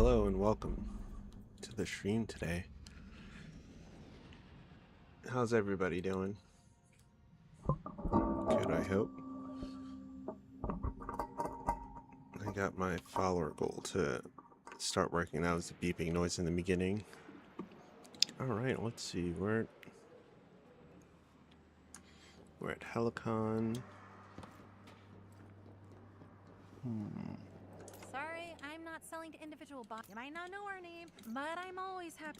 Hello and welcome to the stream today. How's everybody doing? Good, I hope. I got my follower goal to start working. That was the beeping noise in the beginning. Alright, let's see. We're at Helicon. Sorry, I'm not selling to individual bots. You might not know our name, but I'm always happy.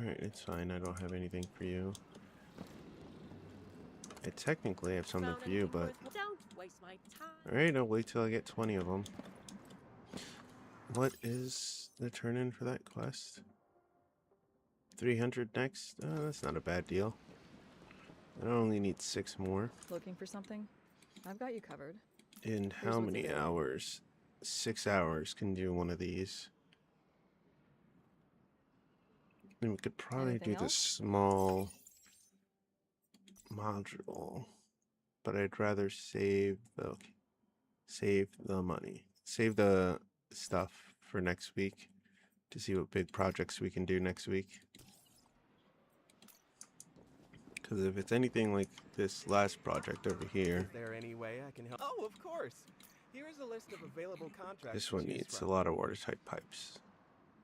Alright, it's fine. I don't have anything for you. I technically have something for you, but... Don't waste my time. Alright, I'll wait till I get 20 of them. What is the turn-in for that quest? 300 next? Oh, that's not a bad deal. I only need 6 more. Looking for something? I've got you covered. In how many hours? 6 hours can do one of these. And we could probably do the small module, but I'd rather save the money. Save the stuff for next week to see what big projects we can do next week. Because if it's anything like this last project over here, is there any way I can help? Oh, of course. Here is a list of available contracts. this one needs a lot of watertight pipes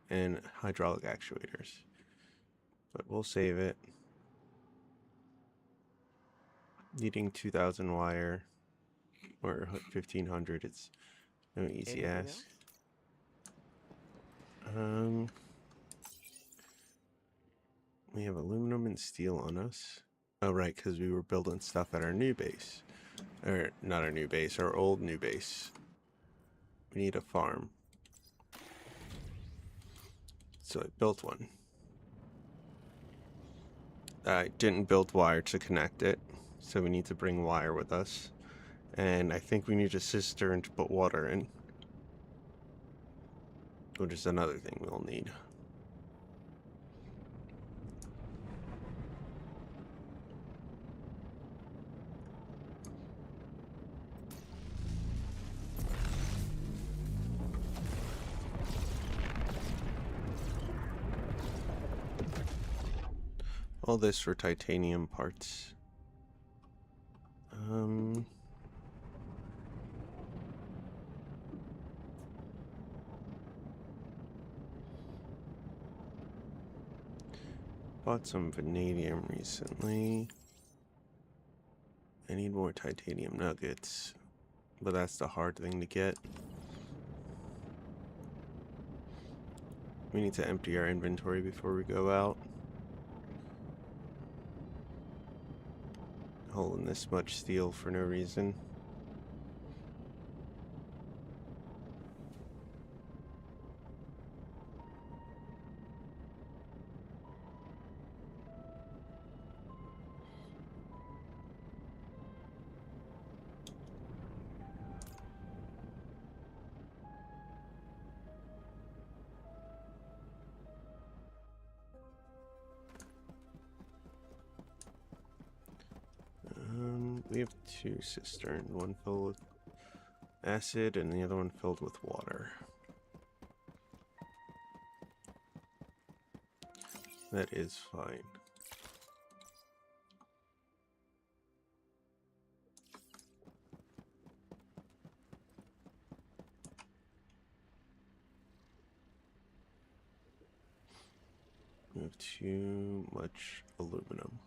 and hydraulic actuators. But we'll save it. Needing 2,000 wire or 1,500, it's no easy ask. We have aluminum and steel on us. Oh, right, because we were building stuff at our new base. Or, not our new base, our old new base. We need a farm. So I built one. I didn't build wire to connect it, so we need to bring wire with us. And I think we need a cistern to put water in, which is another thing we'll need. All this for titanium parts. Bought some vanadium recently. I need more titanium nuggets, but that's the hard thing to get. We need to empty our inventory before we go out. Holding this much steel for no reason. We have 2 cisterns, one filled with acid and the other one filled with water. That is fine. We have too much aluminum.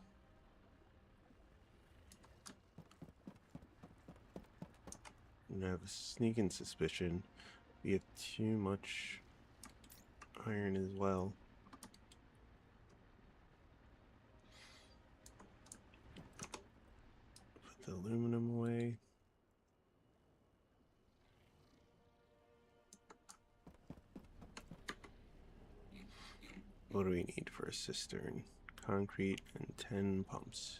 And I have a sneaking suspicion we have too much iron as well. Put the aluminum away. What do we need for a cistern? Concrete and 10 pumps.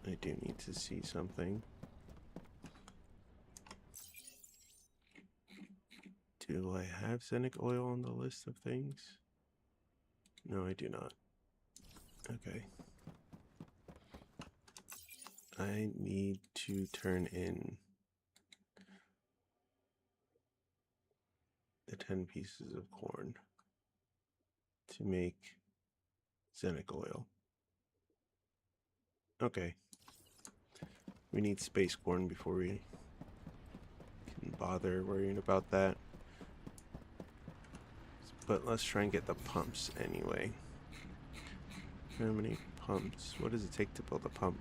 I do need to see something. Do I have Scenic oil on the list of things? No, I do not. Okay. I need to turn in the 10 pieces of corn to make Zenic oil. Okay. We need space corn before we can bother worrying about that. But let's try and get the pumps anyway. How many pumps? What does it take to build a pump?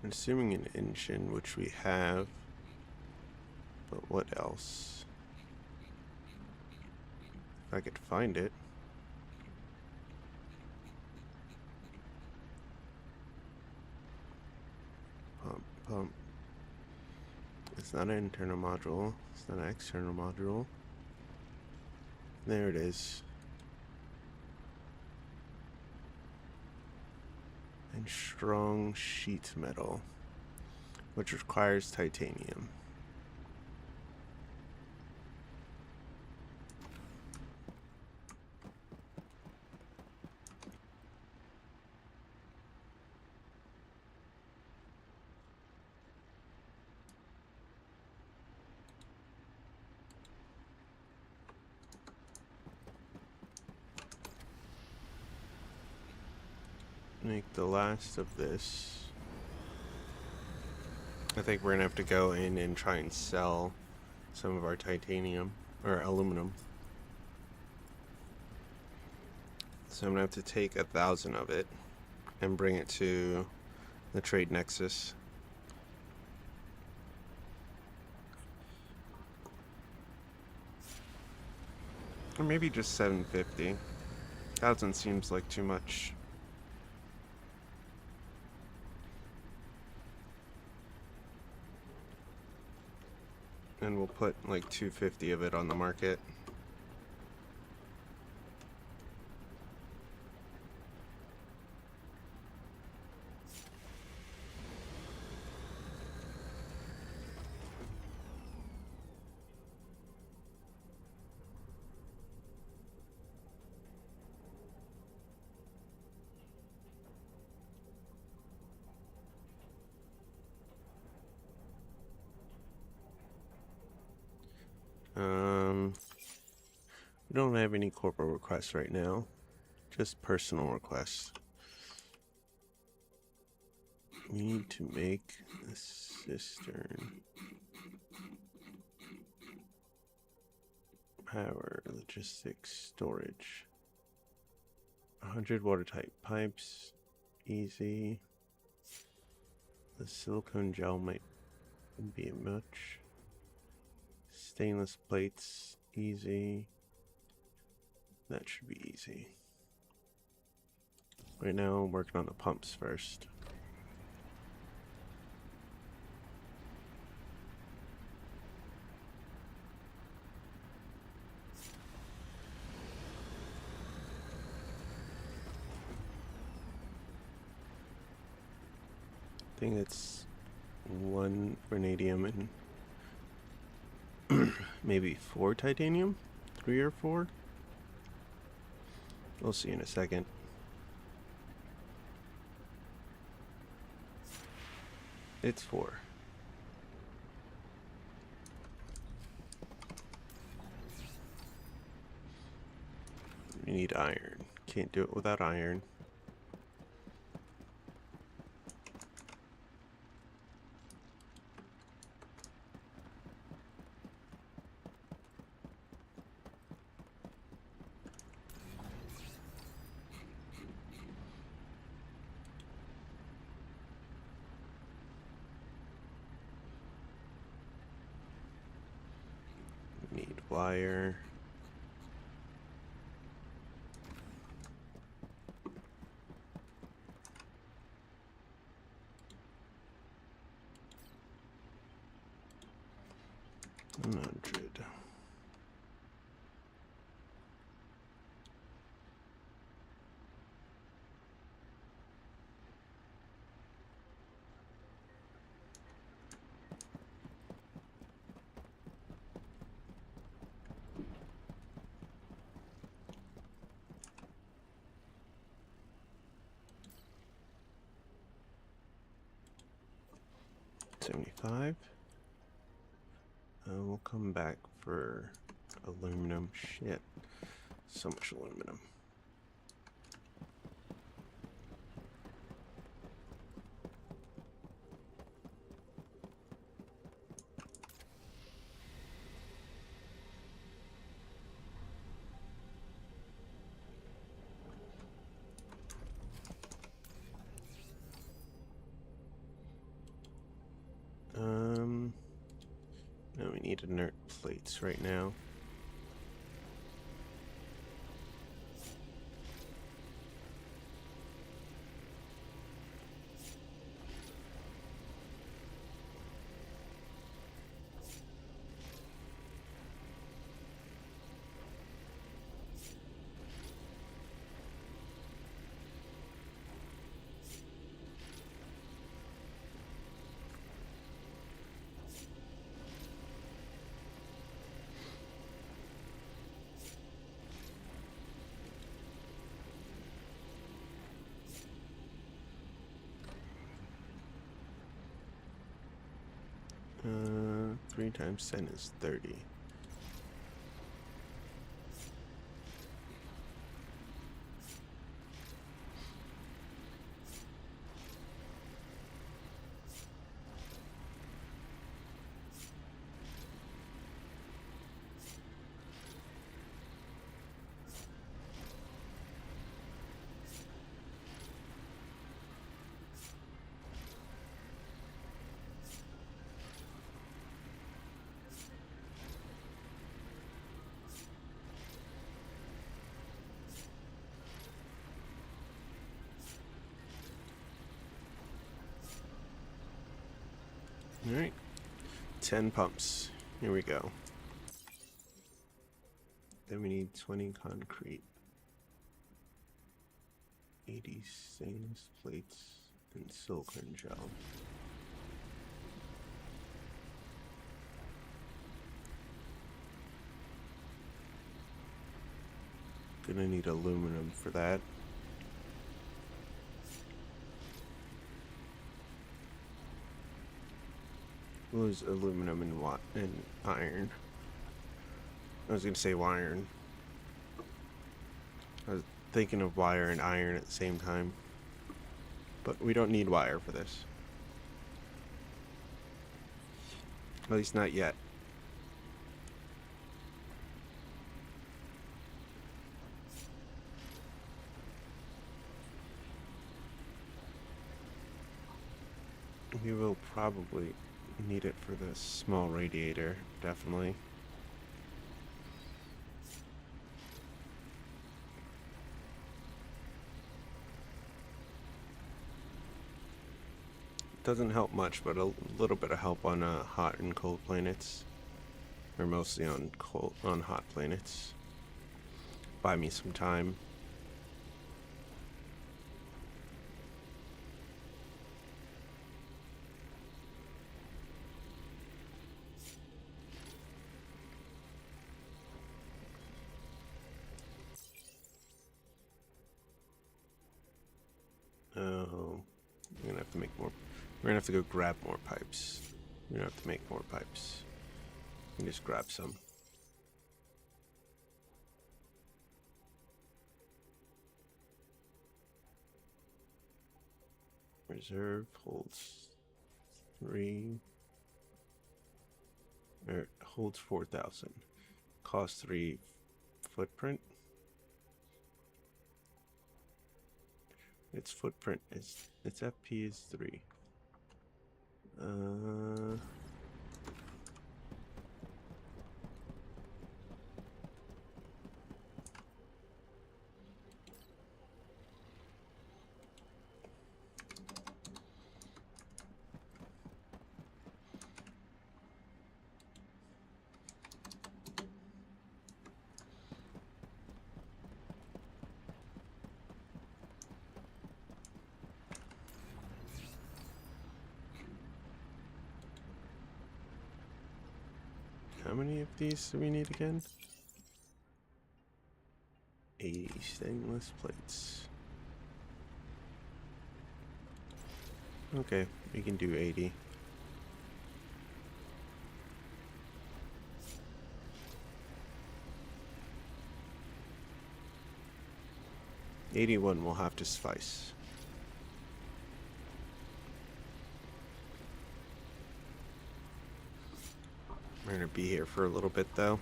I'm assuming an engine, which we have. But what else? If I could find it. Pump. It's not an internal module. It's not an external module. There it is. And strong sheet metal, which requires titanium. Make the last of this. I think we're gonna have to go in and try and sell some of our titanium or aluminum. So I'm gonna have to take 1,000 of it and bring it to the trade nexus. Or maybe just 750. 1,000 seems like too much. And we'll put like 250 of it on the market. We don't have any corporate requests right now, just personal requests. We need to make a cistern. Power, logistics, storage. 100 watertight pipes, easy. The silicone gel might be much. Stainless plates, easy. That should be easy. Right now, I'm working on the pumps first. I think it's 1 vanadium and maybe 4 titanium? 3 or 4? We'll see in a second. It's 4. We need iron. Can't do it without iron. Need wire. $100. 75. We'll come back for aluminum. Shit. So much aluminum. No, we need inert plates right now. Uh, 3 times 10 is 30. Alright. 10 pumps. Here we go. Then we need 20 concrete. 80 stainless plates and silicone gel. Gonna need aluminum for that. We'll use aluminum and iron. I was gonna say wiring. I was thinking of wire and iron at the same time. But we don't need wire for this. At least not yet. We will probably need it for the small radiator, definitely. Doesn't help much, but a little bit of help on hot and cold planets, or mostly on hot planets. Buy me some time. Oh, we're gonna have to make more. We're gonna have to go grab more pipes. We're gonna have to make more pipes. We can just grab some. Reserve holds 3. Or holds 4,000. Cost 3 footprint. Its footprint is, its FP is 3. How many of these do we need again? 80 stainless plates. Okay, we can do 80. 81 will have to suffice. We're gonna be here for a little bit though.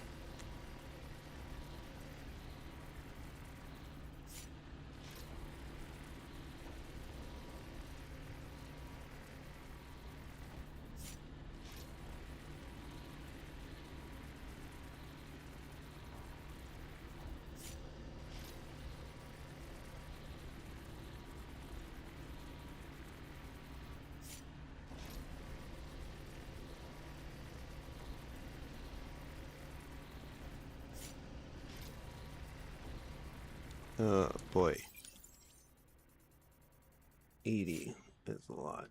Oh boy. 80 is a lot.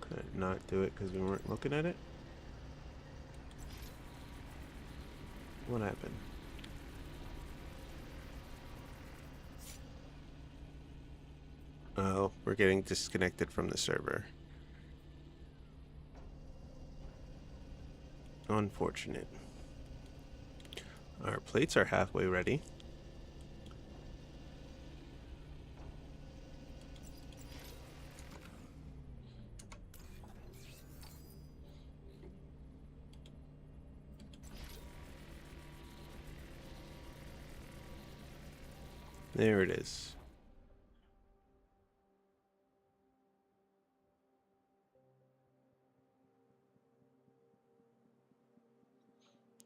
Could I not do it because we weren't looking at it? What happened? Oh, we're getting disconnected from the server. Unfortunate. Our plates are halfway ready. There it is.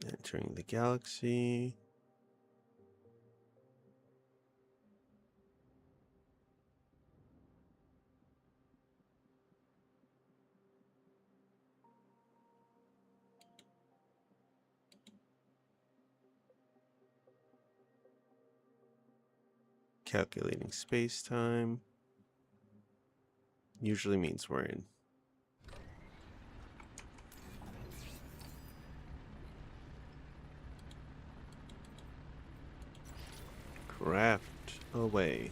Entering the galaxy. Calculating space-time. Usually means we're in. Craft away.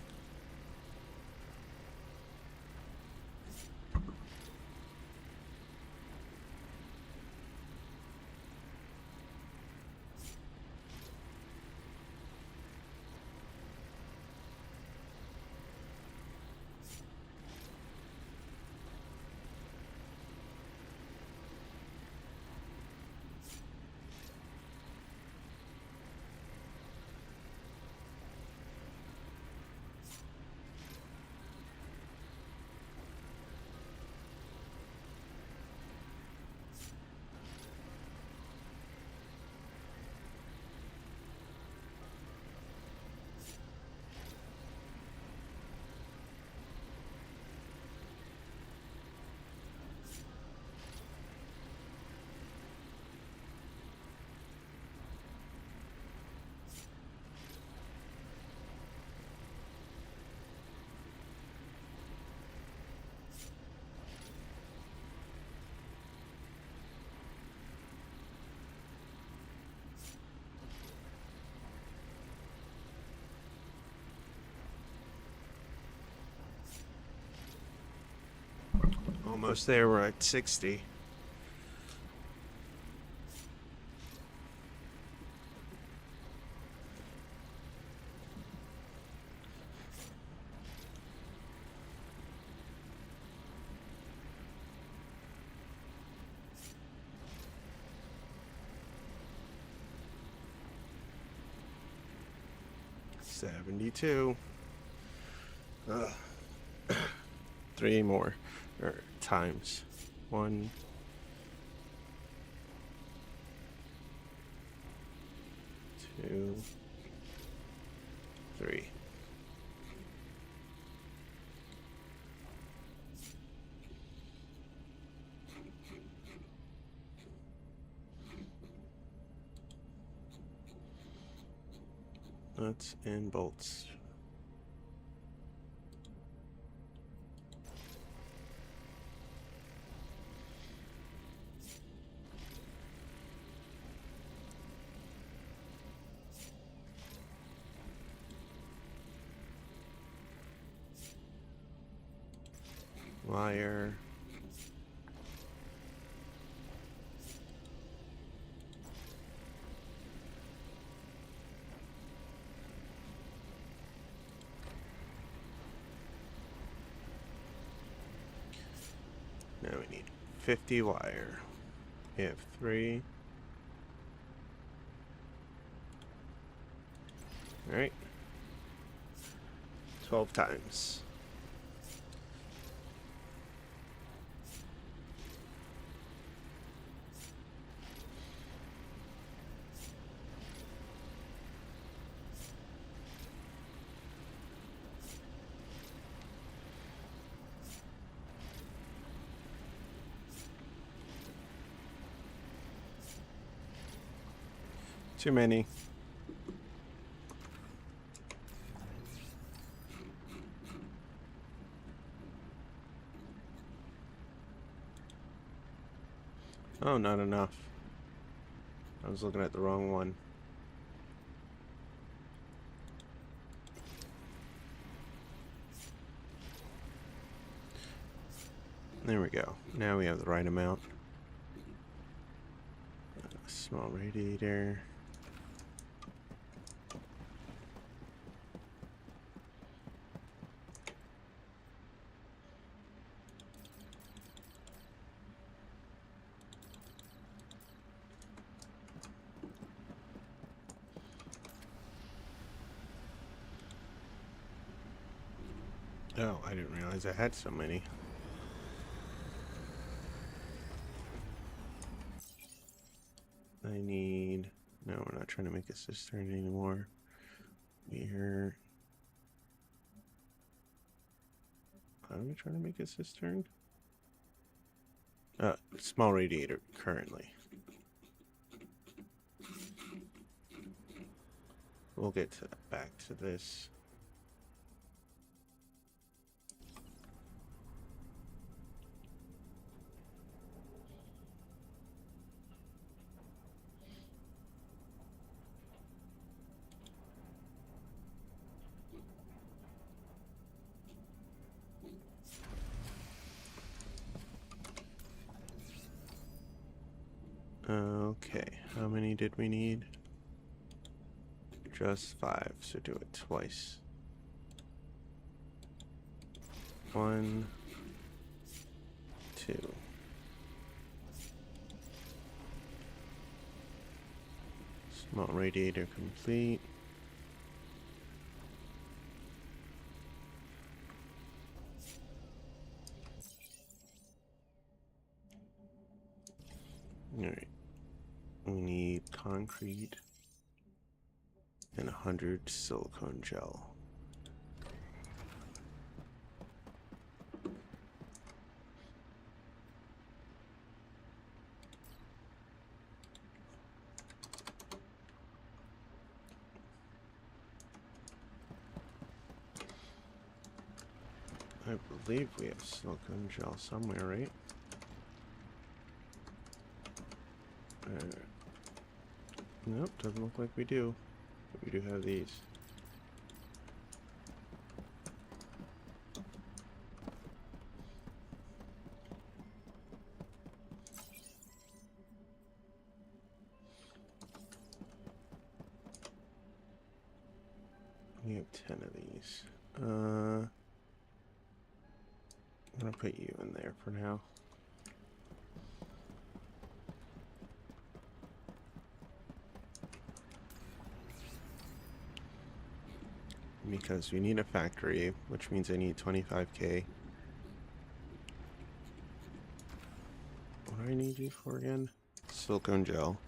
Almost there, we're at 60. $72. Three more times. 1, 2, 3. Nuts and bolts. Wire. Now we need 50 wire. We have 3. Alright. 12 times. Too many. Oh, not enough. I was looking at the wrong one. There we go. Now we have the right amount. Small radiator. Oh, I didn't realize I had so many. I need... No, we're not trying to make a cistern anymore. We're... Are we trying to make a cistern? Small radiator currently. We'll get back to this. Okay, how many did we need? Just 5, so do it twice. 1, 2. Small radiator complete. Alright. We need concrete and 100 silicone gel. I believe we have silicone gel somewhere, right? Nope, doesn't look like we do. But we do have these. We have 10 of these. I'm gonna put you in there for now. Because we need a factory, which means I need 25k. What do I need you for again? Silicone gel.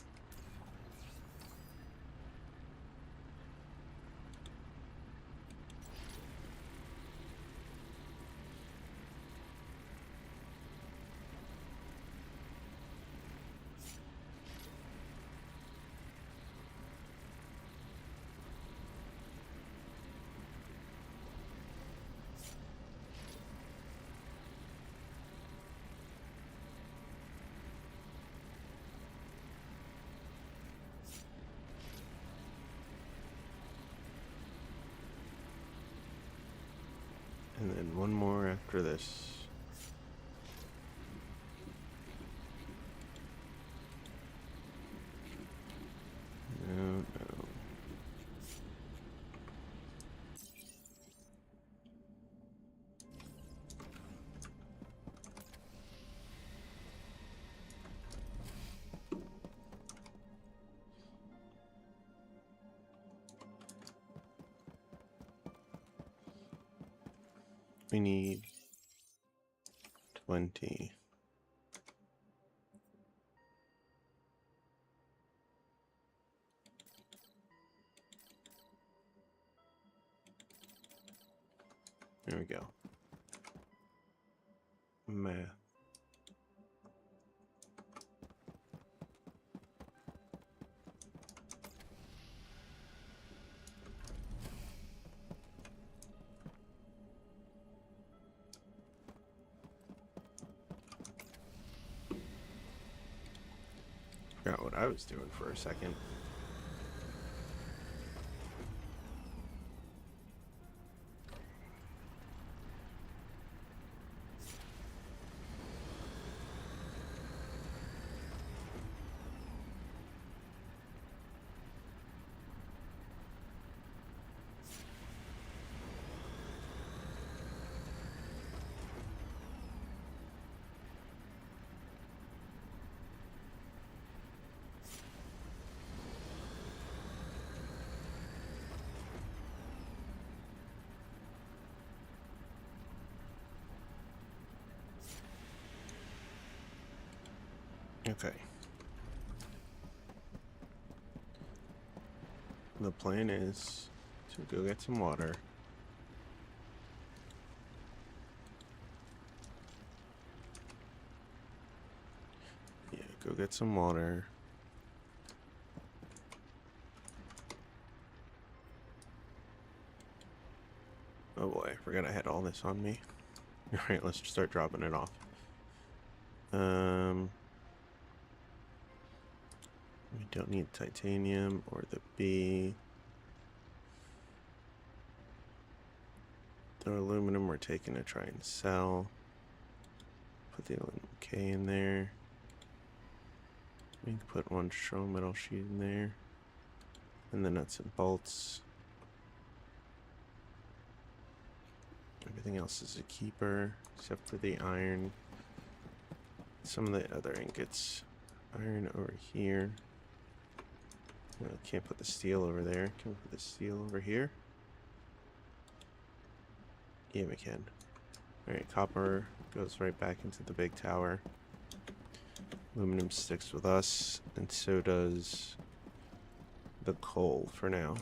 And then one more after this. No, no. We need 20. There we go. Math. Forgot what I was doing for a second. Okay. The plan is to go get some water. Yeah, go get some water. Oh boy, I forgot I had all this on me. Alright, let's start dropping it off. We don't need titanium or the B. The aluminum we're taking to try and sell. Put the aluminum K in there. We can put one strong metal sheet in there. And the nuts and bolts. Everything else is a keeper, except for the iron. Some of the other ingots. Iron over here. Can't put the steel over there. Can we put the steel over here? Yeah, we can. Alright, copper goes right back into the big tower. Aluminum sticks with us, and so does the coal for now.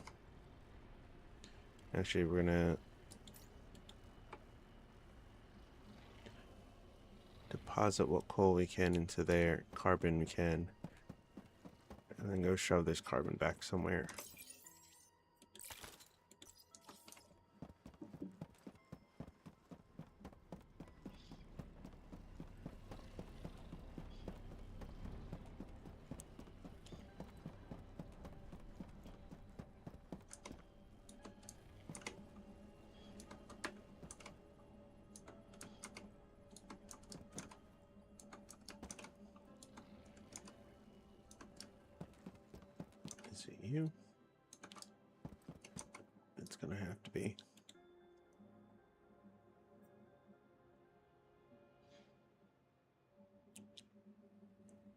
Actually, we're gonna deposit what coal we can into there, carbon we can, and then go shove this carbon back somewhere. Is it you? It's gonna have to be.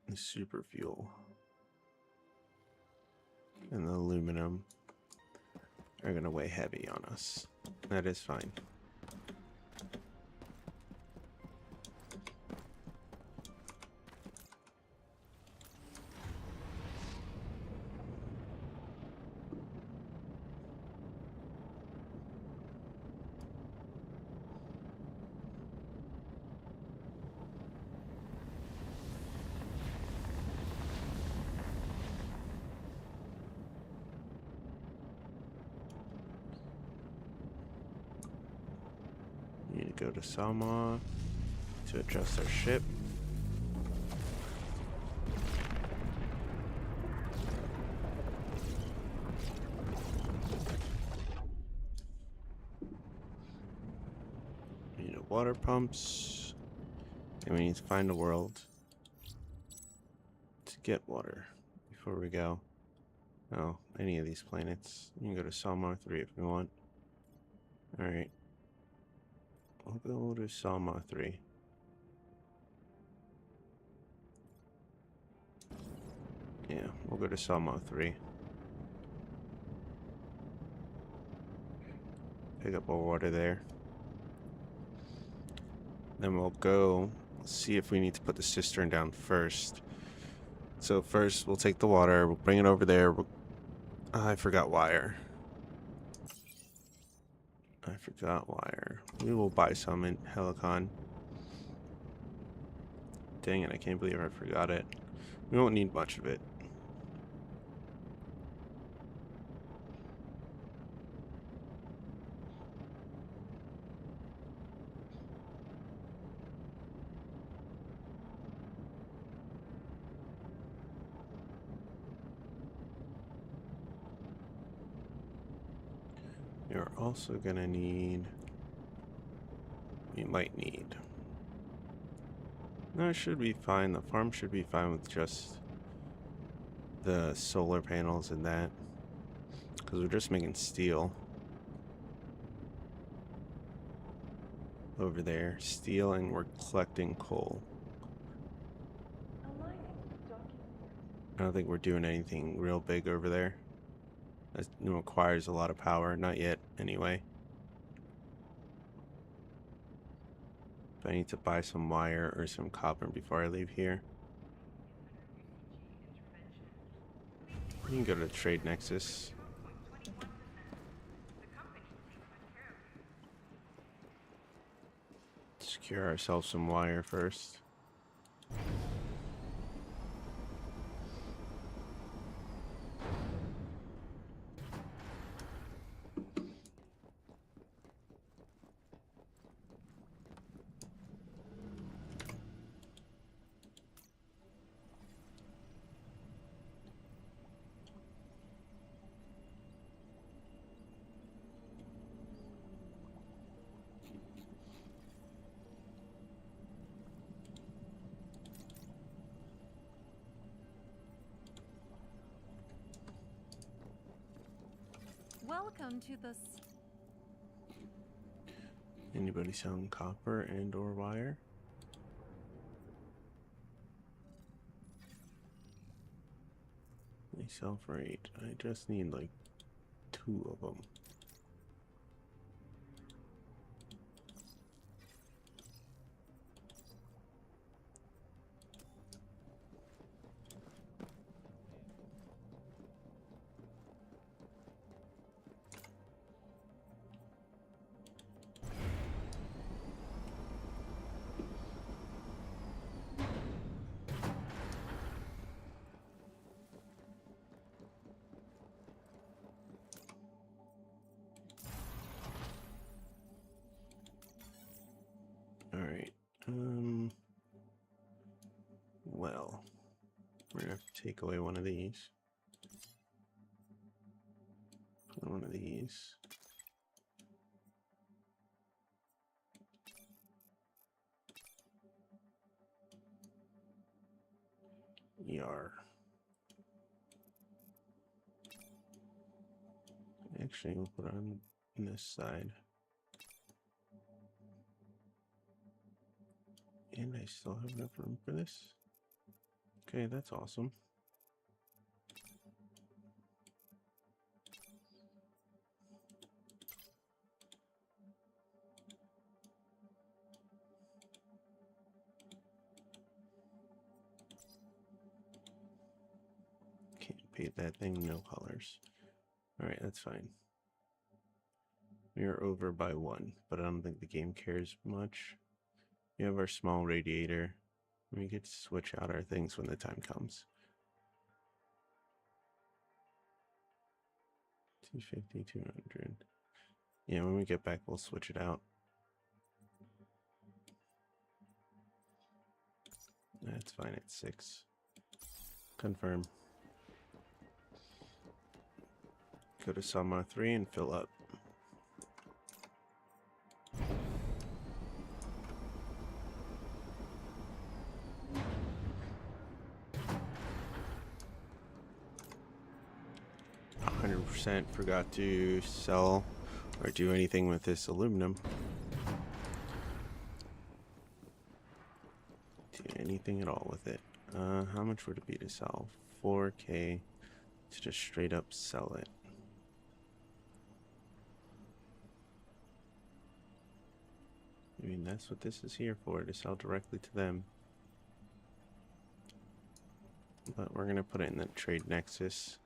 The super fuel and the aluminum are gonna weigh heavy on us. That is fine. We need to go to Sama to adjust our ship. We need water pumps, and we need to find a world to get water before we go. Oh, any of these planets. You can go to Sama 3 if you want. Alright. We'll go to Sama 3. Yeah, we'll go to Sama 3. Pick up our water there. Then we'll go see if we need to put the cistern down first. So first we'll take the water, we'll bring it over there. I forgot wire. We will buy some in Helicon. Dang it, I can't believe I forgot it. We won't need much of it. You're also gonna need... We might need... No, it should be fine. The farm should be fine with just the solar panels and that. Because we're just making steel. Over there. Steel, and we're collecting coal. I don't think we're doing anything real big over there. That requires a lot of power. Not yet, anyway. But I need to buy some wire or some copper before I leave here. You can go to the Trade Nexus. Secure ourselves some wire first. Welcome to the... Anybody selling copper and or wire? They sell for 8. I just need like 2 of them. Alright, well, we're gonna have to take away one of these. Put one of these. Yar. Actually, we'll put it on this side. And I still have enough room for this. Okay, that's awesome. Can't paint that thing, no colors. Alright, that's fine. We are over by 1, but I don't think the game cares much. We have our small radiator. We get to switch out our things when the time comes. 250, 200. Yeah, when we get back, we'll switch it out. That's fine at 6. Confirm. Go to Sama 3 and fill up. Forgot to sell or do anything with this aluminum. Do anything at all with it. How much would it be to sell? 4K to just straight up sell it. mean, that's what this is here for, to sell directly to them. But we're gonna put it in the trade nexus.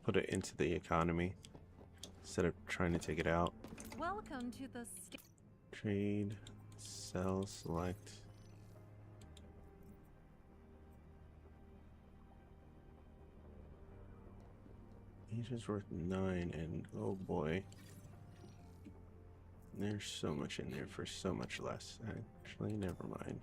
Put it into the economy instead of trying to take it out. Welcome to the Trade, sell, select. Each is worth 9, and oh boy, there's so much in there for so much less. Actually, never mind.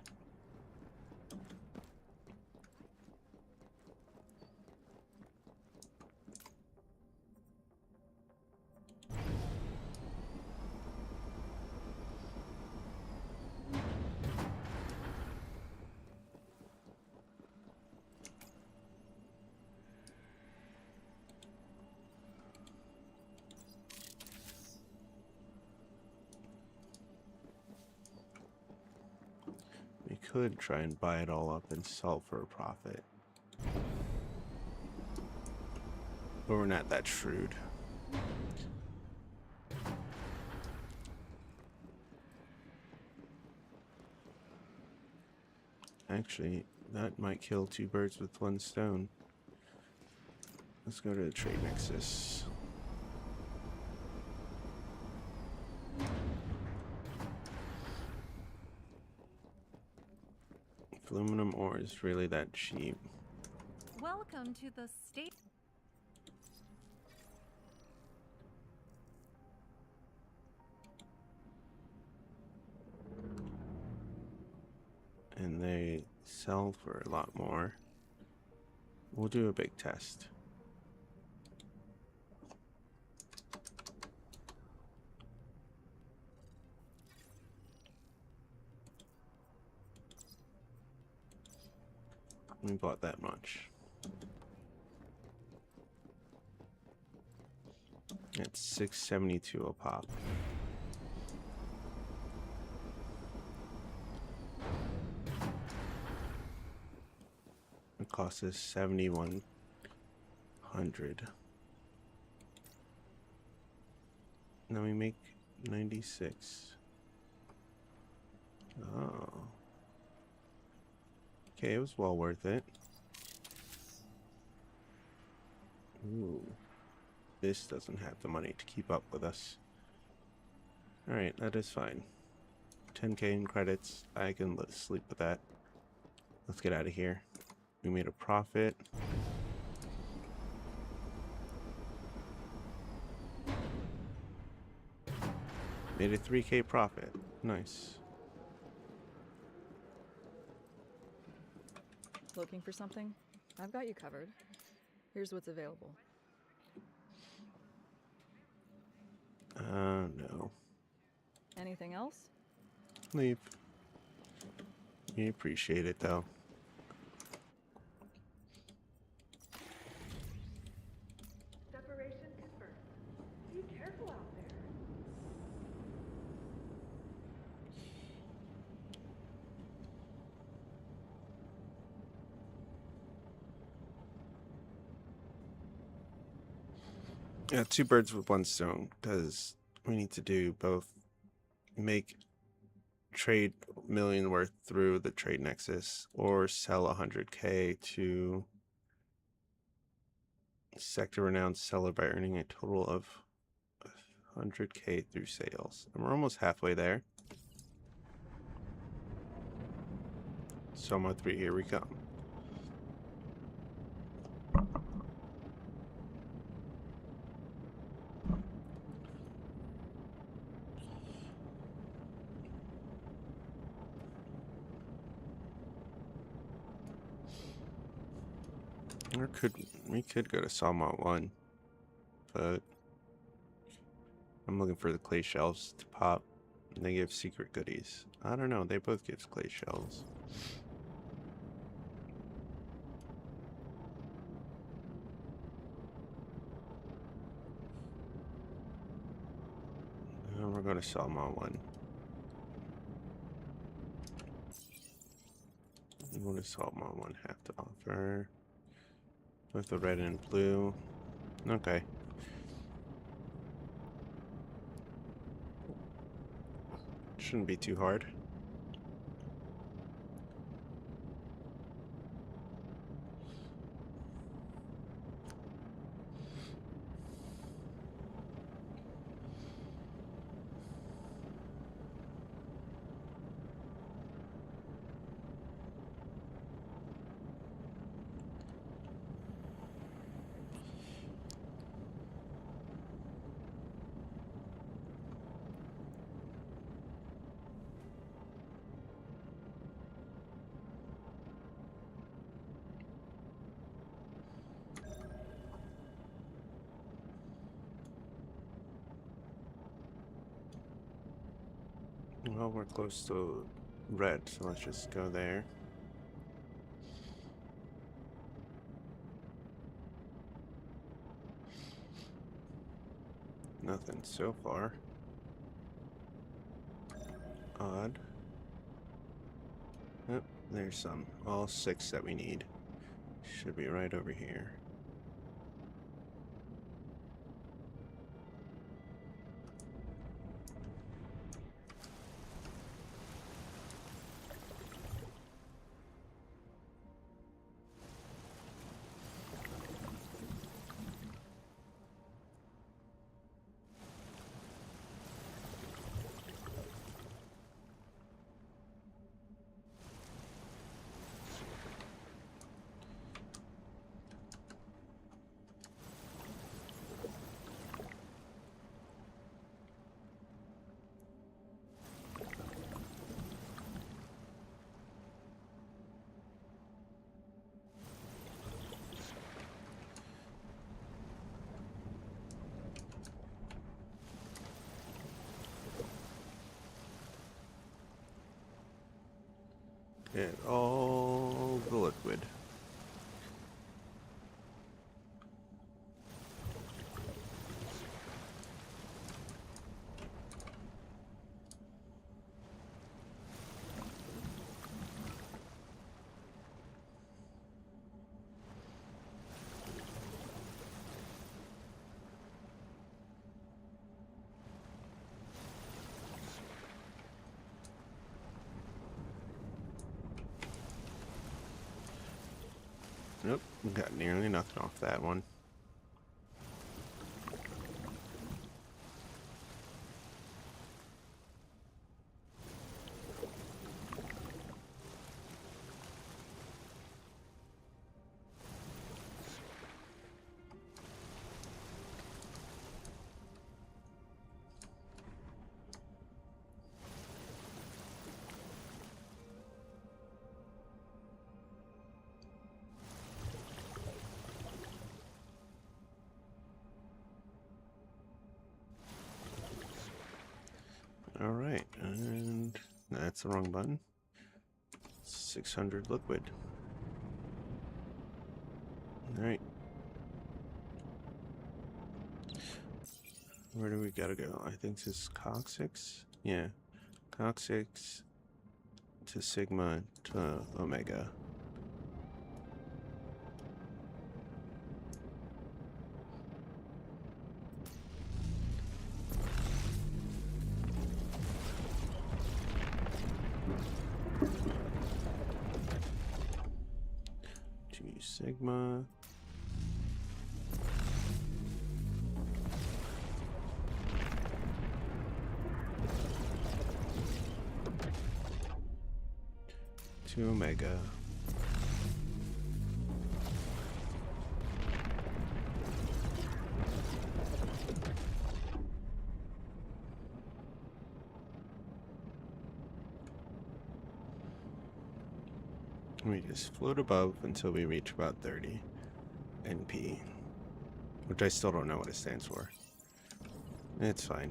We could try and buy it all up and sell for a profit. But we're not that shrewd. Actually, that might kill 2 birds with 1 stone. Let's go to the trade nexus. If aluminum ore is really that cheap. Welcome to the state. And they sell for a lot more. We'll do a big test. We bought that much. It's 672 a pop. It costs us 7,100. Now we make 96. Oh. Okay, it was well worth it. Ooh. This doesn't have the money to keep up with us. Alright, that is fine. 10k in credits. I can sleep with that. Let's get out of here. We made a profit. Made a 3k profit. Nice. Looking for something? I've got you covered. Here's what's available. No. Anything else? Leave. We appreciate it, though. Separation confirmed. Be careful out there. Yeah, 2 birds with 1 stone, because we need to do both make trade million worth through the trade nexus or sell 100k to sector renowned seller by earning a total of 100k through sales. And we're almost halfway there. Soma 3, here we come. Or we could go to Sawmont 1, but I'm looking for the clay shells to pop. And they give secret goodies. I don't know, they both give clay shells. And we're going to Sawmont 1. What does Saltmon 1 have to offer? With the red and blue. Okay. Shouldn't be too hard. Well, we're close to red, so let's just go there. Nothing so far. Odd. Oh, there's some. All 6 that we need. Should be right over here. Get all the liquid. Nope, got nearly nothing off that one. Alright, and that's the wrong button. 600 liquid. Alright. Where do we gotta go? I think this is coccyx? Yeah. Coccyx to sigma to omega. To sigma. To omega. We just float above until we reach about 30 NP, which I still don't know what it stands for. It's fine.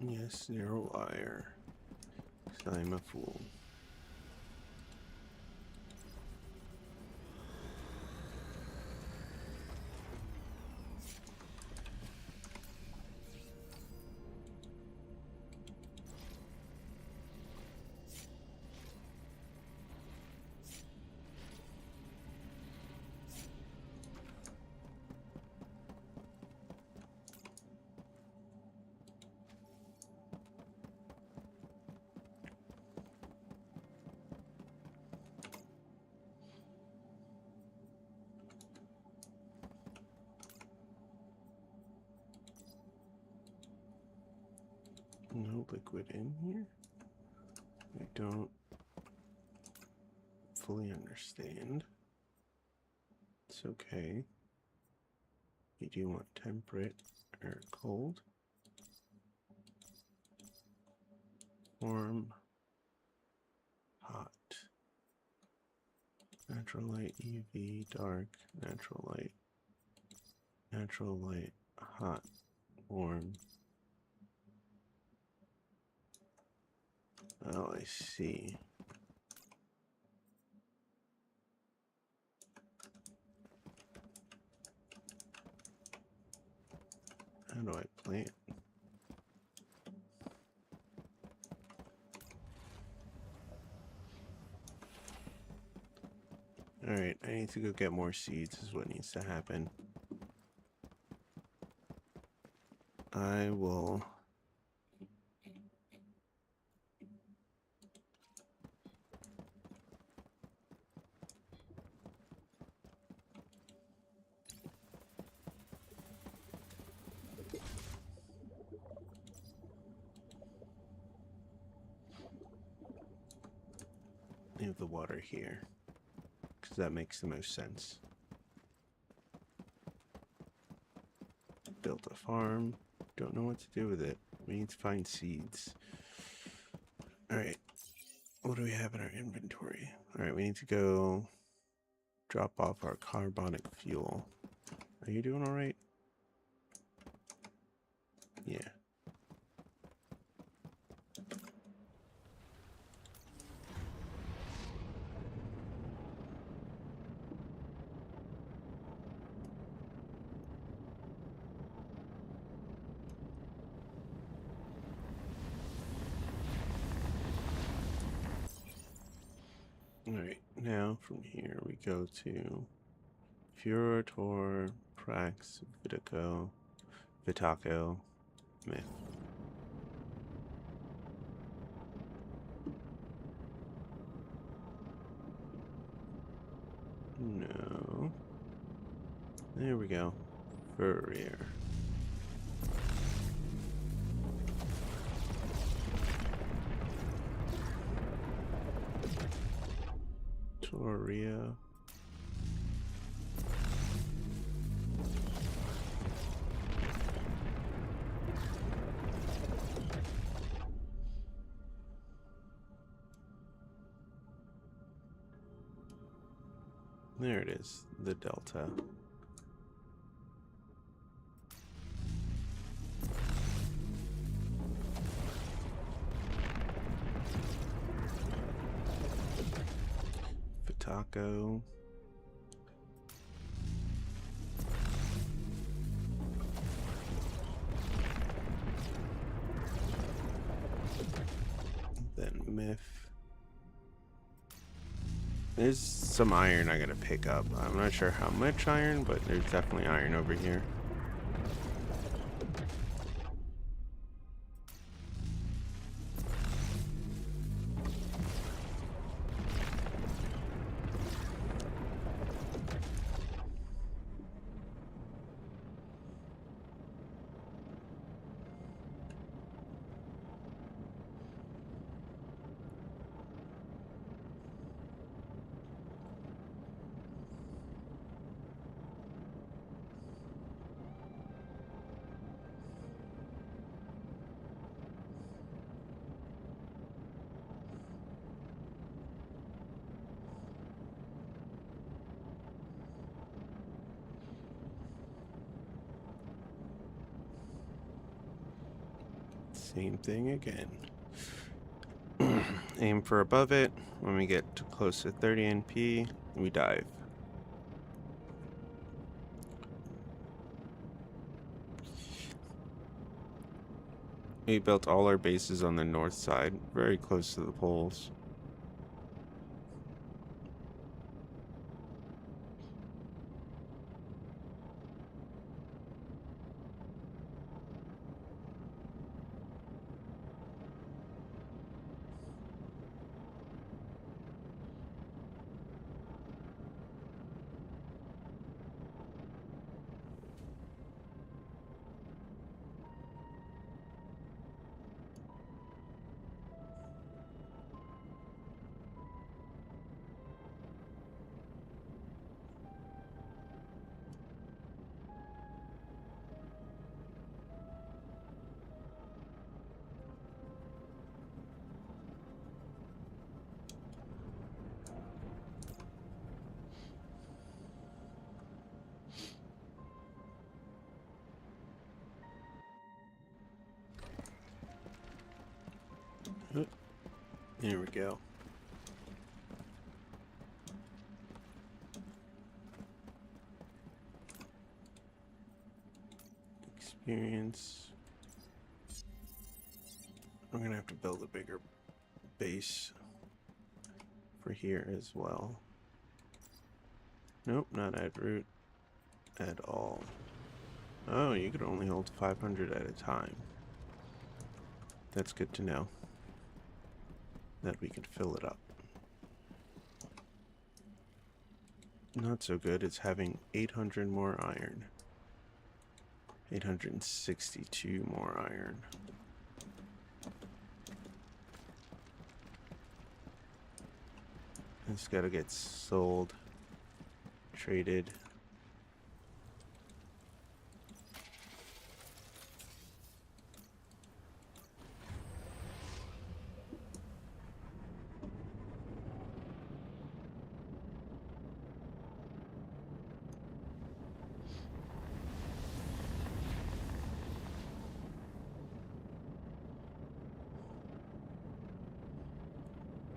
Yes, zero wire. 'Cause I'm a fool. No liquid in here? I don't fully understand. It's okay. You do want temperate or cold? Warm, hot. Natural light, UV, dark, natural light, hot, warm. Oh, I see. How do I plant? Alright, I need to go get more seeds is what needs to happen. I will... leave the water here, because that makes the most sense. Built a farm. Don't know what to do with it. We need to find seeds. Alright. What do we have in our inventory? Alright, we need to go drop off our carbonic fuel. Are you doing alright? Yeah. Alright, now from here we go to Furator, Prax, Vitaco, Myth. No. There we go. Furrier. Toria. There it is, the delta. Taco. Then Myth. There's some iron I gotta pick up. I'm not sure how much iron, but there's definitely iron over here. Same thing again. Aim for above it. When we get to close to 30 NP, we dive. We built all our bases on the north side, very close to the poles. There we go. Experience. I'm gonna have to build a bigger base for here as well. Nope, not add root at all. Oh, you could only hold 500 at a time. That's good to know. That we can fill it up. Not so good is having 800 more iron. 862 more iron. It's gotta get sold, traded.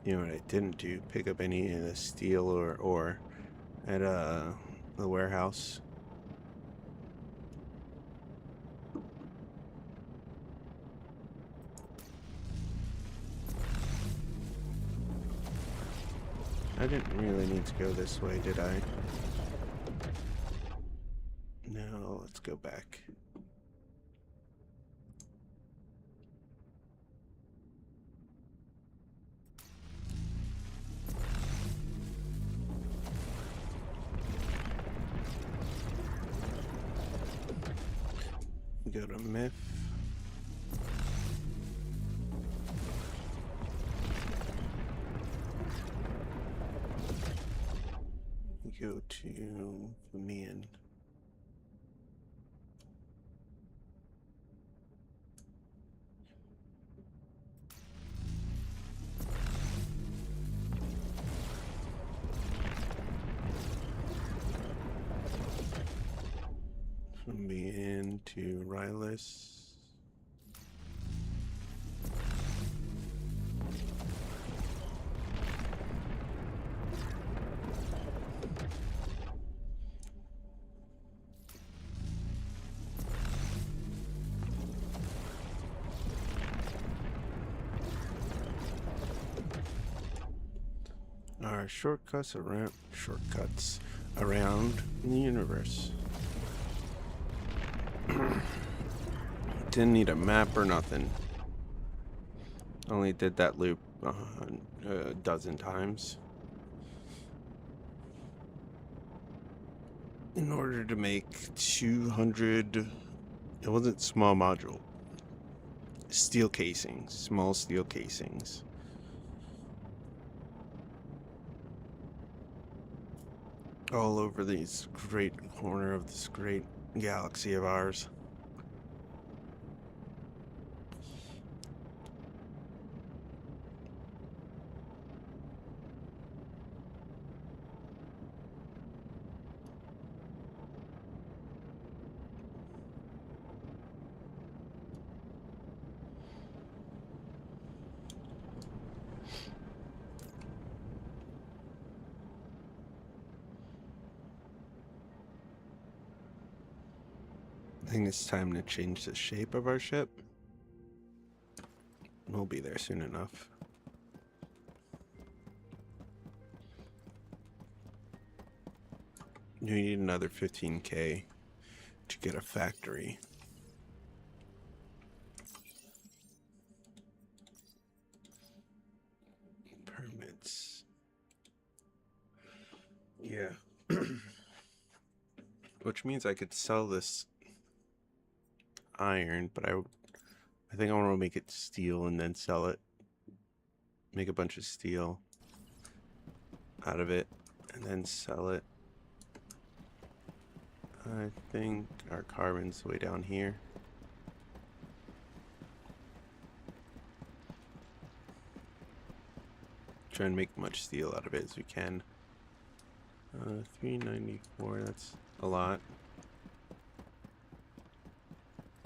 You know what I didn't do? Pick up any of the steel or ore at the warehouse. I didn't really need to go this way, did I? No, let's go back. Go to myth. Go to Vermean. Vermean to Rylus. Our shortcuts around the universe. Didn't need a map or nothing. Only did that loop a dozen times in order to make 200. It wasn't small module. Steel casings, small steel casings. All over this great corner of this great galaxy of ours. I think it's time to change the shape of our ship. We'll be there soon enough. You need another 15K to get a factory. Permits. Yeah. Which means I could sell this iron, but I think I want to make it steel and then sell it. Make a bunch of steel out of it and then sell it. I think our carbon's way down here. Try and make as much steel out of it as we can. 394, that's a lot.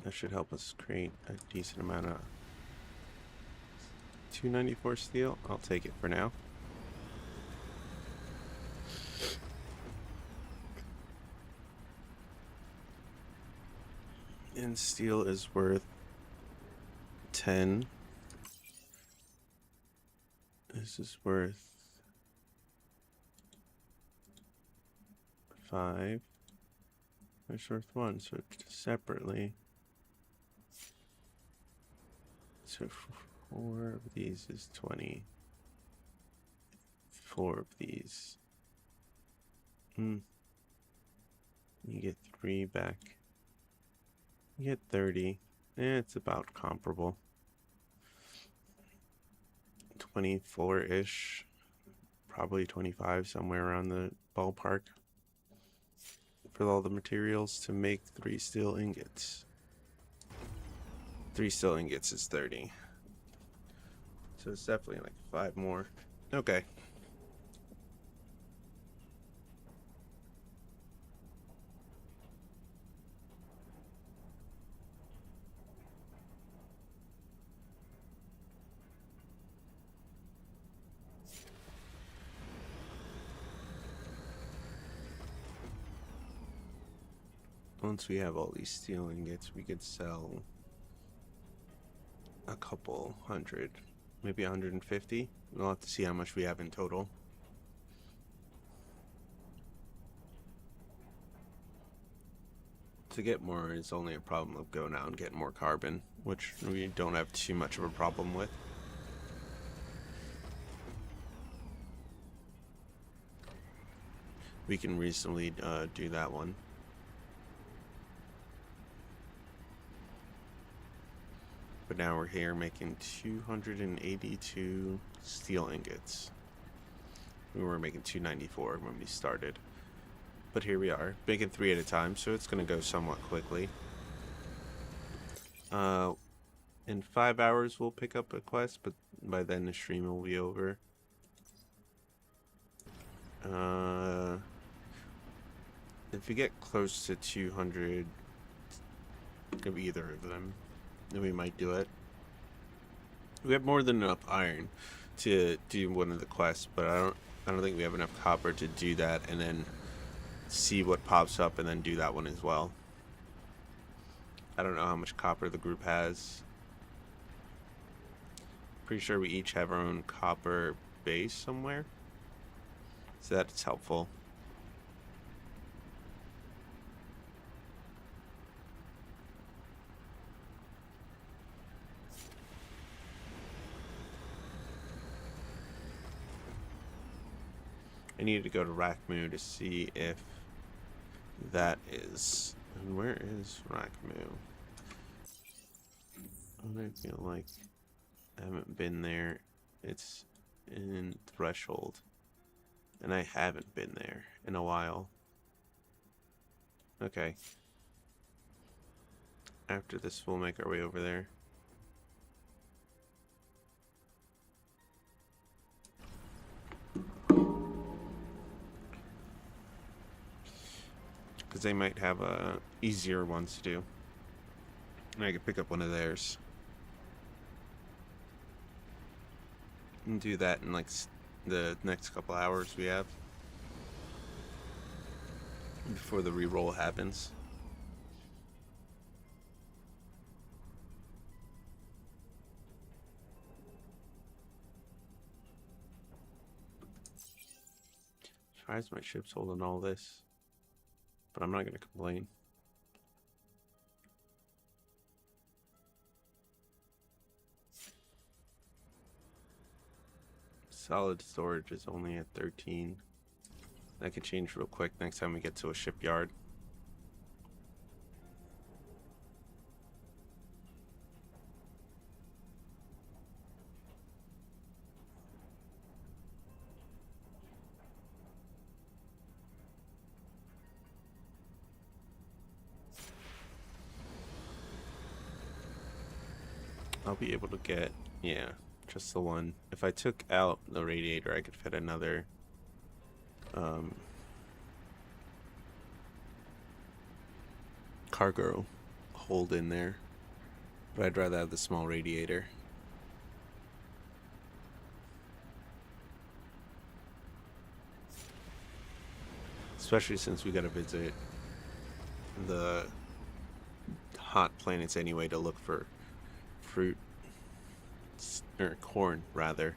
That should help us create a decent amount of 294 steel. I'll take it for now. And steel is worth 10. This is worth 5. It's worth 1, so separately. So 4 of these is 20. 4 of these. You get 3 back. You get 30. It's about comparable. 24-ish. Probably 25, somewhere around the ballpark. For all the materials to make 3 steel ingots. 3 steel ingots is 30. So it's definitely like 5 more. Okay. Once we have all these steel ingots, we could sell a couple hundred, maybe 150. We'll have to see how much we have in total. To get more is only a problem of going out and getting more carbon, which we don't have too much of a problem with. We can reasonably do that one. But now we're here making 282 steel ingots. We were making 294 when we started. But here we are, making 3 at a time, so it's going to go somewhat quickly. In 5 hours we'll pick up a quest, but by then the stream will be over. If we get close to 200 of either of them, then we might do it. We have more than enough iron to do one of the quests, but I don't think we have enough copper to do that and then see what pops up and then do that one as well. I don't know how much copper the group has. Pretty sure we each have our own copper base somewhere, so that's helpful. I need to go to Rackmoo to see if that is... And where is Rackmoo? I feel like I haven't been there. It's in Threshold. And I haven't been there in a while. Okay. After this, we'll make our way over there. Because they might have easier ones to do. And I could pick up one of theirs. And do that in like the next couple hours we have. Before the reroll happens. Why is my ship's holding all this? But I'm not gonna complain. Solid storage is only at 13. That could change real quick next time we get to a shipyard. I'll be able to get, yeah, just the one. If I took out the radiator, I could fit another cargo hold in there. But I'd rather have the small radiator. Especially since we gotta visit the hot planets anyway to look for fruit, or corn rather.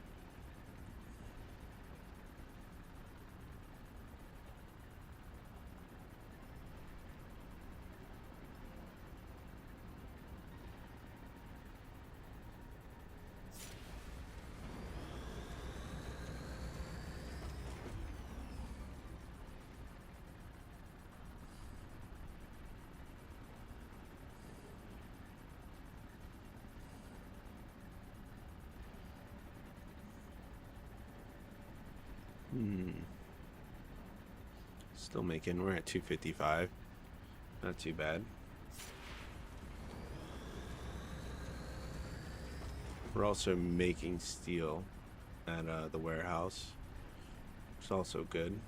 Still making, we're at 255. Not too bad. We're also making steel at the warehouse. It's also good.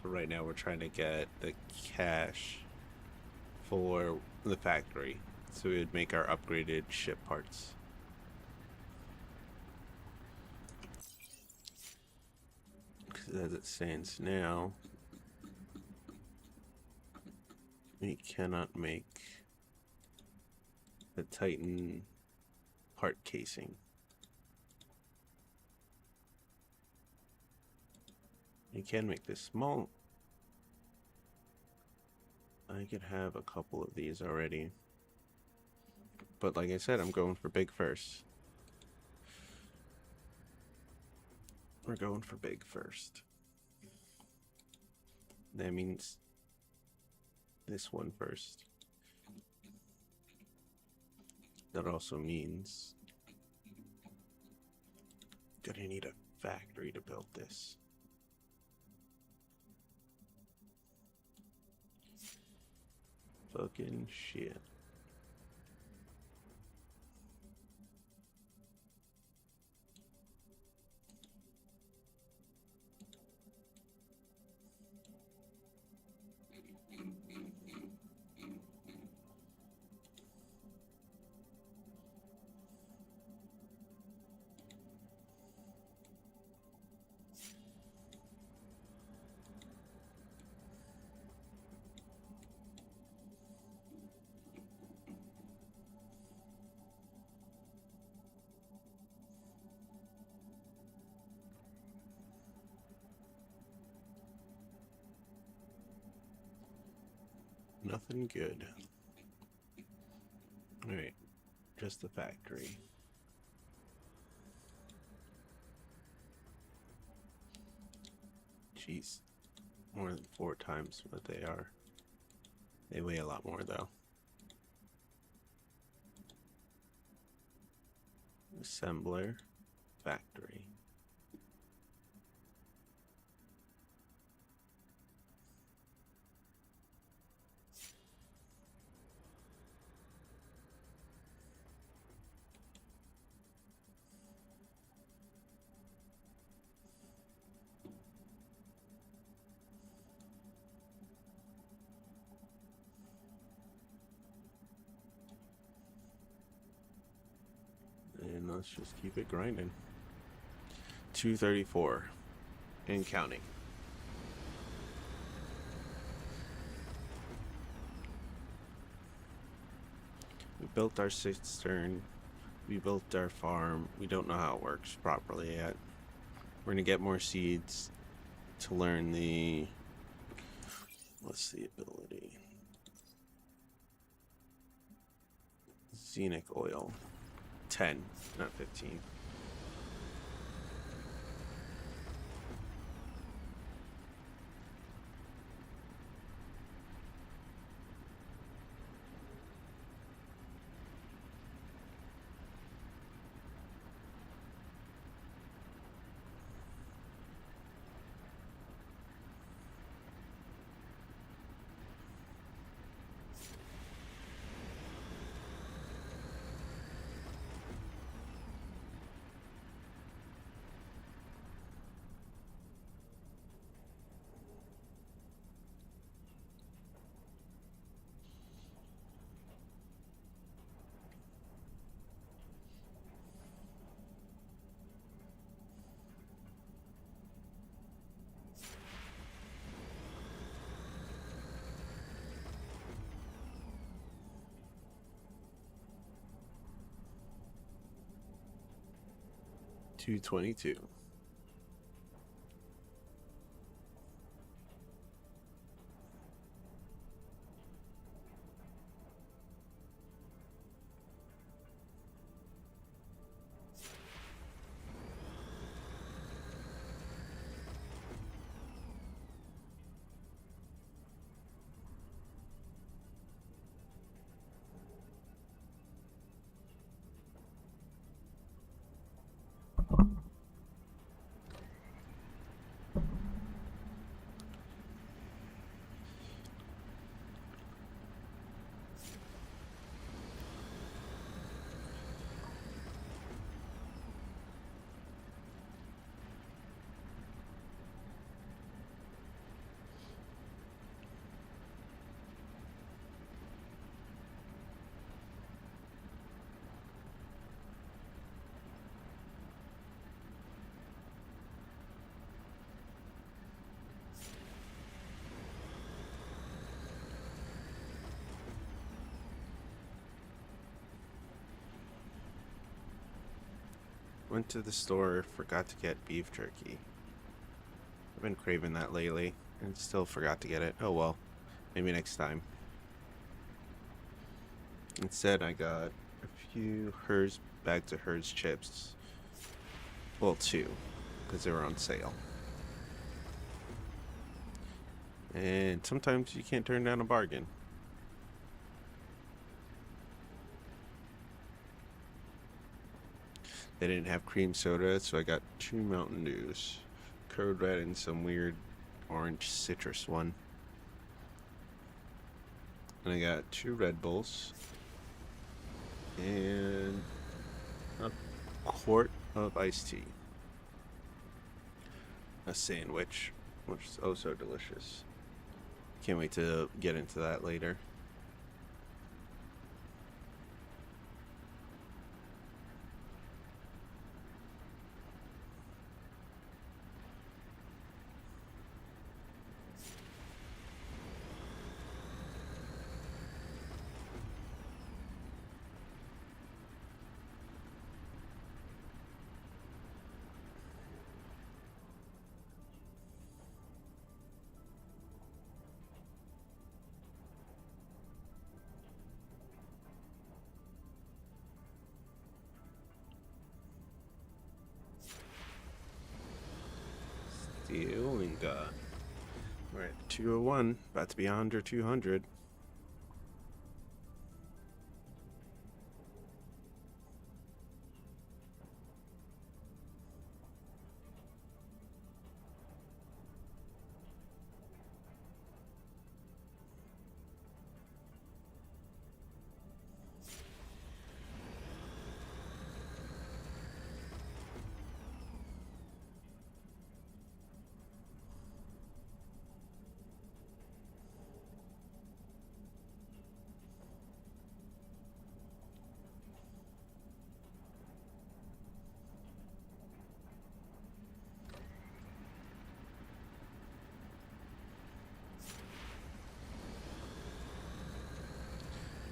But right now we're trying to get the cash for the factory so we would make our upgraded ship parts. As it stands now, we cannot make the Titan part casing. You can make this small. I could have a couple of these already. But like I said, I'm going for big first. We're going for big first. That means this one first. That also means gonna need a factory to build this. Fucking shit. Nothing good. Alright, just the factory. Jeez, more than 4 times what they are. They weigh a lot more though. Assembler, factory. And let's just keep it grinding. 234 and counting. We built our cistern. We built our farm. We don't know how it works properly yet. We're gonna get more seeds to learn the, what's the ability? Xenic oil. 10, not 15. $222. Went to the store, forgot to get beef jerky. I've been craving that lately and still forgot to get it. Oh well, maybe next time. Instead, I got a few bags of Herz chips. Well, 2, because they were on sale. And sometimes you can't turn down a bargain. They didn't have cream soda, so I got 2 Mountain Dews. Code Red and some weird orange citrus one. And I got 2 Red Bulls. And a quart of iced tea. A sandwich, which is oh so delicious. Can't wait to get into that later. Steel and got. We're at 201, about to be under 200.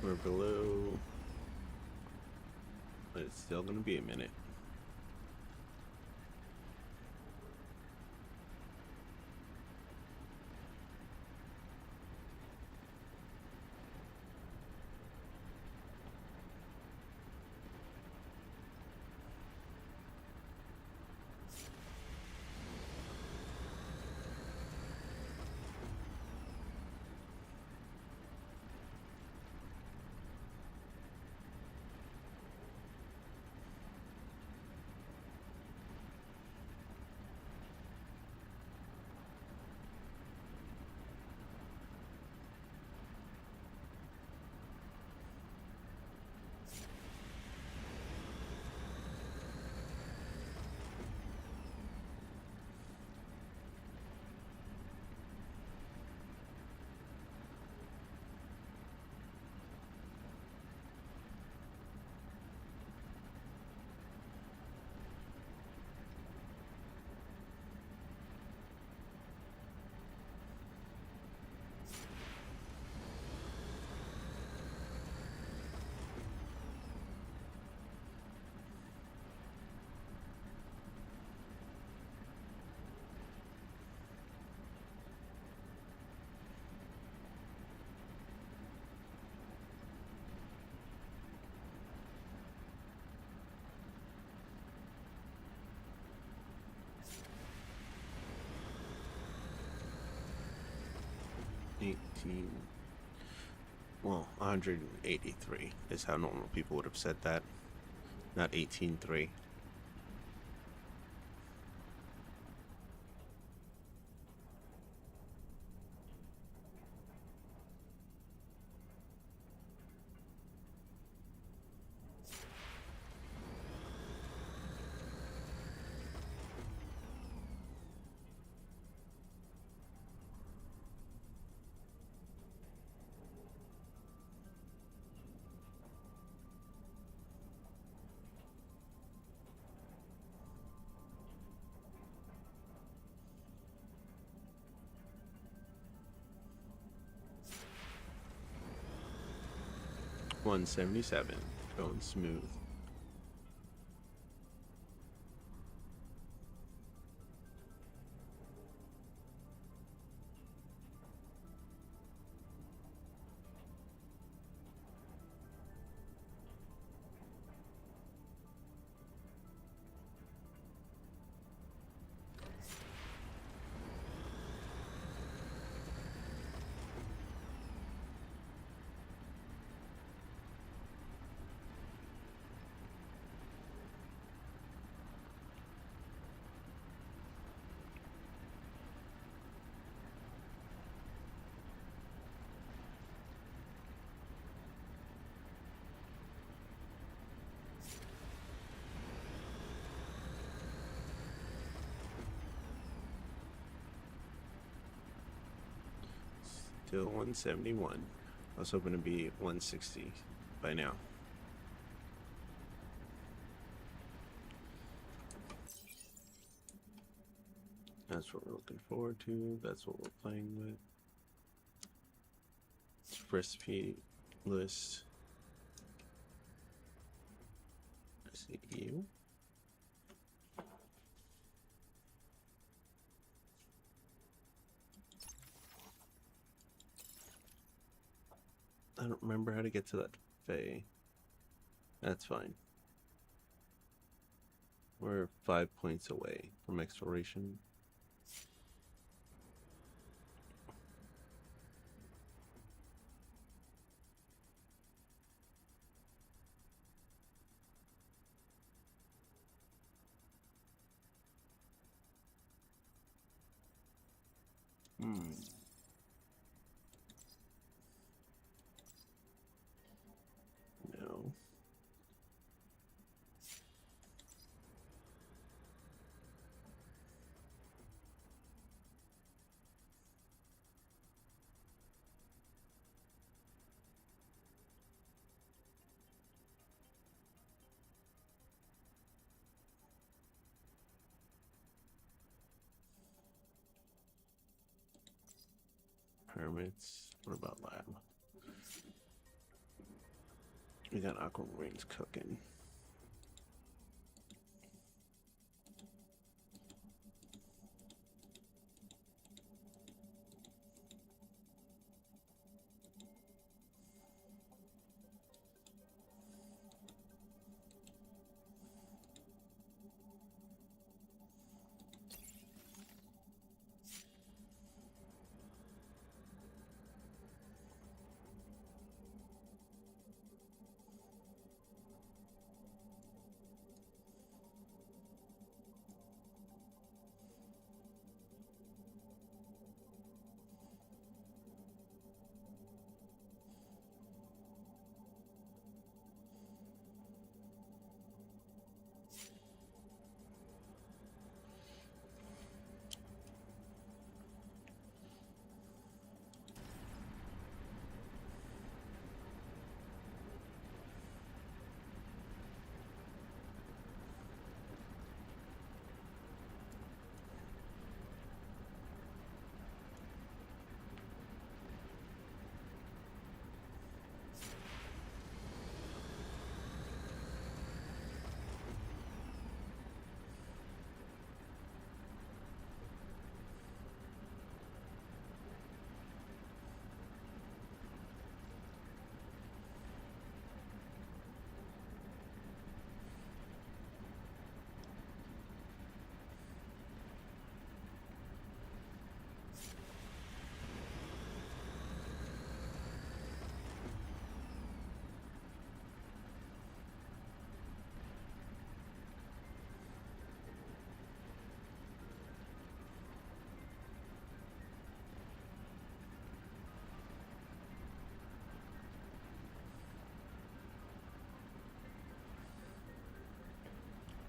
We're below, but it's still gonna be a minute. 18. Well, 183 is how normal people would have said that, not 18.3. $177, going smooth. Still 171. I was hoping to be 160 by now. That's what we're looking forward to. That's what we're playing with. Recipe list. I see you. I don't remember how to get to that Fae. That's fine. We're 5 points away from exploration. No. Permits. What about lab? We got aquamarines cooking.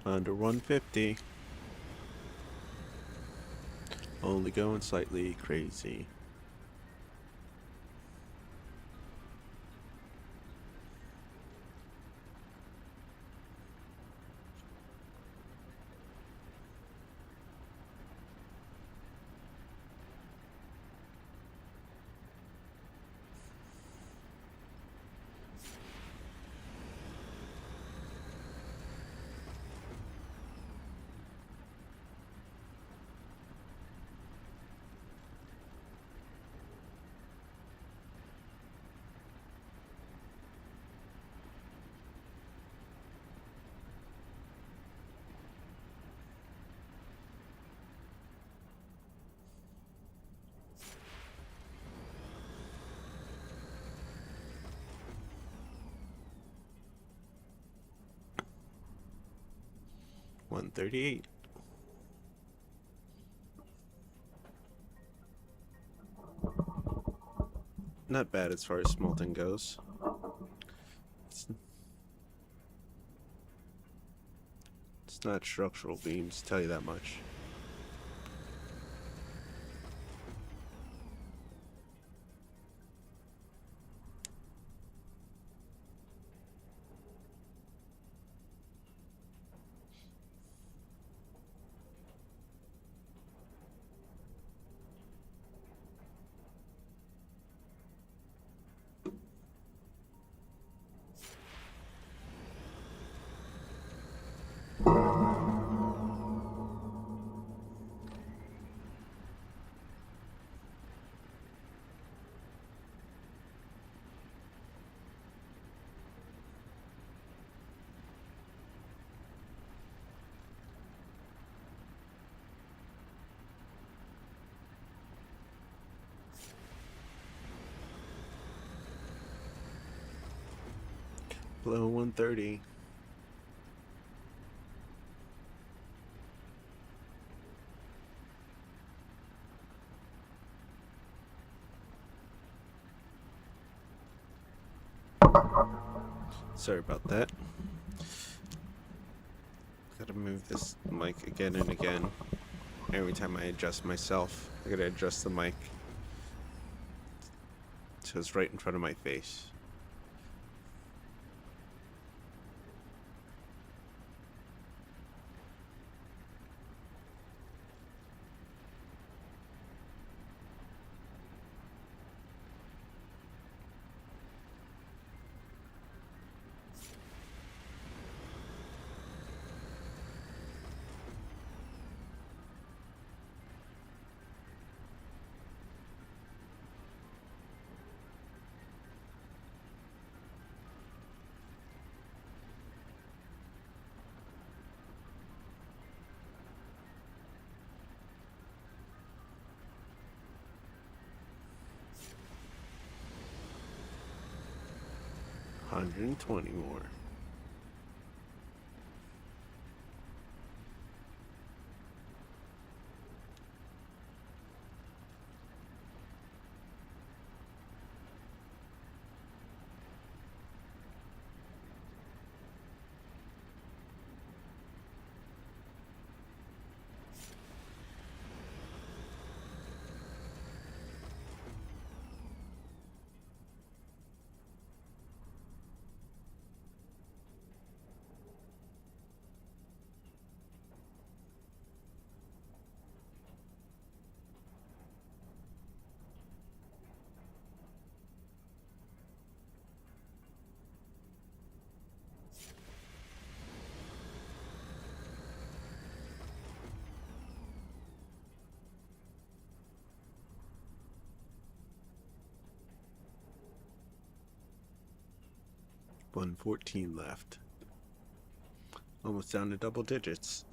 Under 150. Only going slightly crazy. $138. Not bad as far as smelting goes. It's not structural beams, tell you that much. Below 130. Sorry about that. Gotta move this mic again and again. Every time I adjust myself, I gotta adjust the mic so it's right in front of my face. $120 more. $114 left. Almost down to double digits.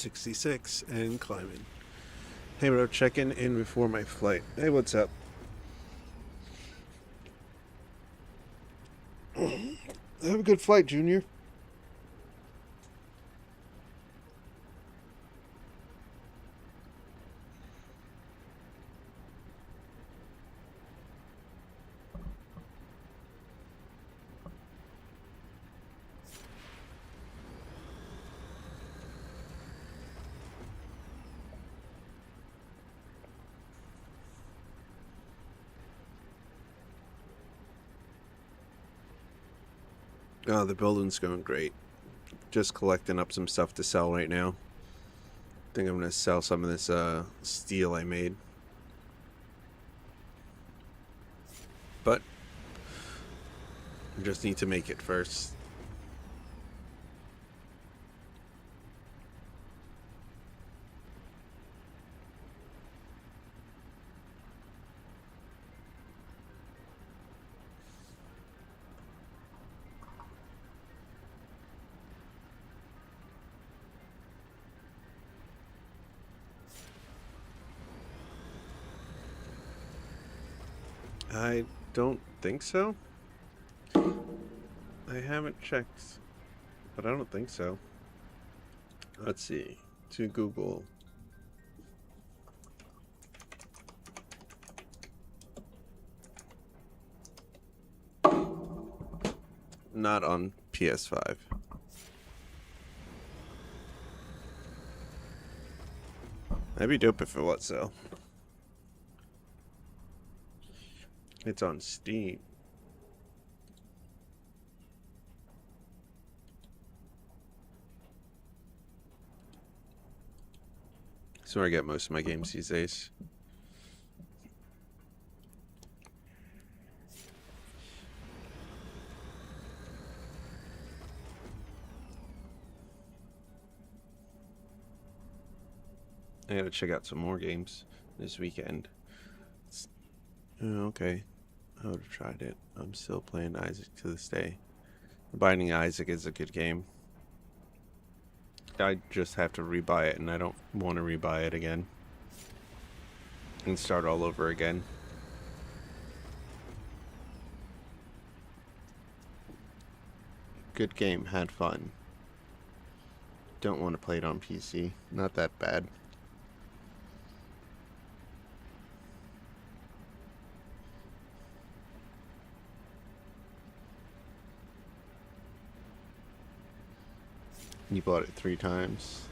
66 and climbing. Hey bro, checking in before my flight. Hey, what's up? Have a good flight, Junior. Oh, the building's going great. Just collecting up some stuff to sell right now. Think I'm gonna sell some of this steel I made. But I just need to make it first. I don't think so. I haven't checked, but I don't think so. Let's see. To Google. Not on PS5. That'd be dope if it was, though. It's on Steam. That's where I get most of my games these days. I gotta check out some more games this weekend. Oh, okay. I would have tried it. I'm still playing Isaac to this day. Binding Isaac is a good game. I just have to rebuy it, and I don't want to rebuy it again. And start all over again. Good game, had fun. Don't want to play it on PC. Not that bad. You bought it 3 times.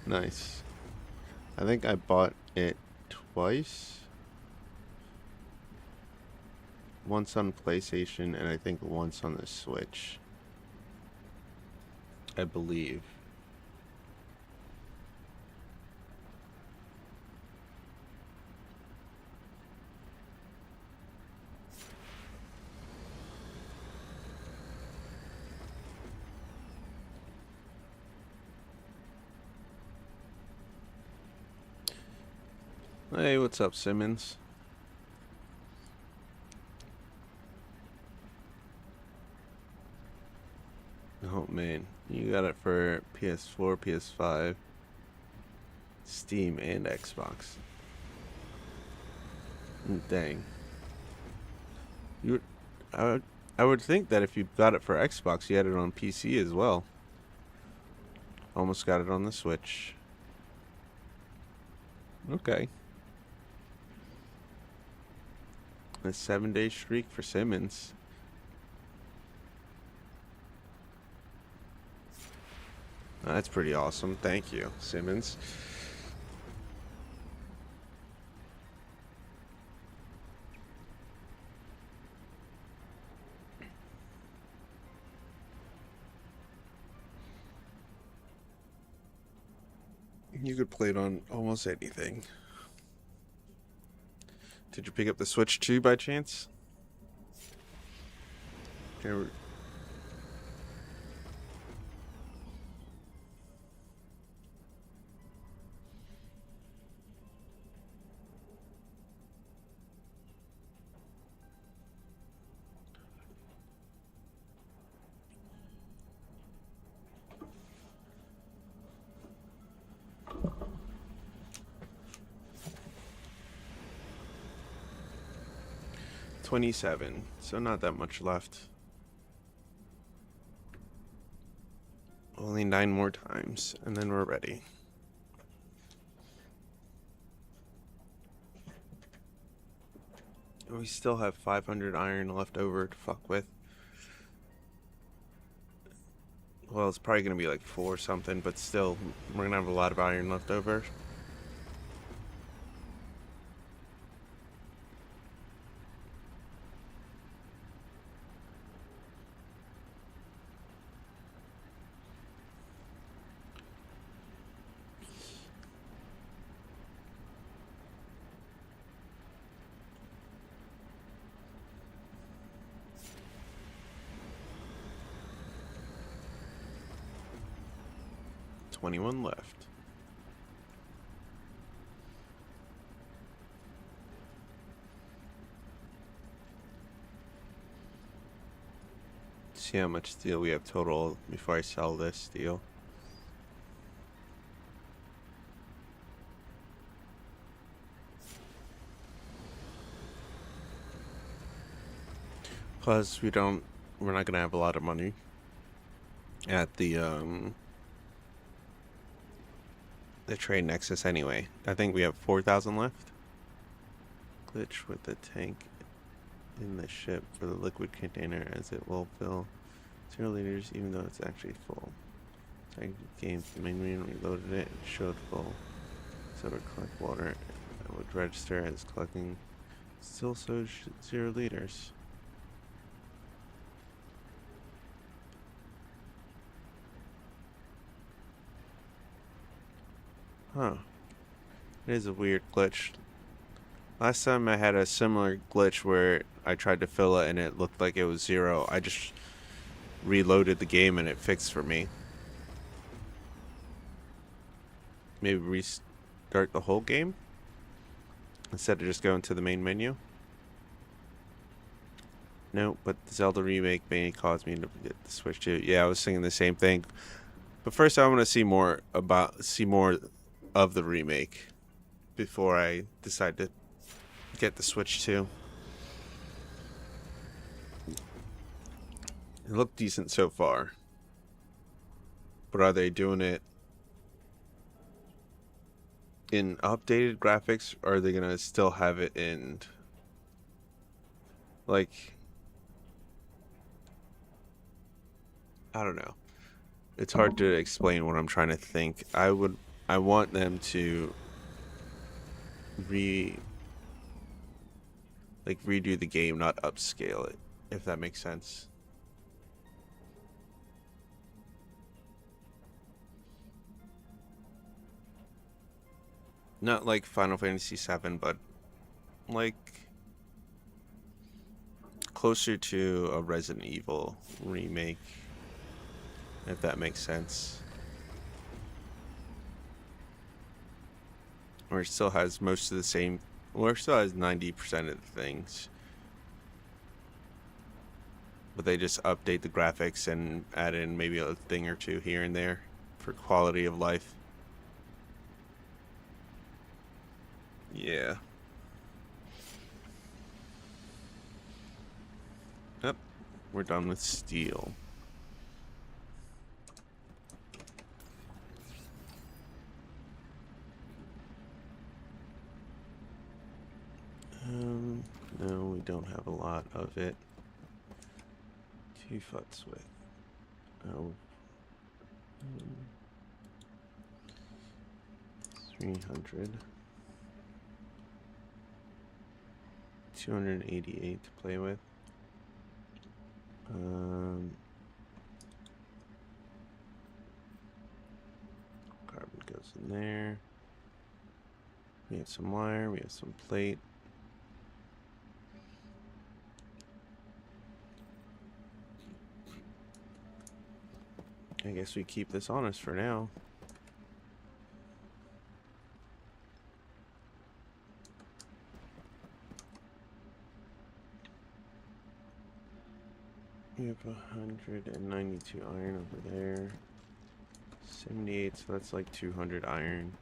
Nice. I think I bought it twice. Once on PlayStation and I think once on the Switch. I believe. Hey, what's up, Simmons? Oh man, you got it for PS4, PS5, Steam, and Xbox. Dang. I would think that if you got it for Xbox, you had it on PC as well. Almost got it on the Switch. Okay. A 7-day streak for Simmons. That's pretty awesome. Thank you, Simmons. You could play it on almost anything. Did you pick up the Switch 2 by chance? 27, so not that much left. Only 9 more times, and then we're ready. We still have 500 iron left over to fuck with. Well, it's probably going to be like 4 or something, but still, we're going to have a lot of iron left over. $21 left. See how much steel we have total before I sell this steel. Plus, we're not gonna have a lot of money at the trade nexus anyway. I think we have 4,000 left. Glitch with the tank in the ship for the liquid container, as it will fill 0 liters even though it's actually full. Tank game the main menu, reloaded it, and showed full. So to collect water, it would register as collecting, still shows 0 liters. Huh. It is a weird glitch. Last time I had a similar glitch where I tried to fill it and it looked like it was 0. I just reloaded the game and it fixed for me. Maybe restart the whole game instead of just going to the main menu. No, but the Zelda remake may cause me to get the Switch too. Yeah, I was thinking the same thing. But first, I want to see more of the remake before I decide to get the Switch 2. It looked decent so far. But are they doing it in updated graphics, or are they going to still have it in, like, I don't know. It's hard to explain what I'm trying to think. I want them to redo the game, not upscale it, if that makes sense. Not like Final Fantasy VII, but like closer to a Resident Evil remake, if that makes sense. Or it still has most of the same, or it still has 90% of the things. But they just update the graphics and add in maybe a thing or two here and there for quality of life. Yeah. Yep. We're done with steel. No, we don't have a lot of it. 2 foots with. Oh. 300. 288 to play with. Carbon goes in there. We have some wire, we have some plate. I guess we keep this on us for now. We have 192 iron over there. 78, so that's like 200 iron.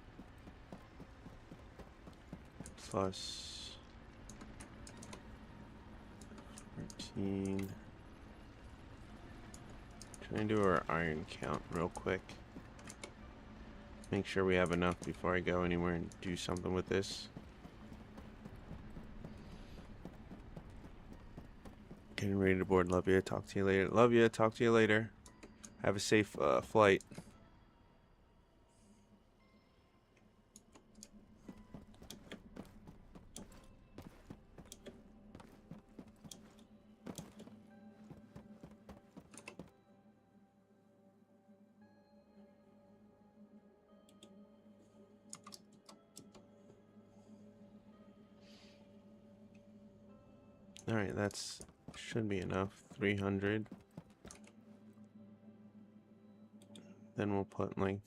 Plus 15. Trying to do our iron count real quick. Make sure we have enough before I go anywhere and do something with this. Getting ready to board. Love you. Talk to you later. Love you. Talk to you later. Have a safe flight. Alright, that's should be enough. 300. Then we'll put like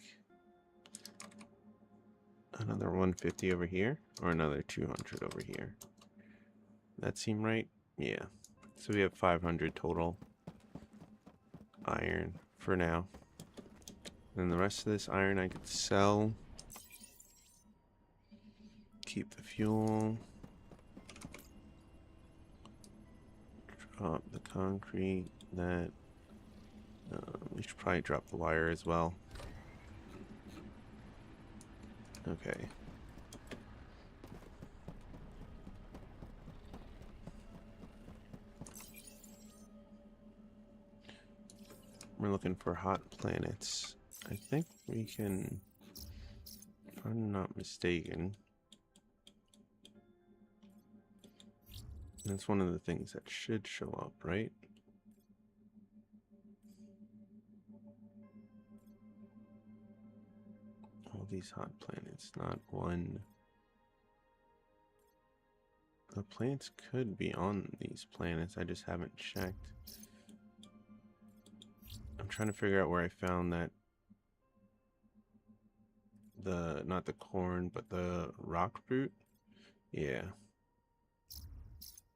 another 150 over here, or another 200 over here. That seem right? Yeah. So we have 500 total iron for now. Then the rest of this iron I could sell. Keep the fuel. Drop the concrete. That. We should probably drop the wire as well. Okay. We're looking for hot planets. I think we can, if I'm not mistaken, that's one of the things that should show up, right? All these hot planets, not one. The planets could be on these planets, I just haven't checked. I'm trying to figure out where I found that. Not the corn, but the rock fruit. Yeah.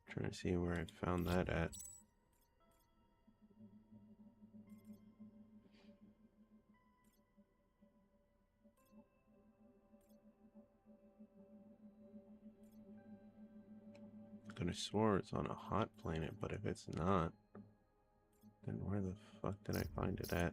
Trying to see where I found that at. I could have swore it's on a hot planet, but if it's not, then where the fuck did I find it at?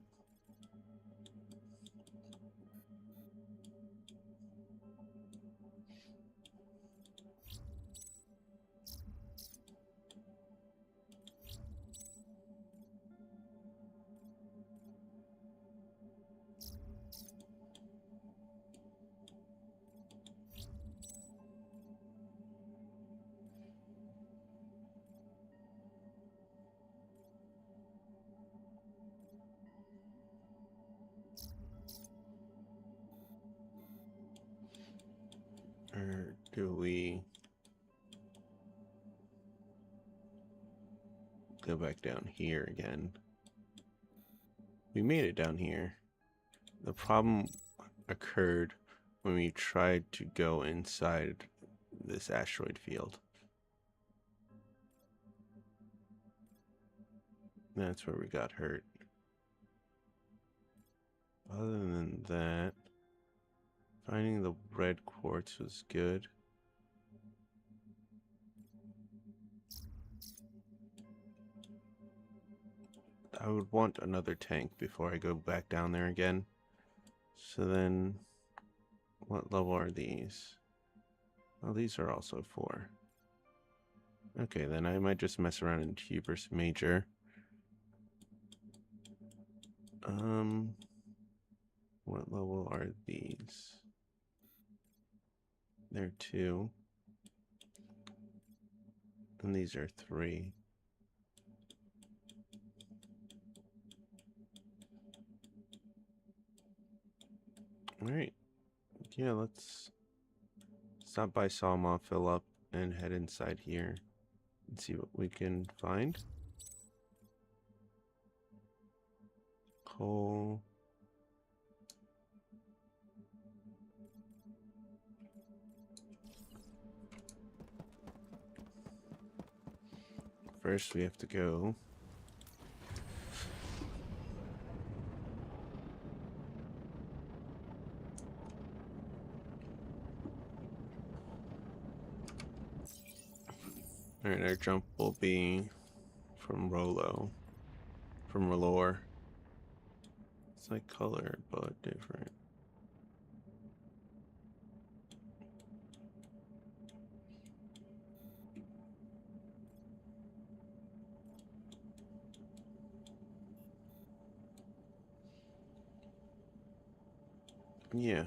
Or do we go back down here again? We made it down here. The problem occurred when we tried to go inside this asteroid field. That's where we got hurt. Other than that, finding the red quartz was good. I would want another tank before I go back down there again. So then, what level are these? Oh, these are also 4. Okay, then I might just mess around in Hubris Major. What level are these? They're 2. And these are 3. Alright. Yeah, let's stop by Sawmaw, fill up, and head inside here and see what we can find. Coal. First, we have to go. Alright, our jump will be from Rolo. From Rolor. It's like colored, but different. Yeah.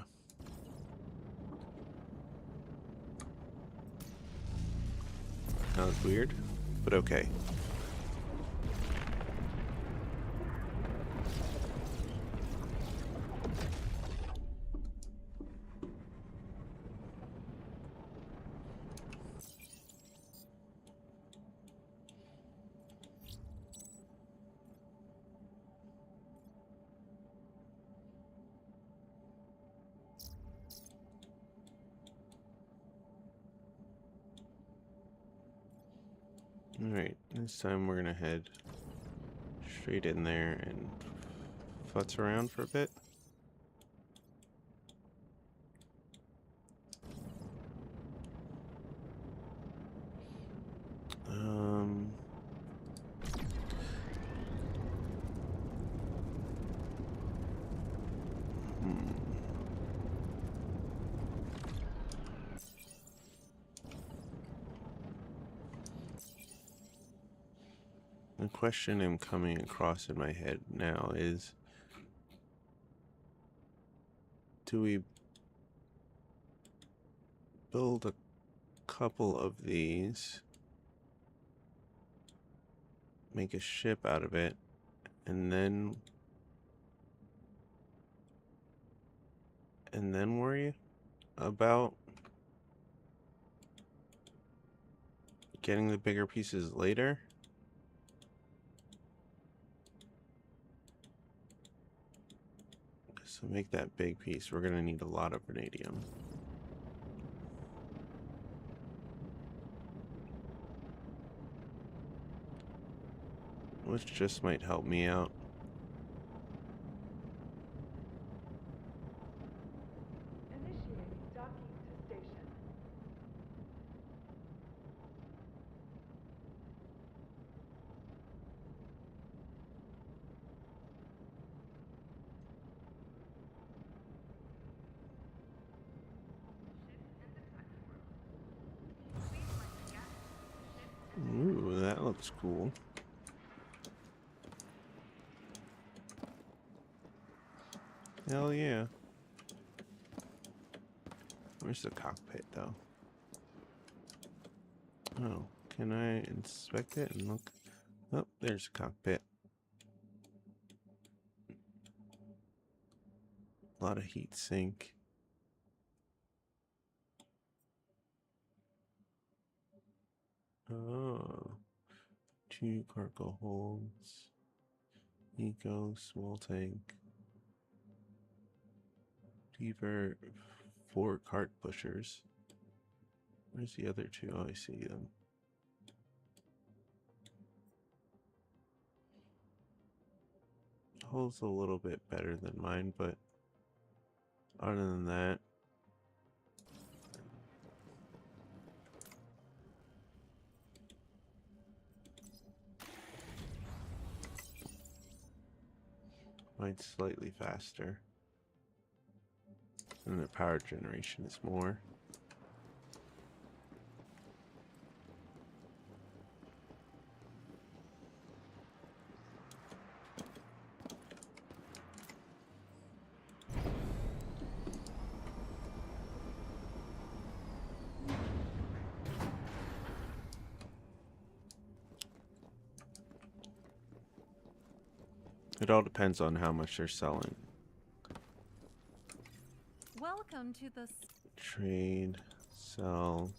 That was weird, but okay. Alright, this time we're gonna head straight in there and futz around for a bit. Um... Hmm. The question I'm coming across in my head now is, do we build a couple of these, make a ship out of it, and then worry about getting the bigger pieces later? To make that big piece, we're gonna need a lot of vanadium. Which just might help me out. Initiating docking to station. Ooh, that looks cool. Hell yeah. Where's the cockpit, though? Oh, can I inspect it and look? Oh, there's the cockpit. A lot of heat sink. Oh, 2 cargo holds. Eco, small tank. Deeper, 4 cart pushers. Where's the other 2? Oh, I see them. Hull's a little bit better than mine, but other than that, mine's slightly faster. And the power generation is more. It all depends on how much they're selling. Welcome to the Trade, sell.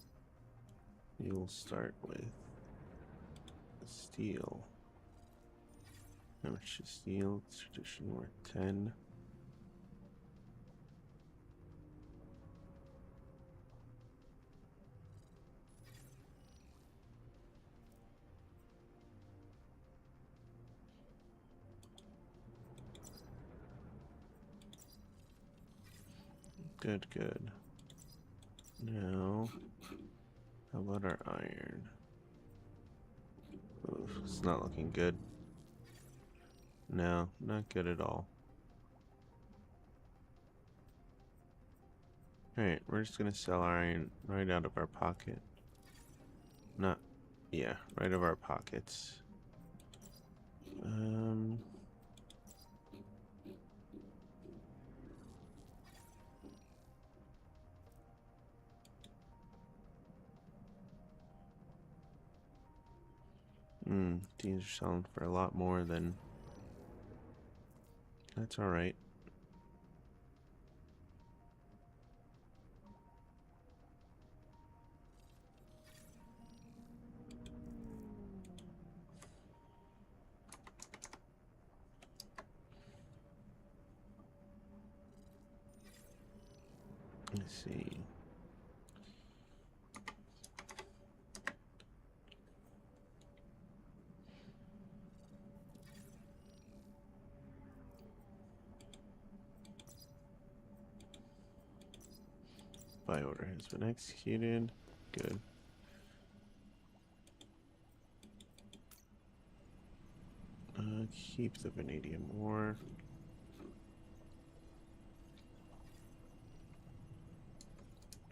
You'll start with steel. How much is steel? It's traditionally worth 10. Good, good. Now, how about our iron? Oof, it's not looking good. No, not good at all. Alright, we're just gonna sell our iron right out of our pocket. Not, yeah, right of our pockets. These are selling for a lot more than... That's alright. Let's see. Buy order has been executed. Good. Keep the vanadium ore.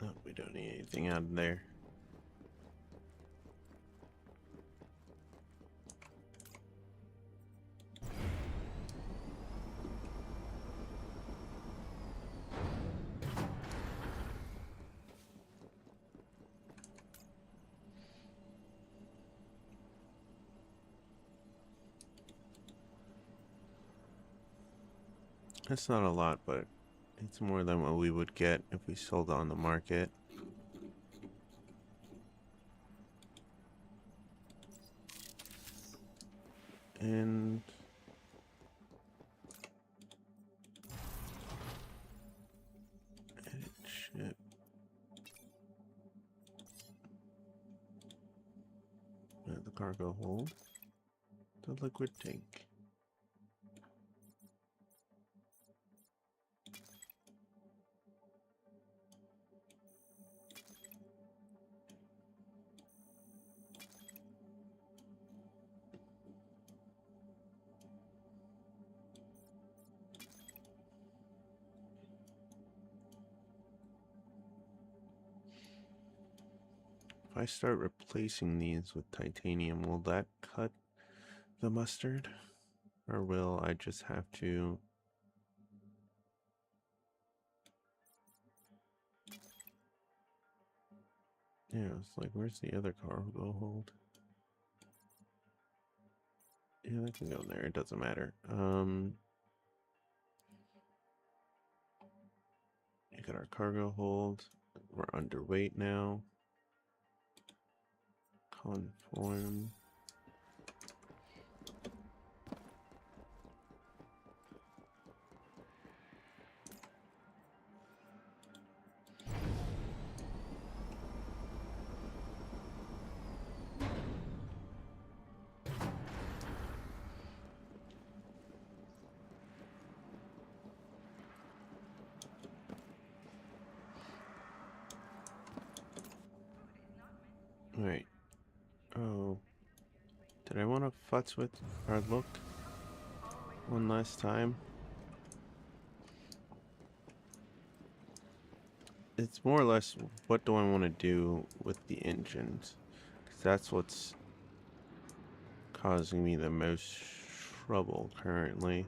Oh, we don't need anything out of there. That's not a lot, but it's more than what we would get if we sold on the market. And edit ship. The cargo hold. The liquid tank. If I start replacing these with titanium, will that cut the mustard? Or will I just have to... Yeah, it's like, where's the other cargo hold? Yeah, that can go in there. It doesn't matter. You got our cargo hold. We're underweight now. Conform. Alright. Oh. Did I want to futz with our look one last time? It's more or less, what do I want to do with the engines? Because that's what's causing me the most trouble currently.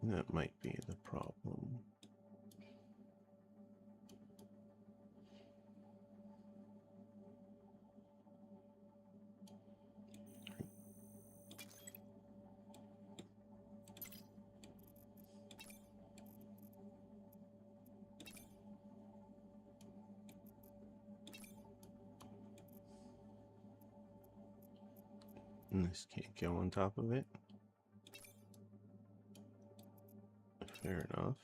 That might be the problem. And this can't go on top of it. Fair enough.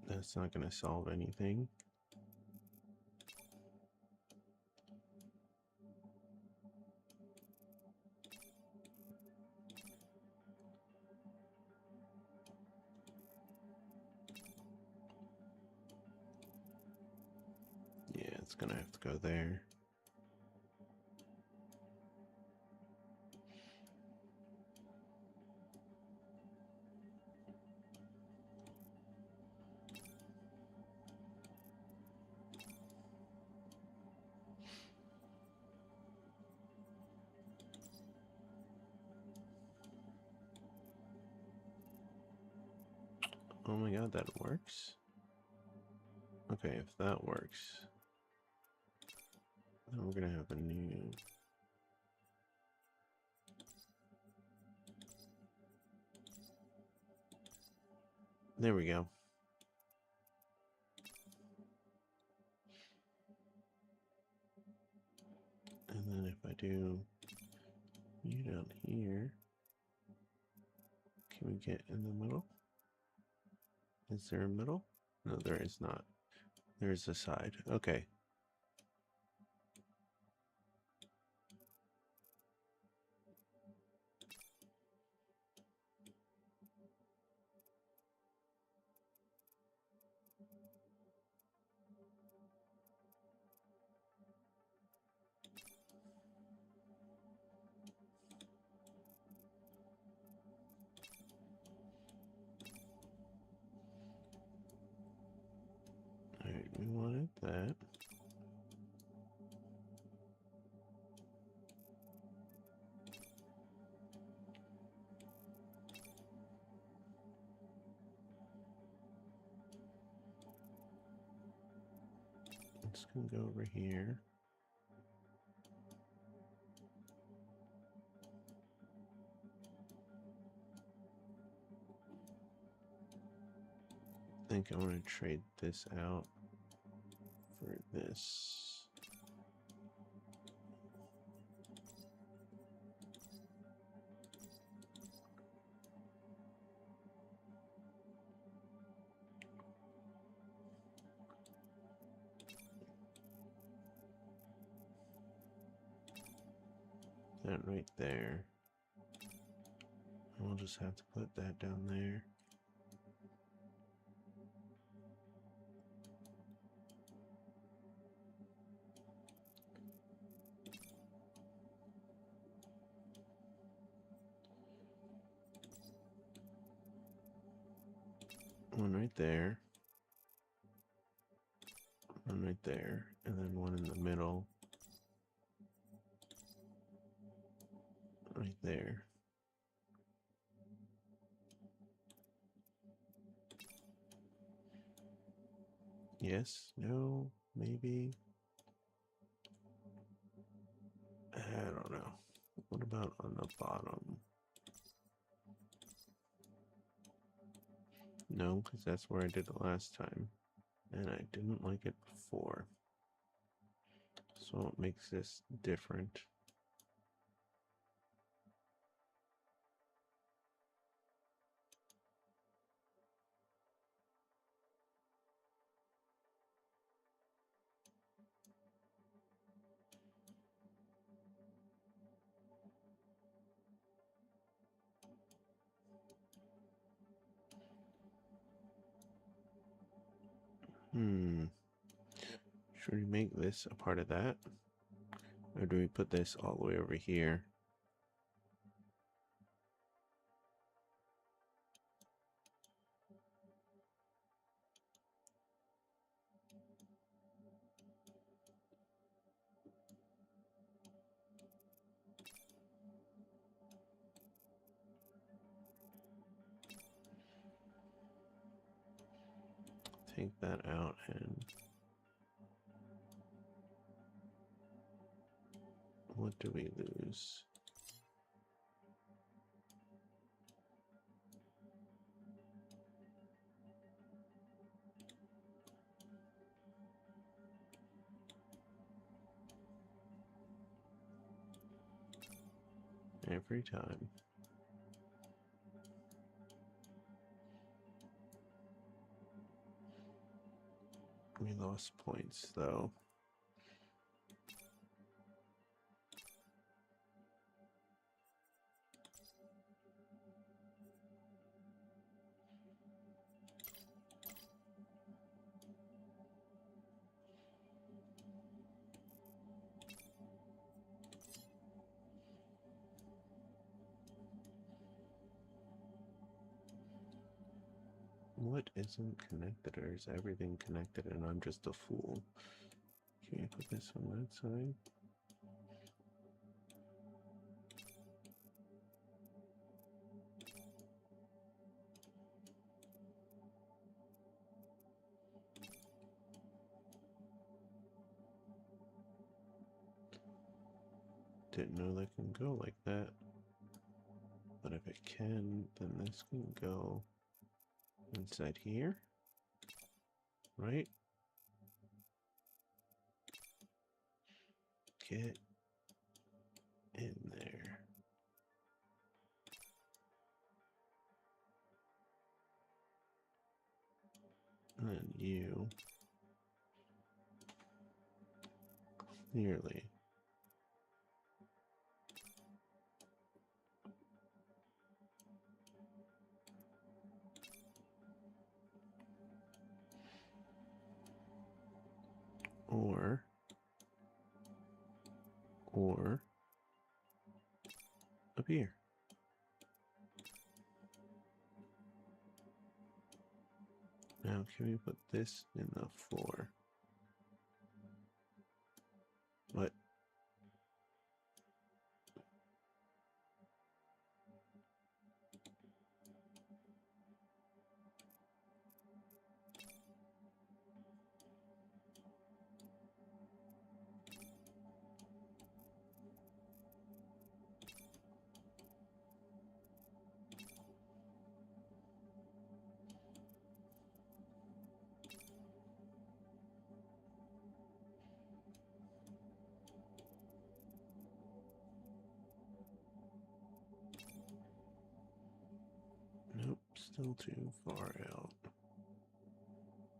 That's not going to solve anything. Yeah, it's going to have to go there. Oh my god, that works? Okay, if that works, then we're gonna have a new... There we go. And then if I do you down here, can we get in the middle? Is there a middle? No, there is not. There's a side. Okay. Alright, we wanted that. It's gonna go over here. I think I want to trade this out for this. That right there. We'll just have to put that down there. One right there. One right there. And then one in the middle. Right there. Yes, no, maybe. I don't know. What about on the bottom? No, because that's where I did it last time. And I didn't like it before. So what makes this different? Should we make this a part of that? Or do we put this all the way over here? Take that out and what do we lose? Every time. We lost points, though. What isn't connected, or is everything connected and I'm just a fool? Can you put this on that side? Didn't know that can go like that. But if it can, then this can go inside here, right? Get in there. And you clearly or up here. Now can we put this in the floor? What? Nope, still too far out.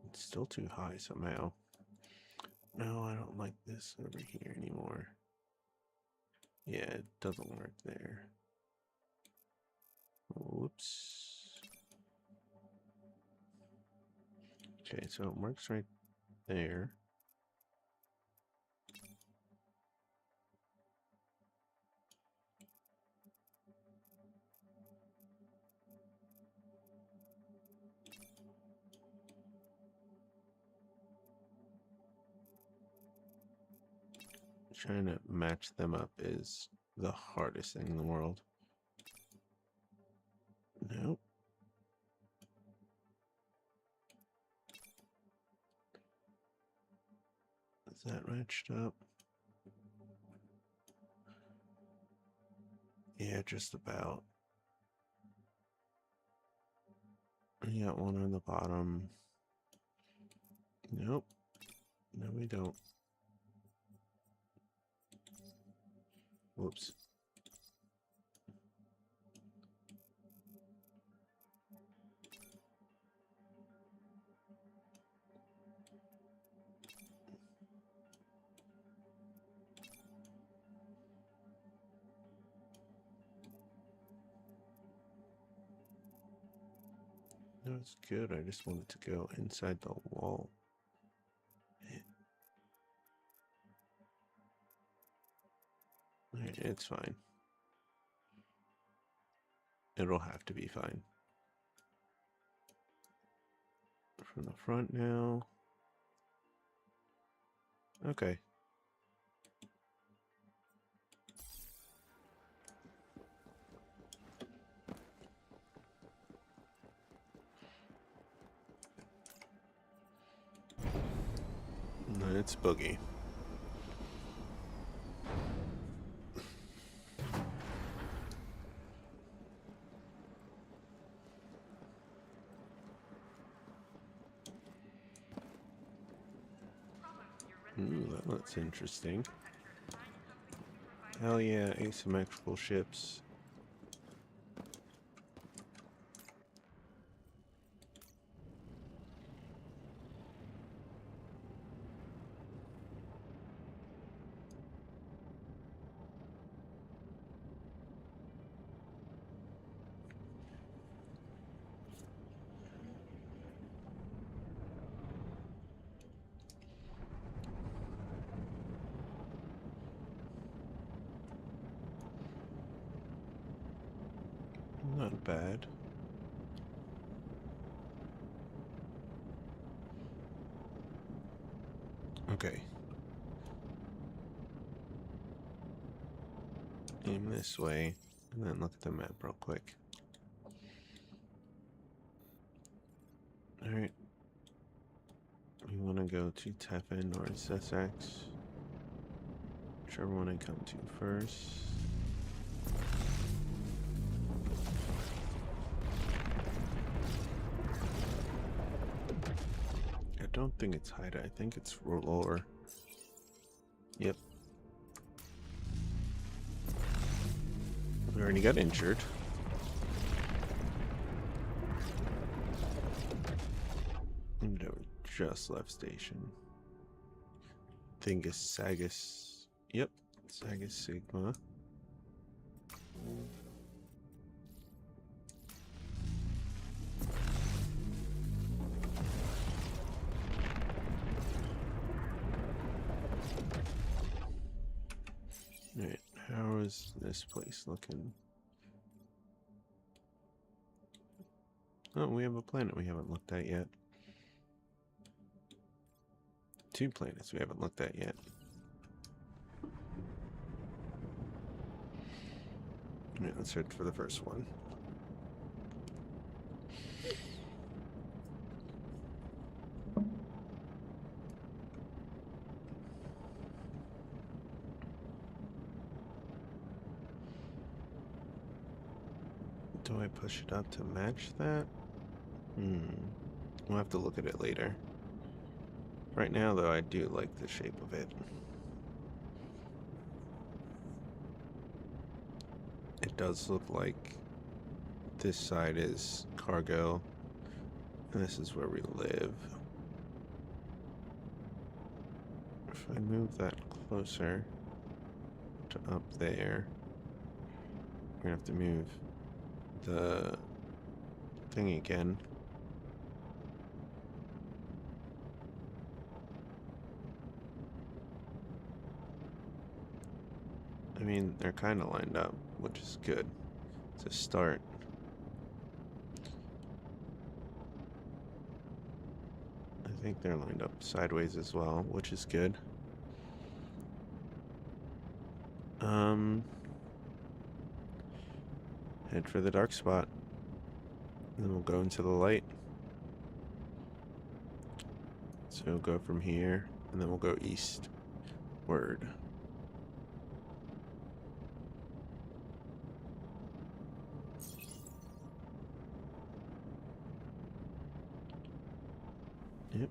It's still too high somehow. No, I don't like this over here anymore. Yeah, it doesn't work there. Whoops. Okay, so it works right there. Trying to match them up is the hardest thing in the world. Nope. Is that matched up? Yeah, just about. You got one on the bottom. Nope. No, we don't. Whoops. No, it's good. I just want it to go inside the wall. It's fine. It'll have to be fine. From the front now. Okay. It's Boogie. Ooh, that looks interesting. Hell yeah, asymmetrical ships. bad. Okay. Aim this way, and then look at the map real quick. Alright. We want to go to Teffin or Sussex. Whichever one I come to first. I don't think it's Haida. I think it's lower. Yep. We already got injured. And we just left station. Think it's Sagus. Yep. Sagus Sigma. Alright, how is this place looking? Oh, we have a planet we haven't looked at yet. 2 planets we haven't looked at yet. Alright, let's search for the first one. Do I push it up to match that? We'll have to look at it later. Right now, though, I do like the shape of it. It does look like this side is cargo, and this is where we live. If I move that closer to up there, we're gonna have to move the thing again. I mean, they're kind of lined up, which is good to start. I think they're lined up sideways as well, which is good. Head for the dark spot. Then we'll go into the light. So we'll go from here, and then we'll go eastward.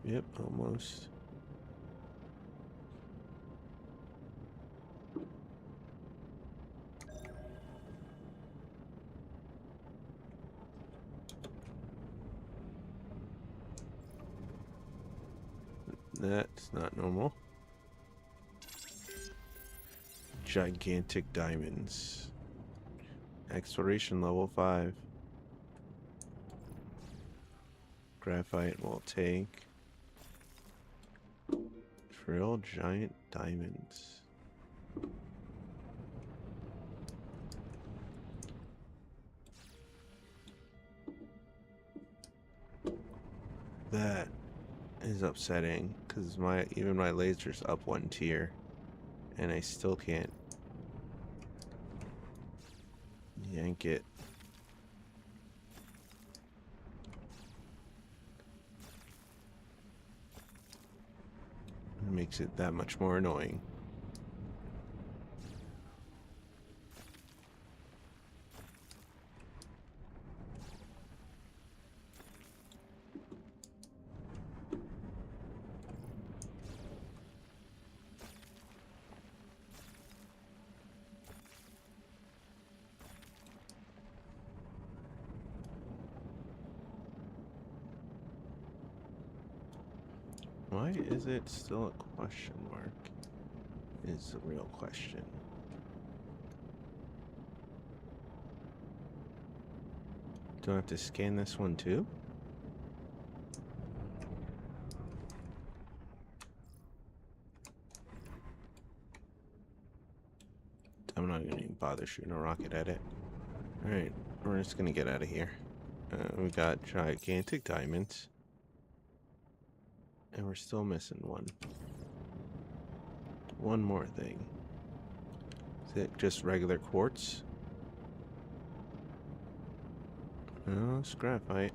Yep, almost. That's not normal. Gigantic diamonds. Exploration level 5. Graphite will take. Frill giant diamonds. That is upsetting because even my laser's up 1 tier and I still can't yank it. It makes it that much more annoying. Why is it still a question mark? Is the real question. Do I have to scan this one too? I'm not gonna even bother shooting a rocket at it. Alright, we're just gonna get out of here. We got gigantic diamonds. And we're still missing one. One more thing. Is it just regular quartz? No, it's graphite.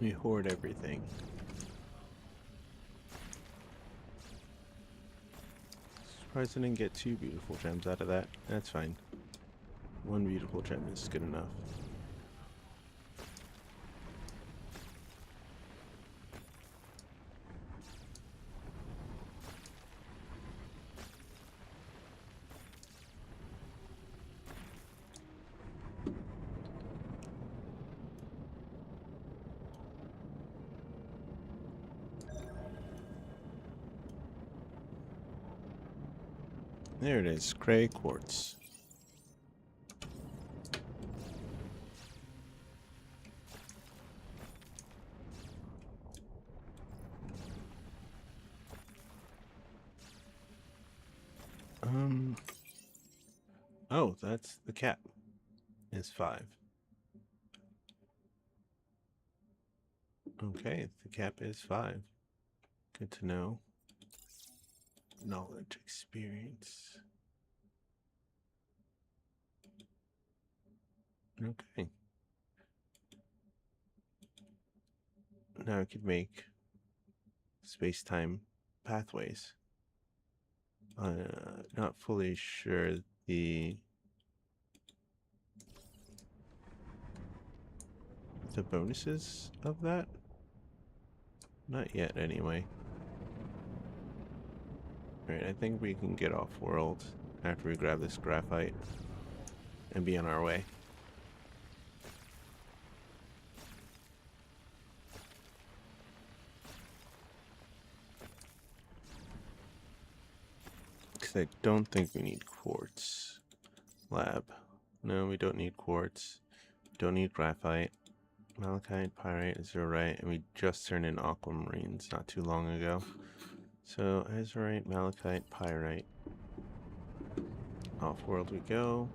We hoard everything. Surprised I didn't get 2 beautiful gems out of that. That's fine. 1 beautiful gem is good enough. There it is, gray quartz. Oh, that's the cap. Is 5. Okay, the cap is 5. Good to know. Knowledge, experience. Okay. Now I could make space-time pathways. Not fully sure the bonuses of that. Not yet, anyway. Alright, I think we can get off world after we grab this graphite and be on our way. Because I don't think we need quartz. Lab. No, we don't need quartz. Don't need graphite. Malachite, pyrite, azurite, and we just turned in aquamarines not too long ago. So, azurite, malachite, pyrite. Off-world we go.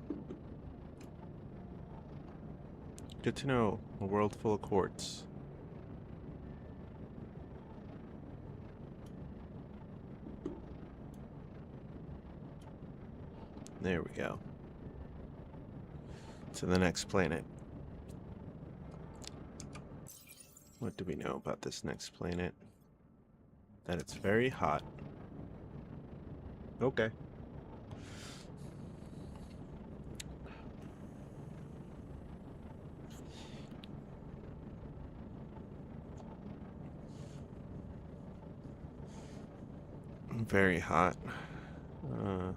Good to know. A world full of quartz. There we go. To the next planet. What do we know about this next planet? That it's very hot. Okay. Very hot. I'm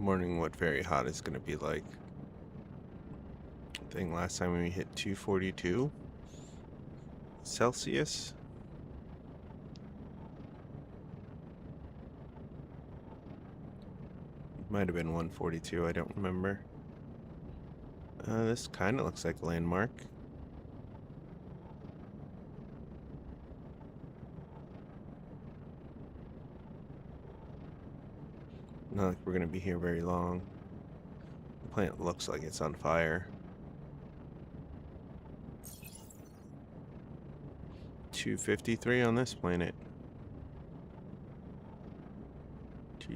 wondering what very hot is going to be like. I think last time we hit 242 Celsius. Might have been 142, I don't remember. This kind of looks like a landmark. Not like we're going to be here very long. The planet looks like it's on fire. 253 on this planet.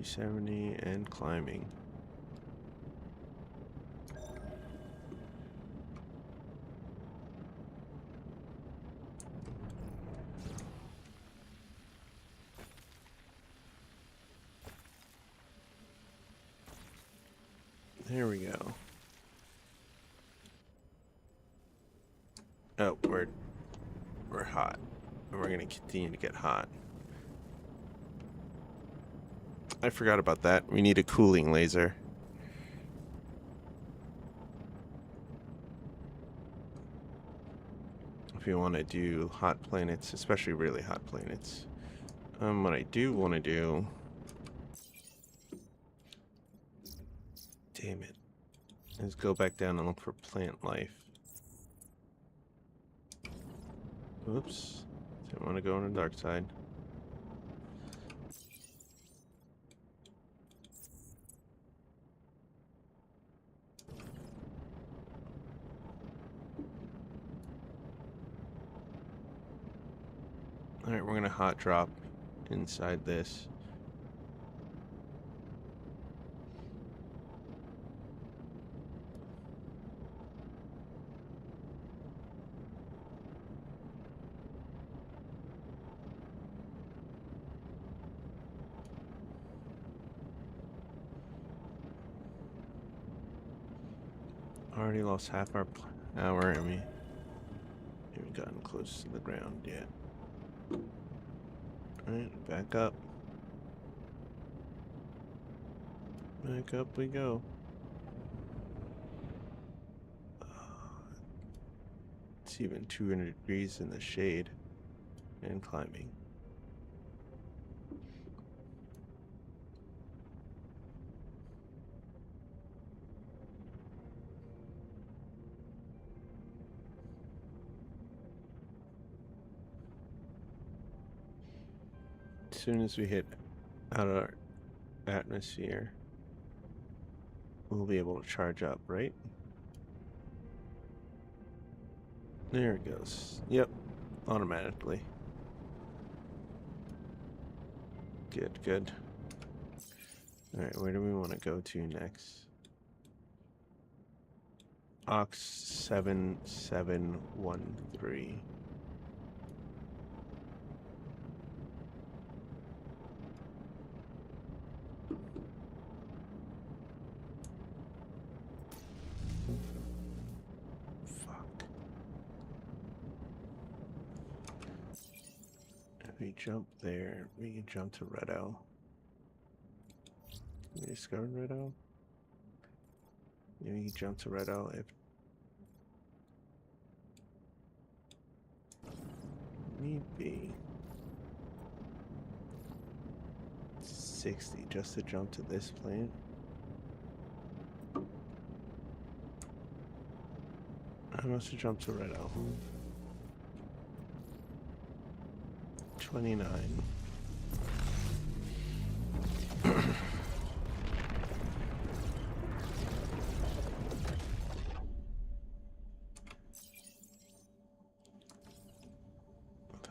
270 and climbing. There we go. Oh, we're hot. And we're gonna continue to get hot. I forgot about that. We need a cooling laser. If you want to do hot planets, especially really hot planets. What I do want to do... Damn it. Is go back down and look for plant life. Oops. Didn't want to go on the dark side. Alright, we're gonna hot drop inside this. Already lost half our power and we haven't gotten close to the ground yet. Alright, back up. Back up we go. It's even 200 degrees in the shade and climbing. As soon as we hit out of our atmosphere, we'll be able to charge up, right? There it goes. Yep, automatically. Good, good. Alright, where do we want to go to next? Ox 7713. We jump there, we can jump to Red Owl. We discovered Red Owl? Maybe we can jump to Red Owl if need be. 60 just to jump to this plane. How much to jump to Red Owl? 29.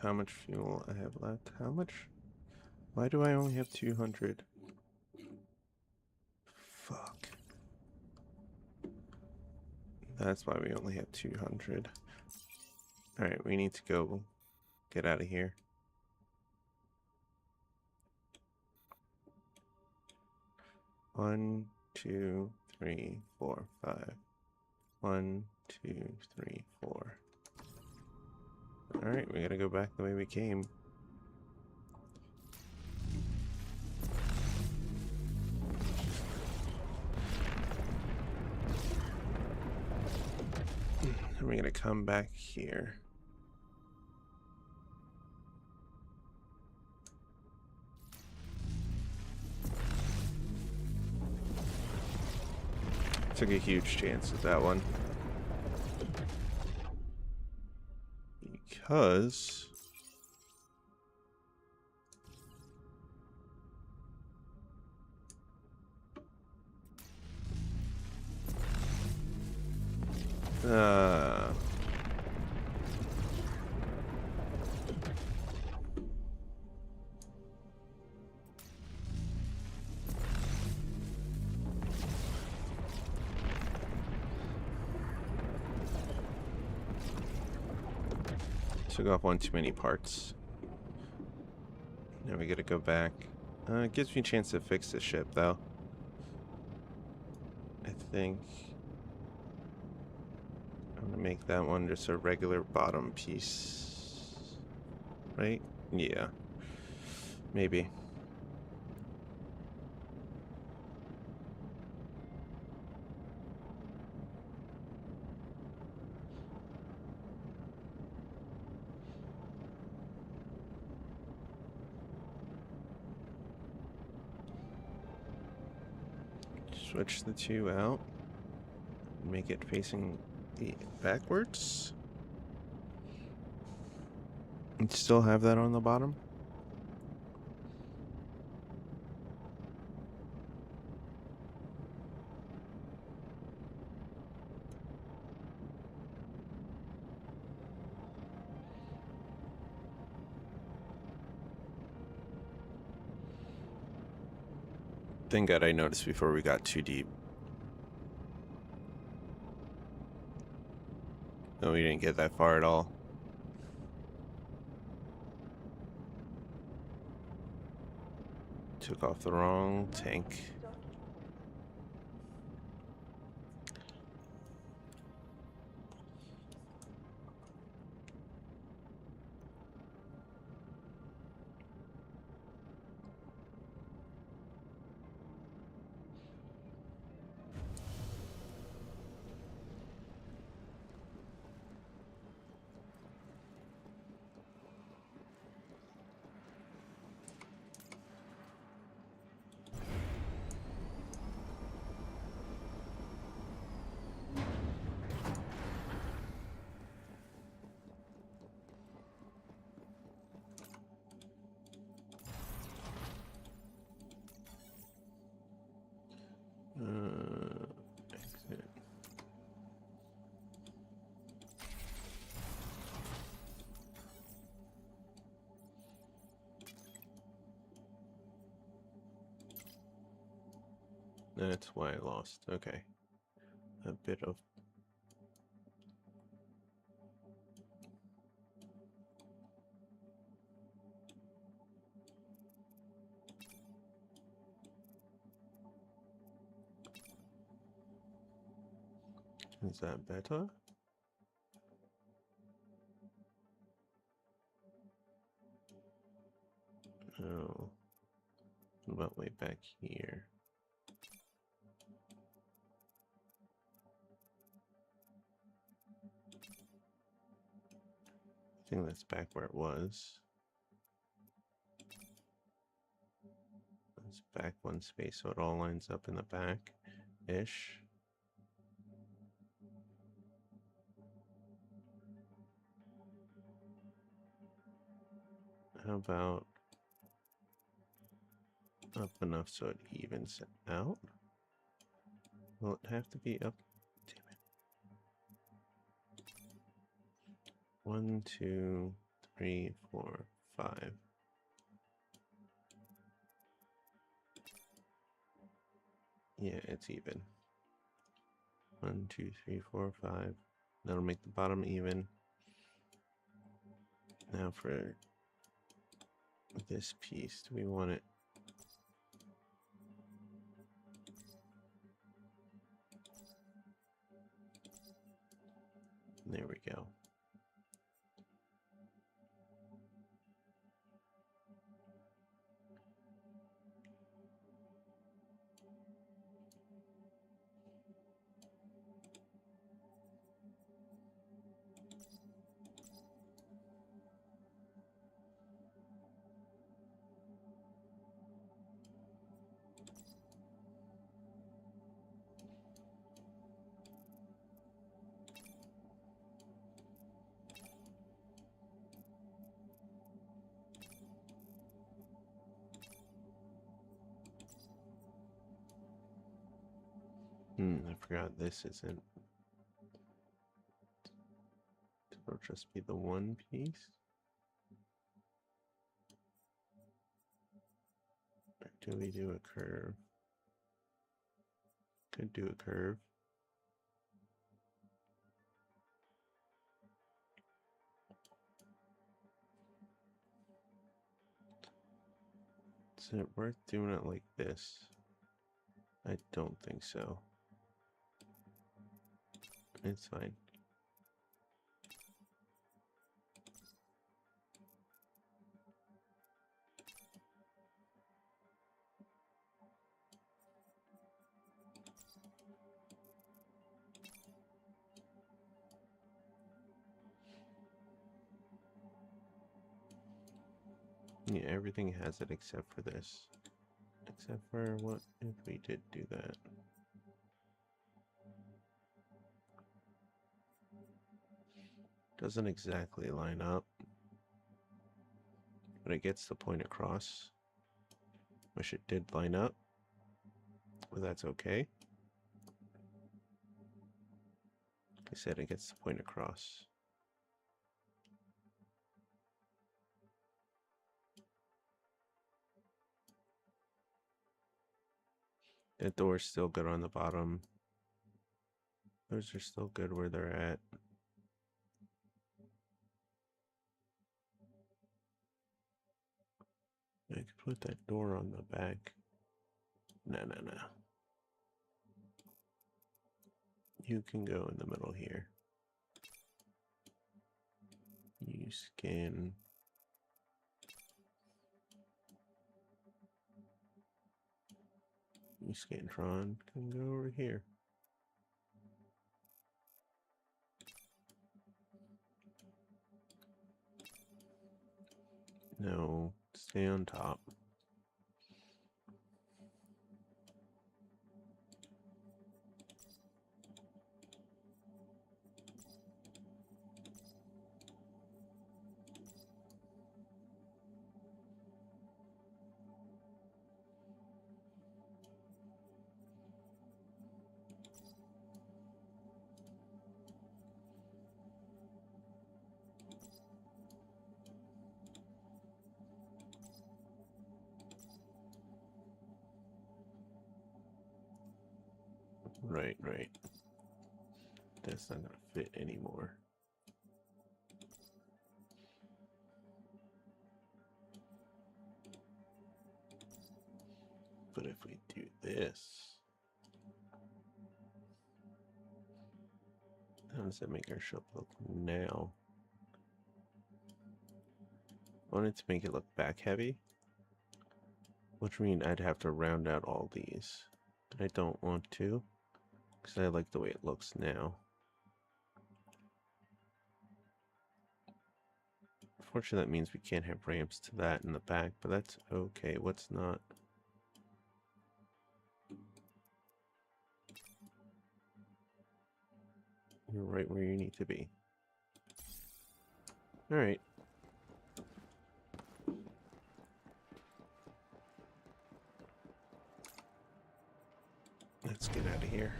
How much fuel I have left? How much? Why do I only have 200? Fuck. That's why we only have 200. Alright, we need to go get out of here. One, two, three, four, five. 1, 2, 3, 4. Alright, we gotta go back the way we came. And we're gonna come back here. Took a huge chance with that one. Because Took off one too many parts. Now we gotta go back. It gives me a chance to fix the ship, though. I think I'm gonna make that one just a regular bottom piece. Right? Yeah. Maybe. Switch the two out. Make it facing the backwards. And still have that on the bottom. Thank God I noticed before we got too deep. No, we didn't get that far at all. Took off the wrong tank. Exit. That's why I lost. Okay. A bit of... Is that better? Oh. What about way back here? I think that's back where it was. It's back one space, so it all lines up in the back-ish. How about up enough so it evens out? Will it have to be up? Damn it. 1, 2, 3, 4, 5. Yeah, it's even. 1, 2, 3, 4, 5. That'll make the bottom even. Now for this piece, do we want it? There we go. I forgot this isn't. It'll just be the one piece. Or do we do a curve? Could do a curve. Is it worth doing it like this? I don't think so. It's fine. Yeah, everything has it except for this. Except for what if we did do that? Doesn't exactly line up, but it gets the point across. Wish it did line up, but that's okay. Like I said, it gets the point across. That door's still good on the bottom. Those are still good where they're at. I could put that door on the back. No. You can go in the middle here. You scan. You Scantron can go over here. No, stay on top. Right. That's not gonna fit anymore. But if we do this, how does that make our ship look now? I wanted to make it look back heavy, which means I'd have to round out all these. But I don't want to, because I like the way it looks now. Unfortunately, that means we can't have ramps to that in the back, but that's okay. What's not? You're right where you need to be. Alright. Let's get out of here.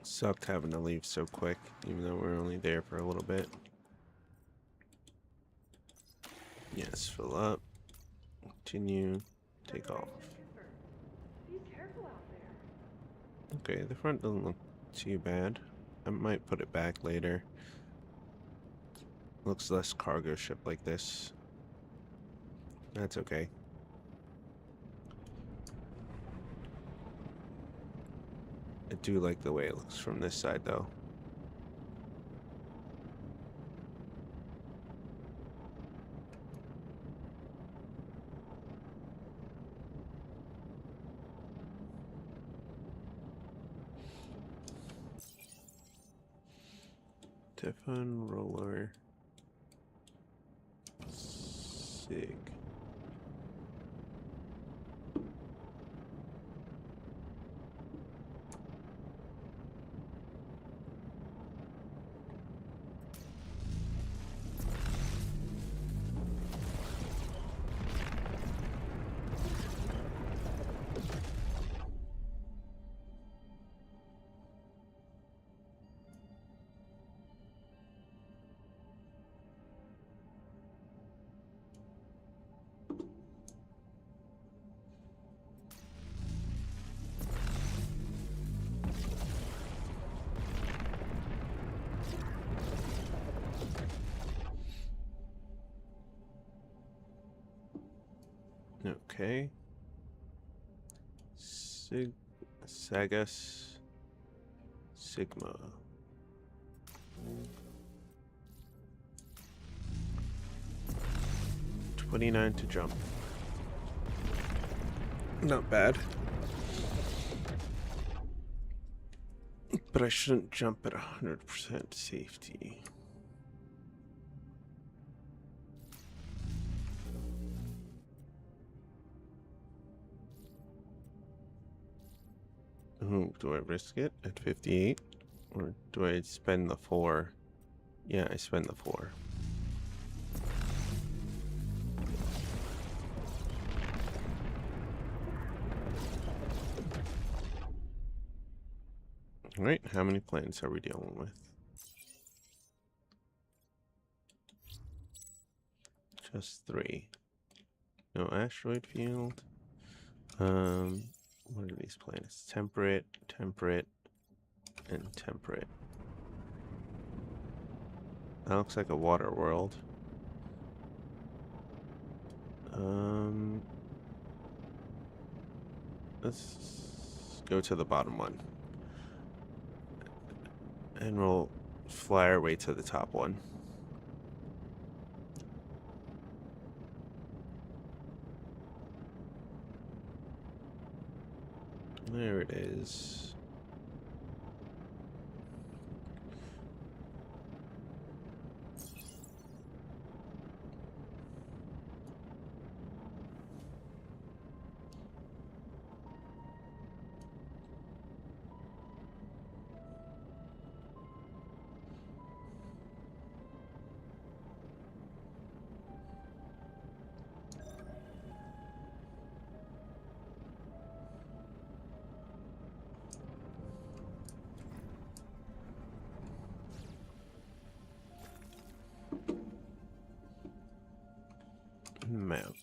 Sucked having to leave so quick, even though we're only there for a little bit. Yes, fill up. Continue. Take off. Be careful out there. Okay, the front doesn't look too bad. I might put it back later. Looks less cargo ship like this. That's okay. I do like the way it looks from this side though. Tiffin roller. Sig. Okay. Sagus Sigma. $29 to jump. Not bad. But I shouldn't jump at 100% safety. Ooh, do I risk it at 58? Or do I spend the 4? Yeah, I spend the 4. Alright, how many planets are we dealing with? Just 3. No asteroid field. What are these planets? Temperate, temperate, and temperate. That looks like a water world. Let's go to the bottom one. And we'll fly our way to the top one. There it is. Map.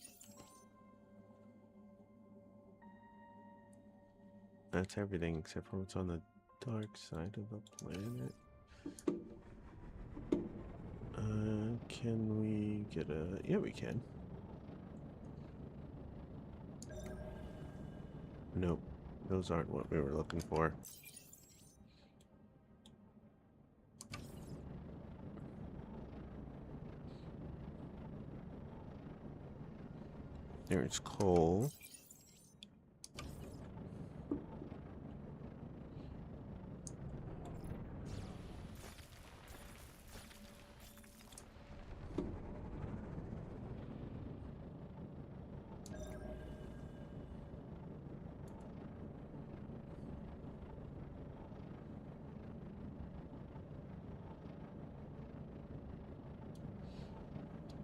That's everything except for what's on the dark side of the planet. Can we get a... Yeah, we can. Nope. Those aren't what we were looking for. There's coal.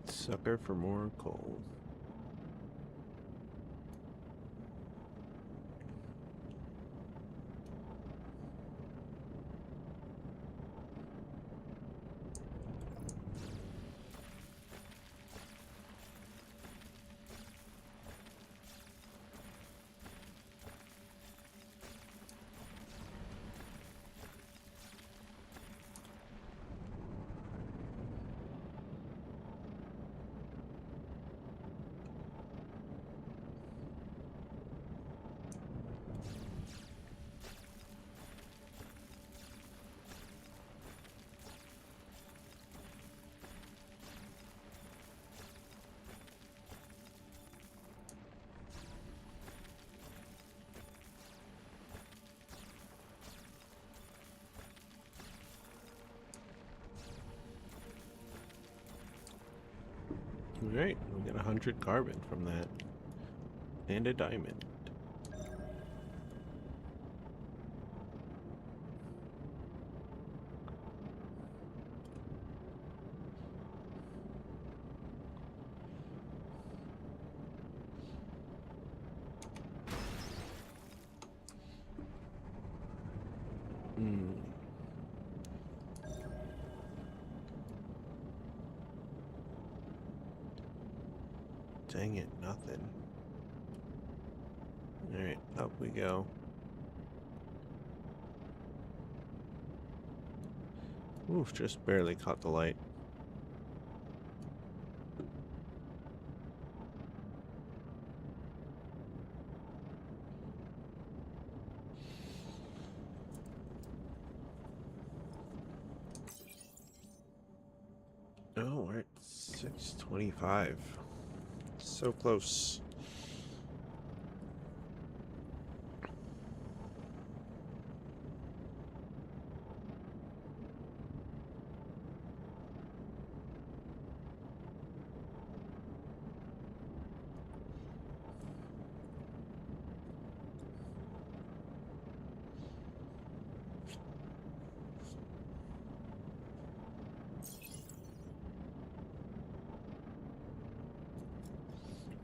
Sucker for more coal. Alright, we got 100 carbon from that. And a diamond. Dang it, nothing. Alright, up we go. Oof, just barely caught the light. 6:25. So close.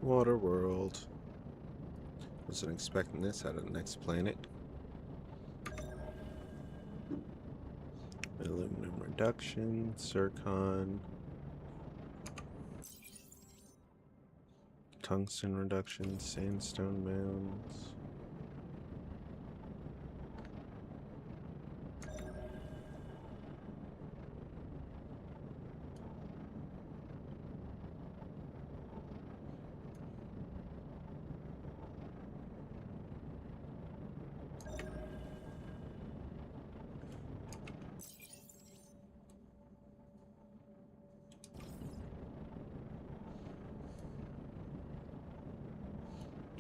Water world. Wasn't expecting this out of the next planet. Aluminum reduction, zircon, tungsten reduction, sandstone mounds.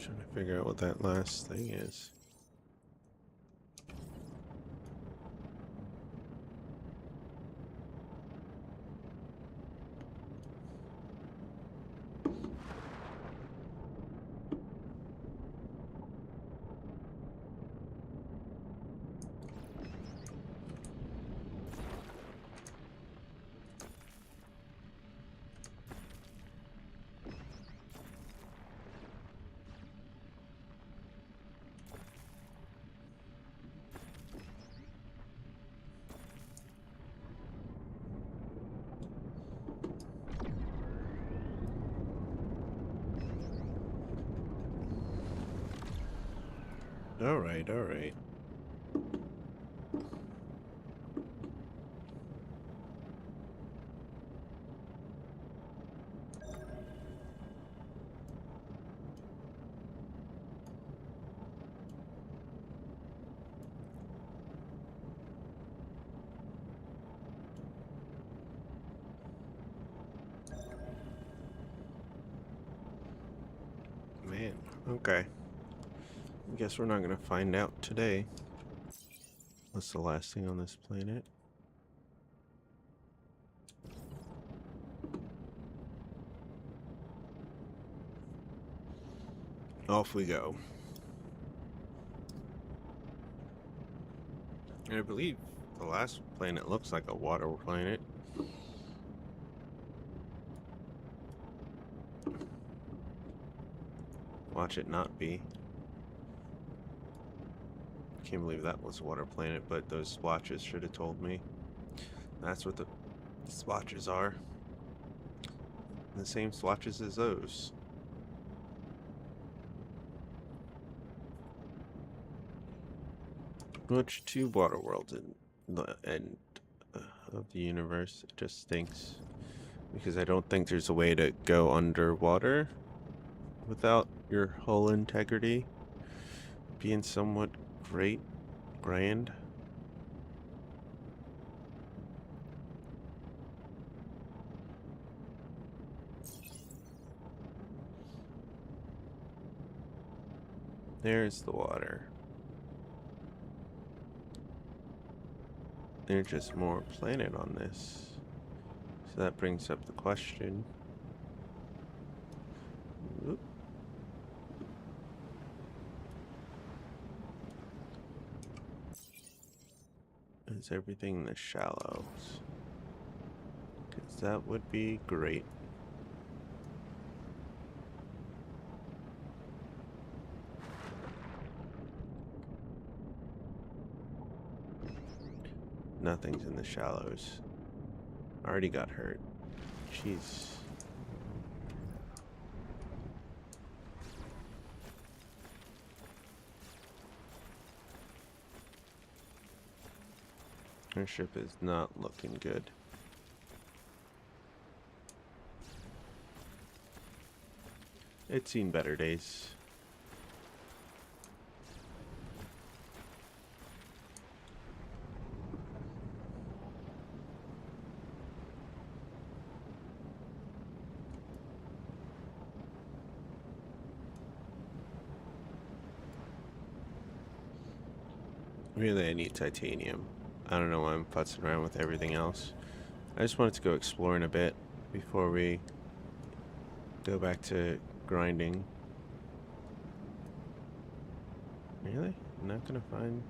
Trying to figure out what that last thing is. All right, all right. Man, okay. I guess we're not gonna find out today. What's the last thing on this planet? Off we go. I believe the last planet looks like a water planet. Watch it not be. Can't believe that was a water planet, but those splotches should have told me. That's what the splotches are. The same splotches as those. Which two water worlds in the end of the universe? It just stinks. Because I don't think there's a way to go underwater without your hull integrity being somewhat grand. There's the water. There's just more planet on this. So that brings up the question. Oop. Is everything in the shallows? Because that would be great. Nothing's in the shallows. Already got hurt. Jeez. Our ship is not looking good. It's seen better days. Really, I need titanium. I don't know why I'm futzing around with everything else. I just wanted to go exploring a bit before we go back to grinding. Really? I'm not gonna find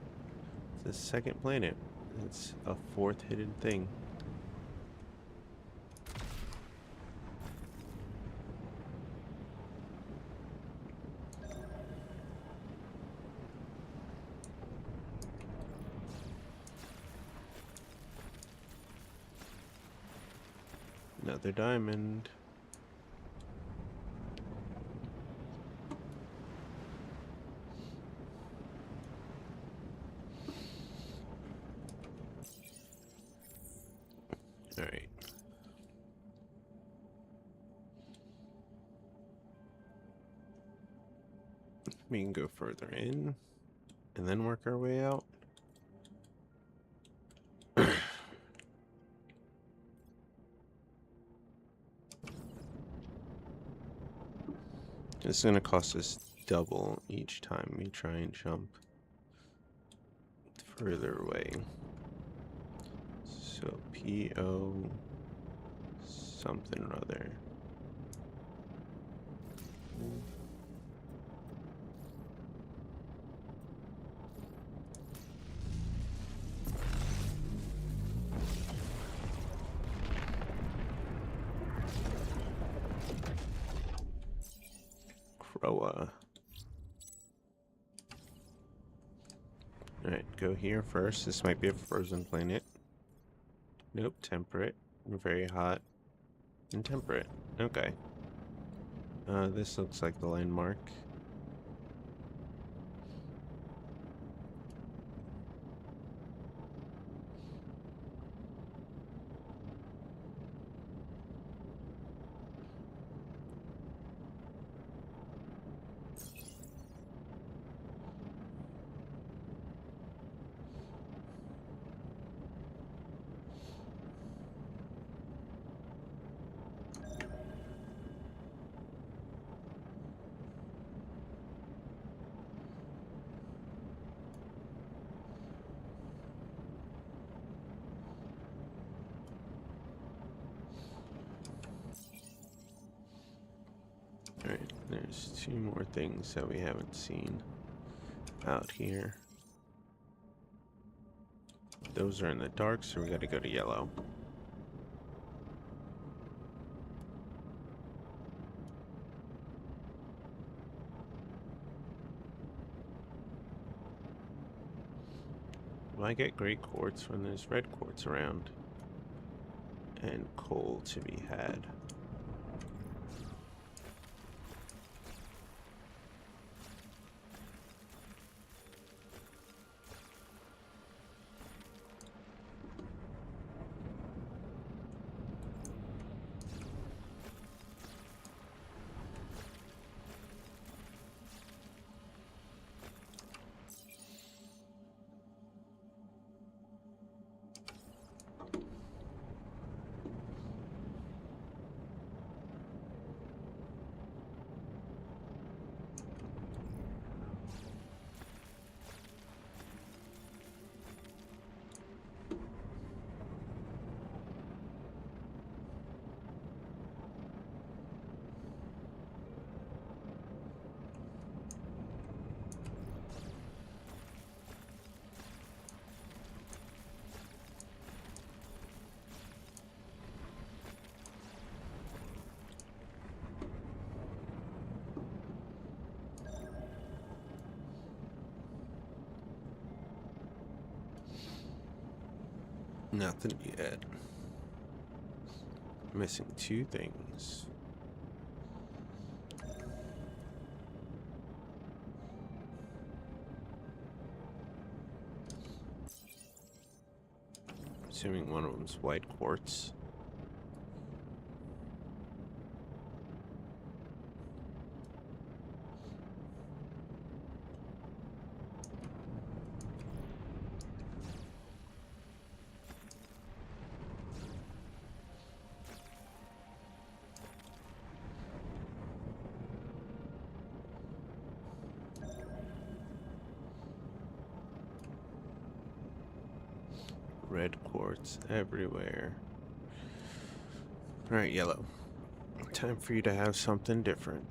the second planet. It's a fourth hidden thing. Another diamond. Alright. We can go further in and then work our way out. It's gonna cost us double each time we try and jump further away. So PO something or other. Croa. Alright, go here first. This might be a frozen planet. Nope, temperate. Very hot. And temperate. Okay. This looks like the landmark. Alright, there's two more things that we haven't seen out here. Those are in the dark, so we gotta go to yellow. Well, I get great quartz when there's red quartz around. And coal to be had. Nothing yet. Missing two things. Assuming one of them's white quartz. Red quartz everywhere. Alright, yellow. Time for you to have something different.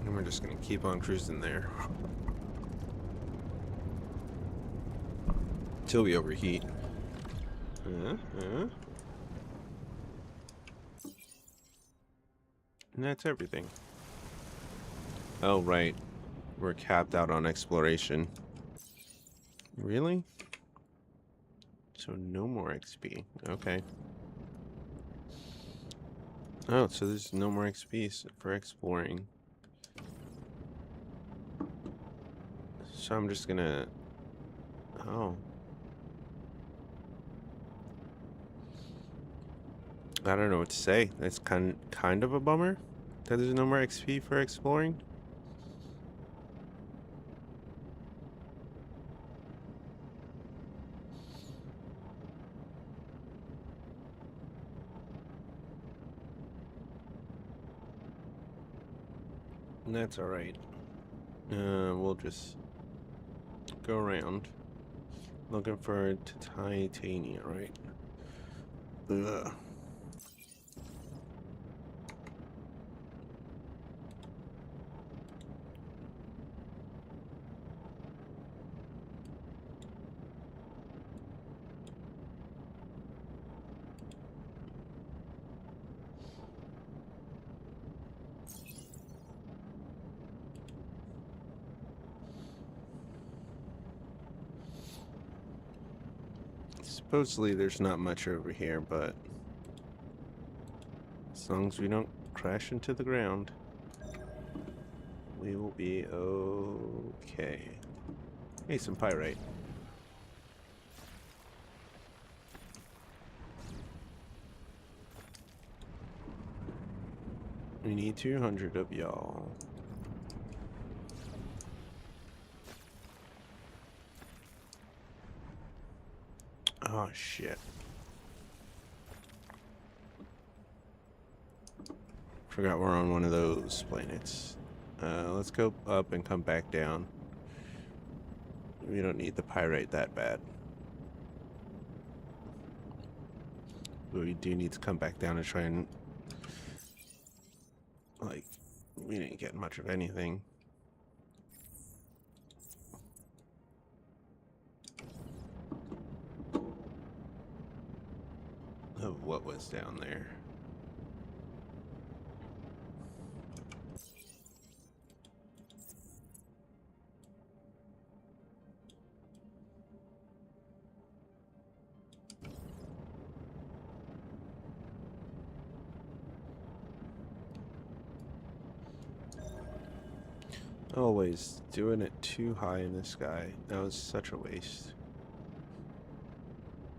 And we're just gonna keep on cruising there till we overheat. And that's everything. Oh, right. We're capped out on exploration. Really? So no more XP. Okay. Oh, so there's no more XP for exploring. So I'm just gonna... Oh. I don't know what to say. That's kind of a bummer that there's no more XP for exploring. And that's alright. We'll just go around looking for titania, right? Ugh. Supposedly there's not much over here, but as long as we don't crash into the ground, we will be okay. Hey, some pyrite. We need 200 of y'all. Oh, shit. Forgot we're on one of those planets. Let's go up and come back down. We don't need the pyrite that bad. But we do need to come back down and try and... Like, we didn't get much of anything. Of what was down there. Always doing it too high in the sky. That was such a waste.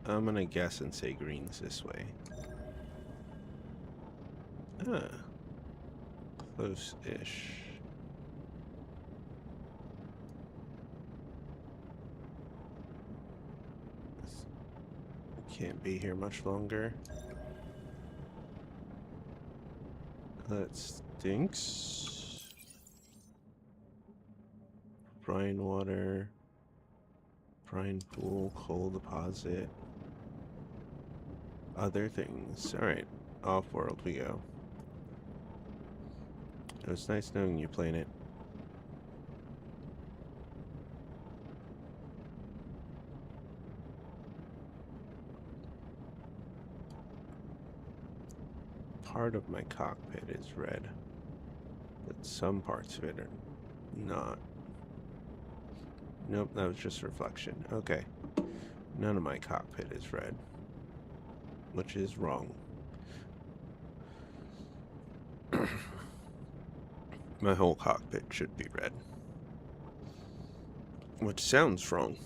I'm gonna guess and say green's this way. Ah. Close-ish. Can't be here much longer. That stinks. Brine water. Brine pool, coal deposit. Other things. Alright. Off-world we go. It was nice knowing you, planet. Part of my cockpit is red, but some parts of it are not. Nope, that was just reflection. Okay. None of my cockpit is red. which is wrong. My whole cockpit should be red, which sounds wrong.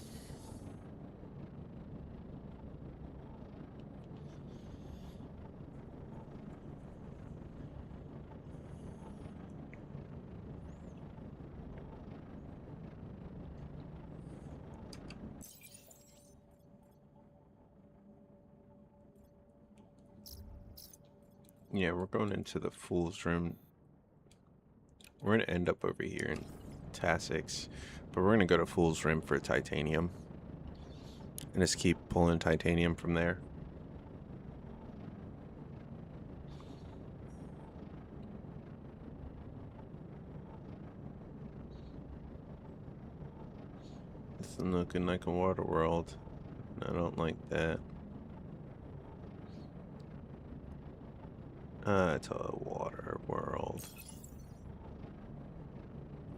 Yeah, we're going into the fool's room. We're going to end up over here in Tassix, but we're going to go to Fool's Rim for titanium. And just keep pulling titanium from there. This is looking like a water world. I don't like that. It's a water world.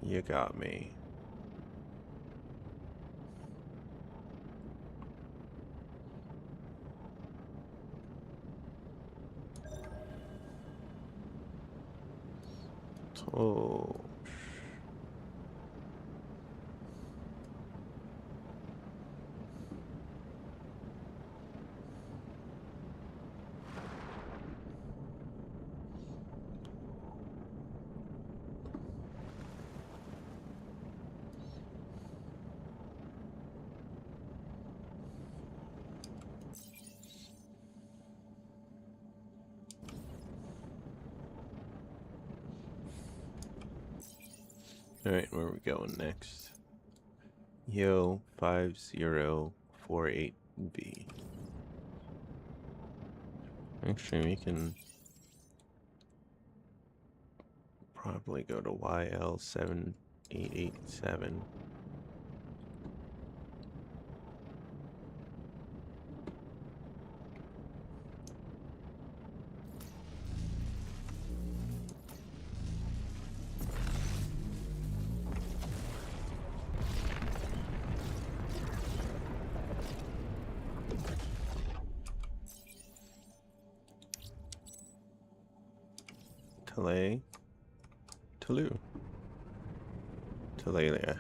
You got me. Oh. Alright, where are we going next? Yo 5048B. Actually, we can probably go to YL7887. Talay. Talu. Talalia.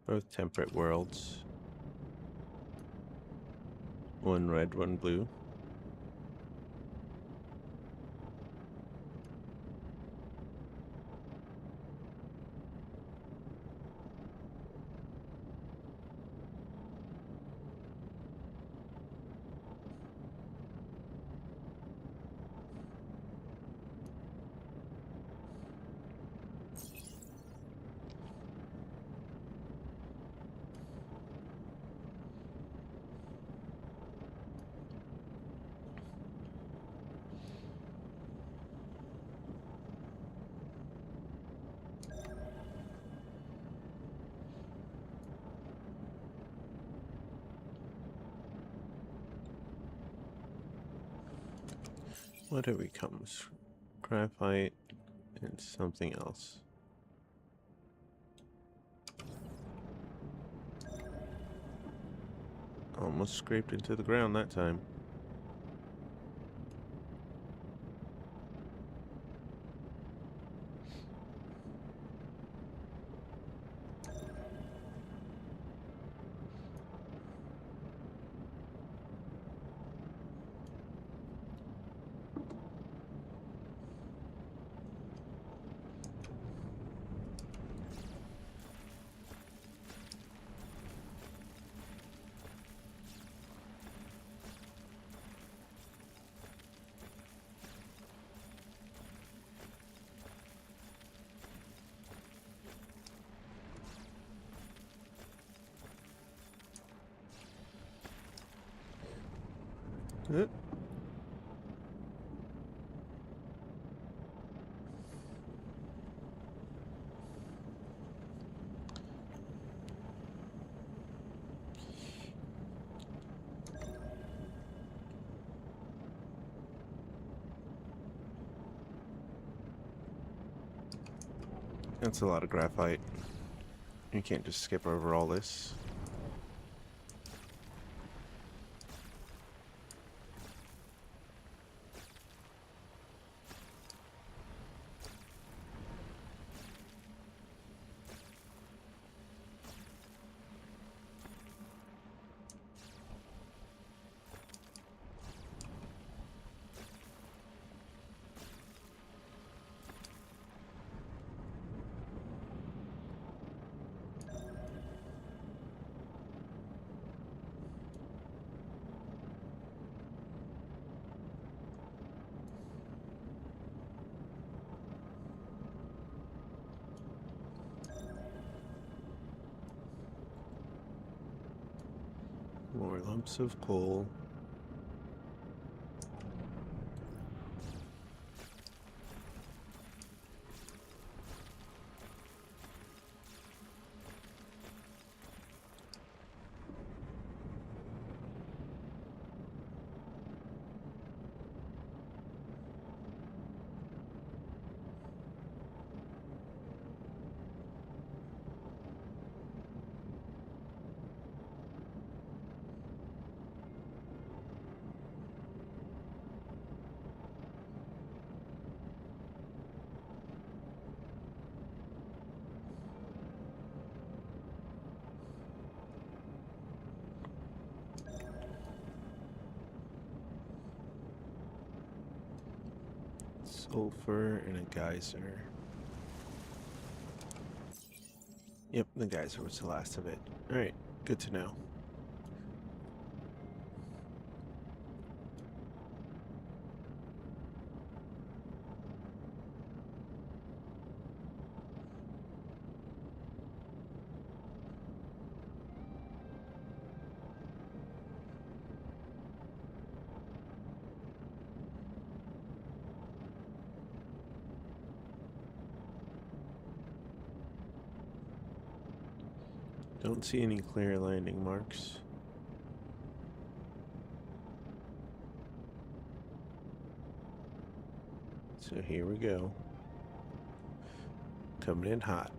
Both temperate worlds. One red, one blue. What do we come? Graphite and something else. Almost scraped into the ground that time. Uh, That's a lot of graphite. You can't just skip over all this. More lumps of coal. Sulfur and a geyser. Yep, the geyser was the last of it. Alright, good to know. Don't see any clear landing marks. So here we go. Coming in hot.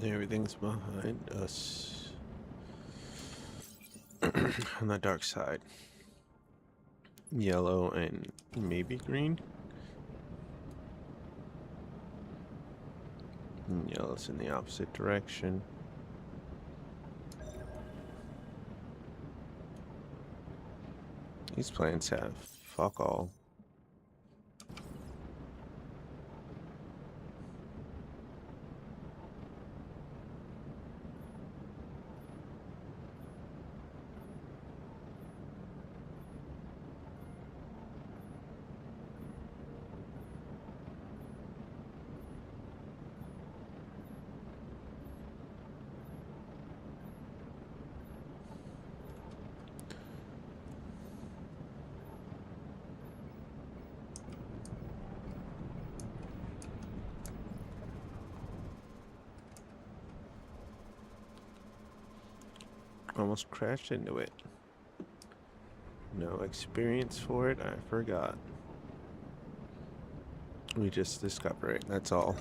Everything's behind us. On the dark side. Yellow and maybe green. And yellow's in the opposite direction. These plants have fuck all. Almost crashed into it. No experience for it, I forgot. We just discover it, that's all.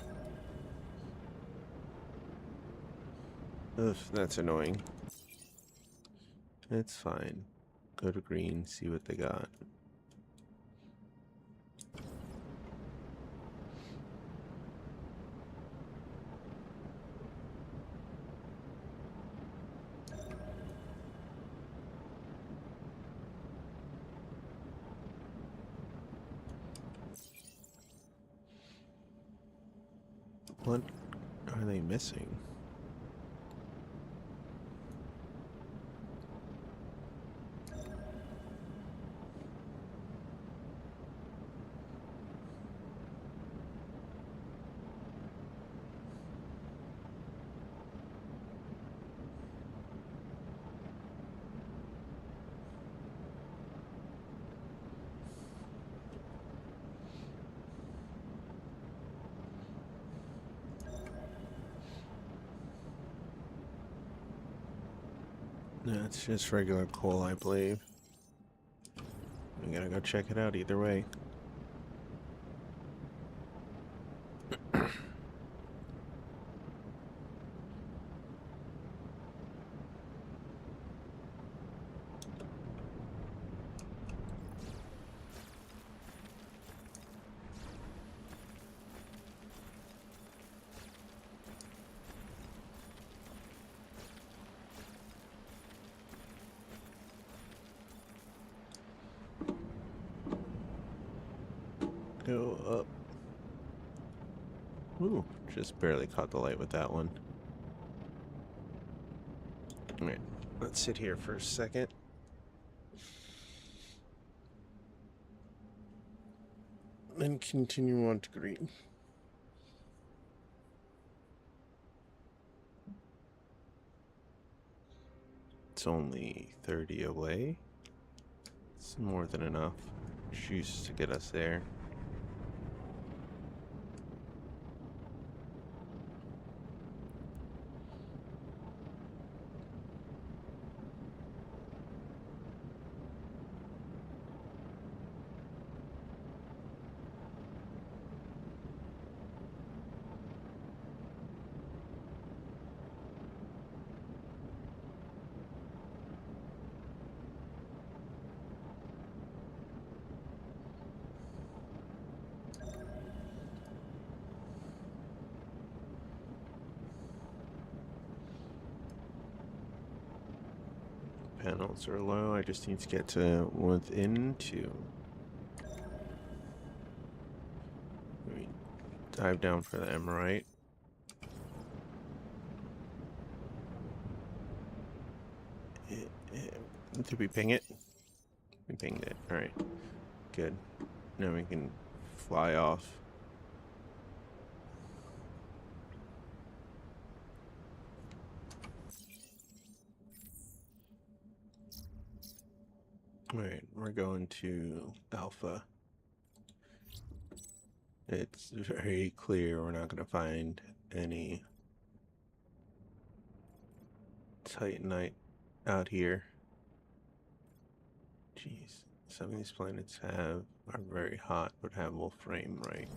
Ugh, that's annoying. It's fine. Go to green, see what they got. What are they missing? No, it's just regular coal, I believe. We gotta go check it out either way. Go up. Ooh, just barely caught the light with that one. Alright, let's sit here for a second. Then continue on to green. It's only 30 away. It's more than enough juice to get us there. Panels are low. I just need to get to within 2. We dive down for the emerite. Did we ping it? We pinged it. Alright. Good. Now we can fly off. Alright, we're going to Alpha. It's very clear we're not going to find any Titanite out here. Jeez, some of these planets are very hot, but have Wolframe, right?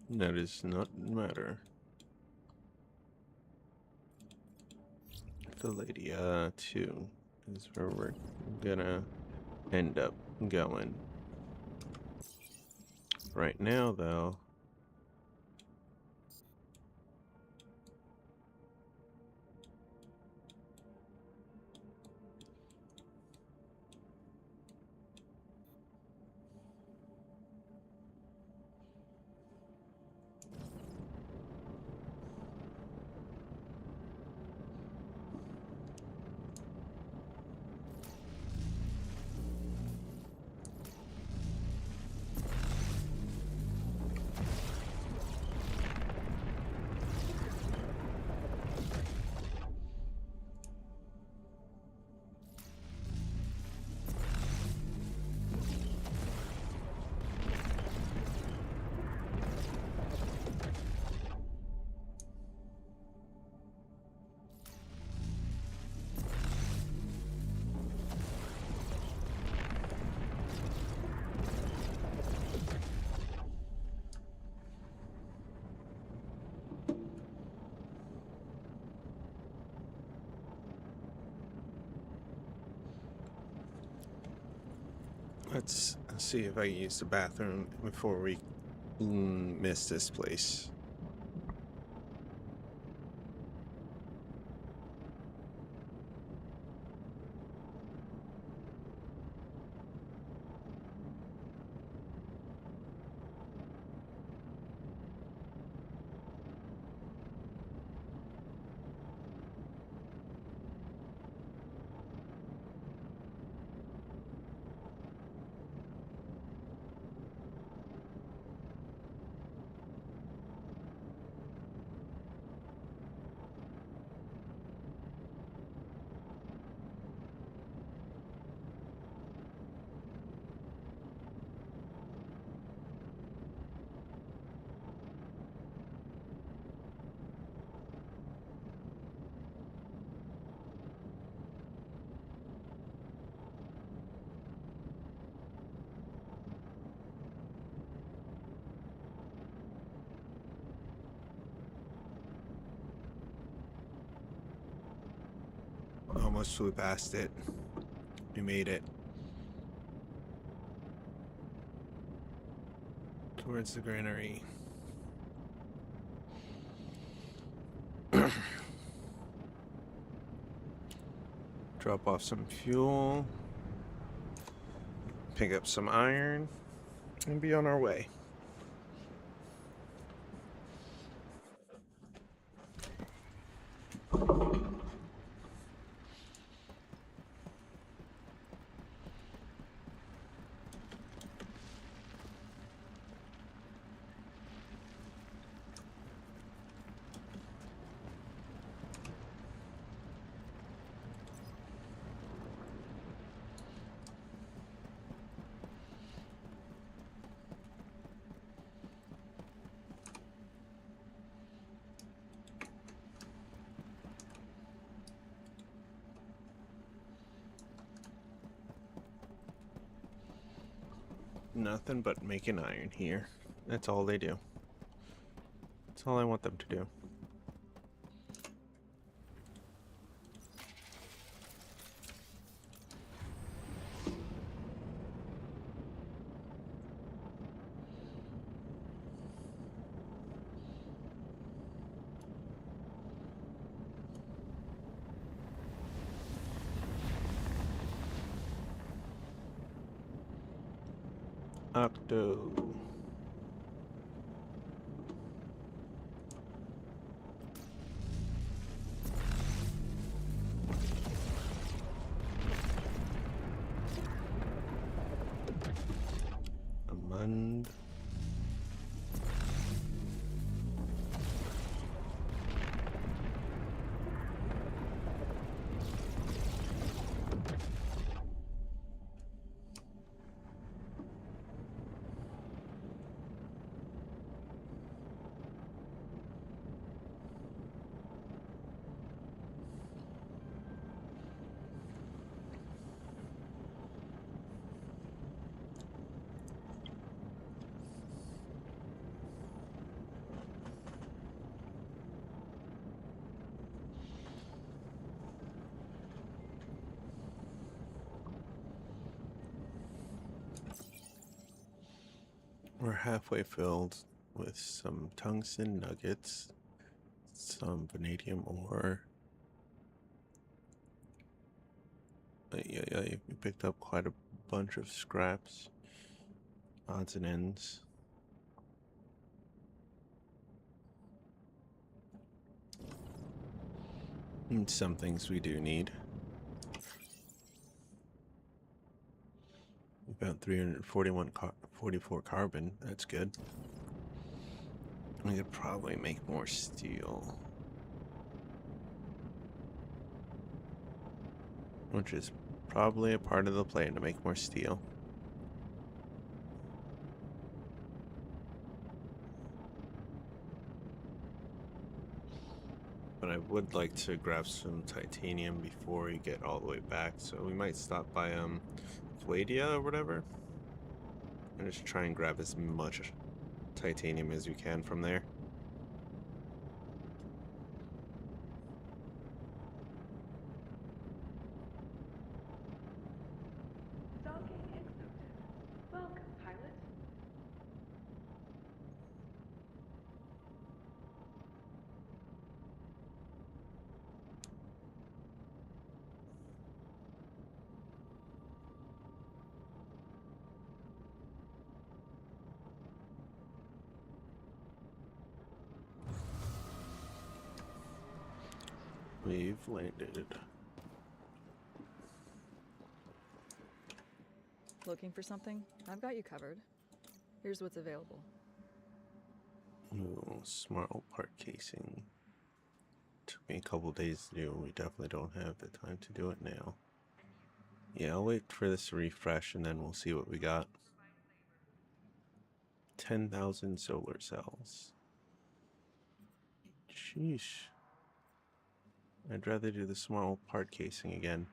That does not matter. Philadia 2 is where we're gonna end up going. Right now, though, let's see if I can use the bathroom before we miss this place. Almost flew past it. We made it. Towards the granary. Drop off some fuel. Pick up some iron and be on our way. Nothing but making iron here. That's all they do. That's all I want them to do. Octo. Amund. We're halfway filled with some tungsten nuggets, some vanadium ore. Yeah, we picked up quite a bunch of scraps, odds and ends. And some things we do need. About 44 carbon. That's good. We could probably make more steel, which is probably a part of the plan to make more steel. But I would like to grab some titanium before we get all the way back, so we might stop by Fladia or whatever, and just try and grab as much titanium as we can from there. Docking accepted. Welcome, pilot. We've landed. Looking for something? I've got you covered. Here's what's available. Ooh, smart part casing. Took me a couple days to do. We definitely don't have the time to do it now. Yeah, I'll wait for this to refresh and then we'll see what we got. 10,000 solar cells. Sheesh. I'd rather do the small part casing again.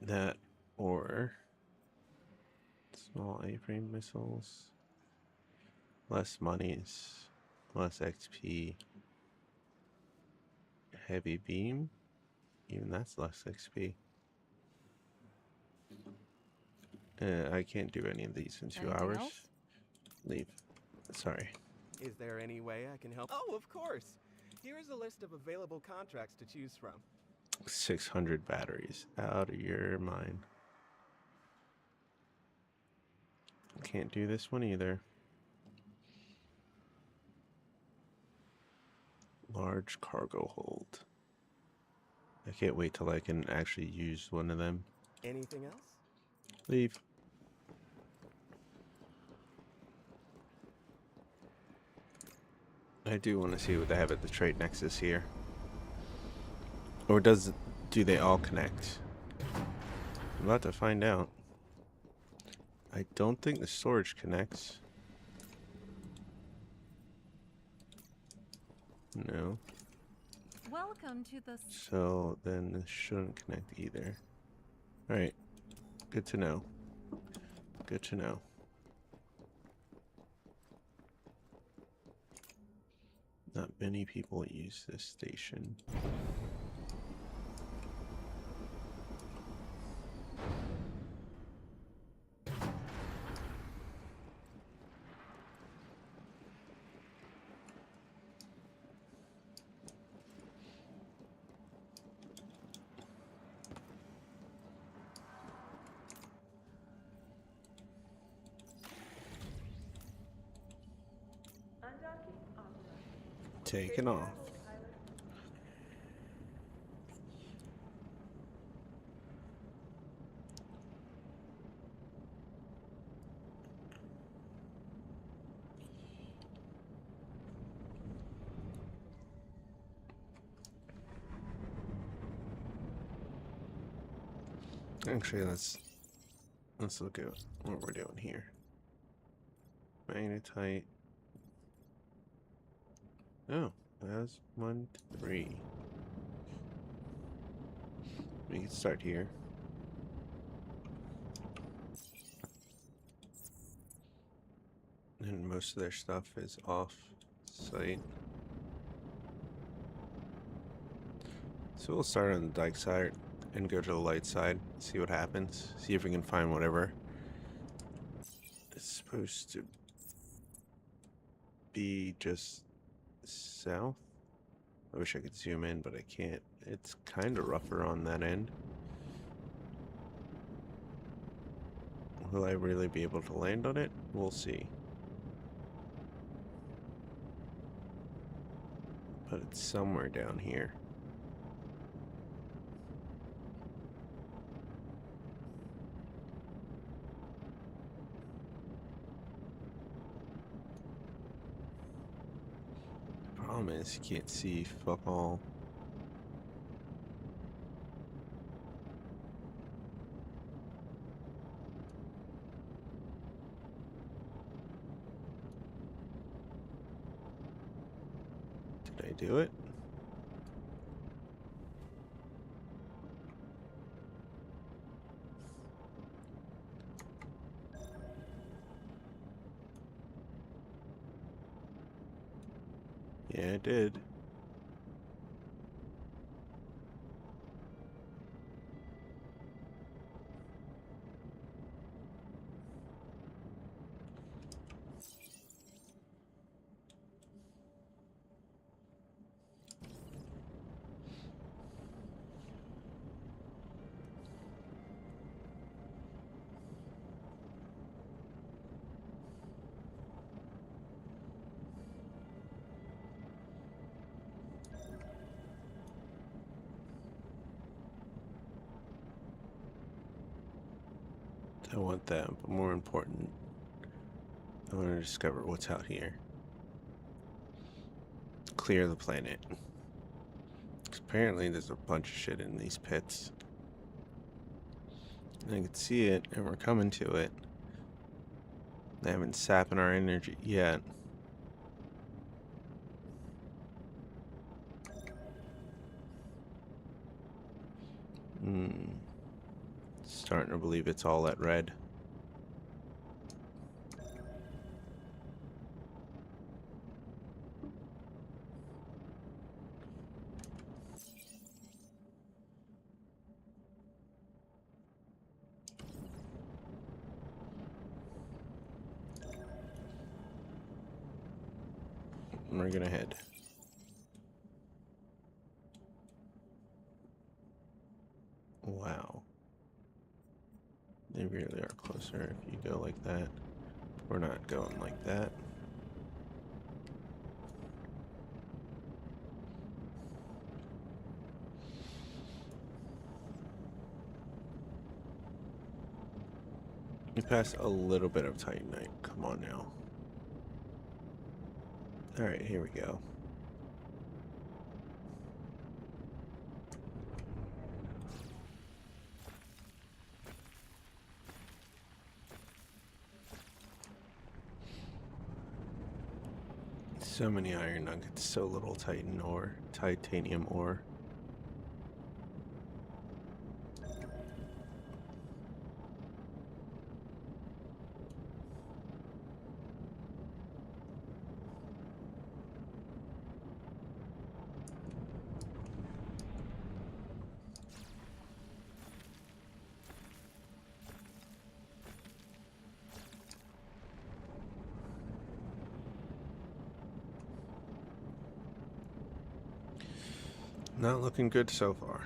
That or small A-frame missiles. Less monies, less XP. Heavy beam, even that's less XP. I can't do any of these in 2 Anything hours. else? Leave. Sorry. Is there any way I can help? Oh, of course. Here is a list of available contracts to choose from. 600 batteries. Out of your mind. Can't do this one either. Large cargo hold. I can't wait till I can actually use one of them. Anything else? Leave. I do want to see what they have at the trade nexus here. Or do they all connect? I'm about to find out. I don't think the storage connects. No. Welcome to the. So then this shouldn't connect either. Alright. Good to know. Good to know. Not many people use this station. Undocking authorized. Taking off. Pilot. Actually, let's look at what we're doing here. Magnetite. Oh, that's 1, 3. We can start here. And most of their stuff is off site. So we'll start on the dike side and go to the light side, see what happens, see if we can find whatever it's supposed to be just south. I wish I could zoom in, but I can't. It's kind of rougher on that end. Will I really be able to land on it? We'll see. But it's somewhere down here. The problem is you can't see fuck all. Did I do it? Yeah, I did. I want that, but more important, I want to discover what's out here. Clear the planet. 'Cause apparently there's a bunch of shit in these pits. And I can see it, and we're coming to it. They haven't sapping our energy yet. Starting to believe it's all at red. We're gonna head. closer if you go like that. We're not going like that. We passed a little bit of Titanite. Come on now. Alright, here we go. So many iron nuggets, so little titanium ore. Not looking good so far.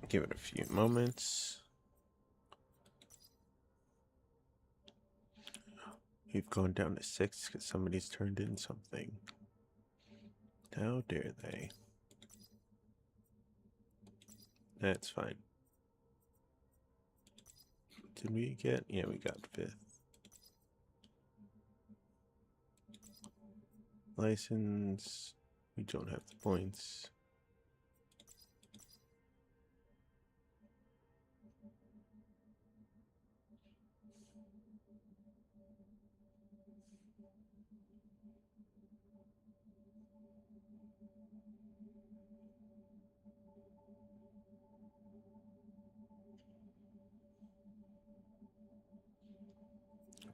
Give it a few moments. We've gone down to 6 because somebody's turned in something. How dare they? That's fine. Did we get? Yeah, we got 5th. License. We don't have the points.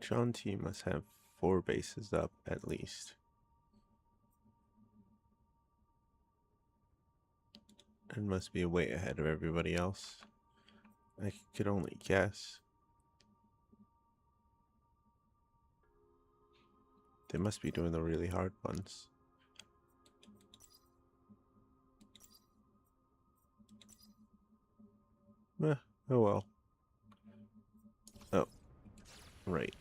John T must have 4 bases up at least. And must be way ahead of everybody else. I could only guess. They must be doing the really hard ones. Oh well. Oh. Right.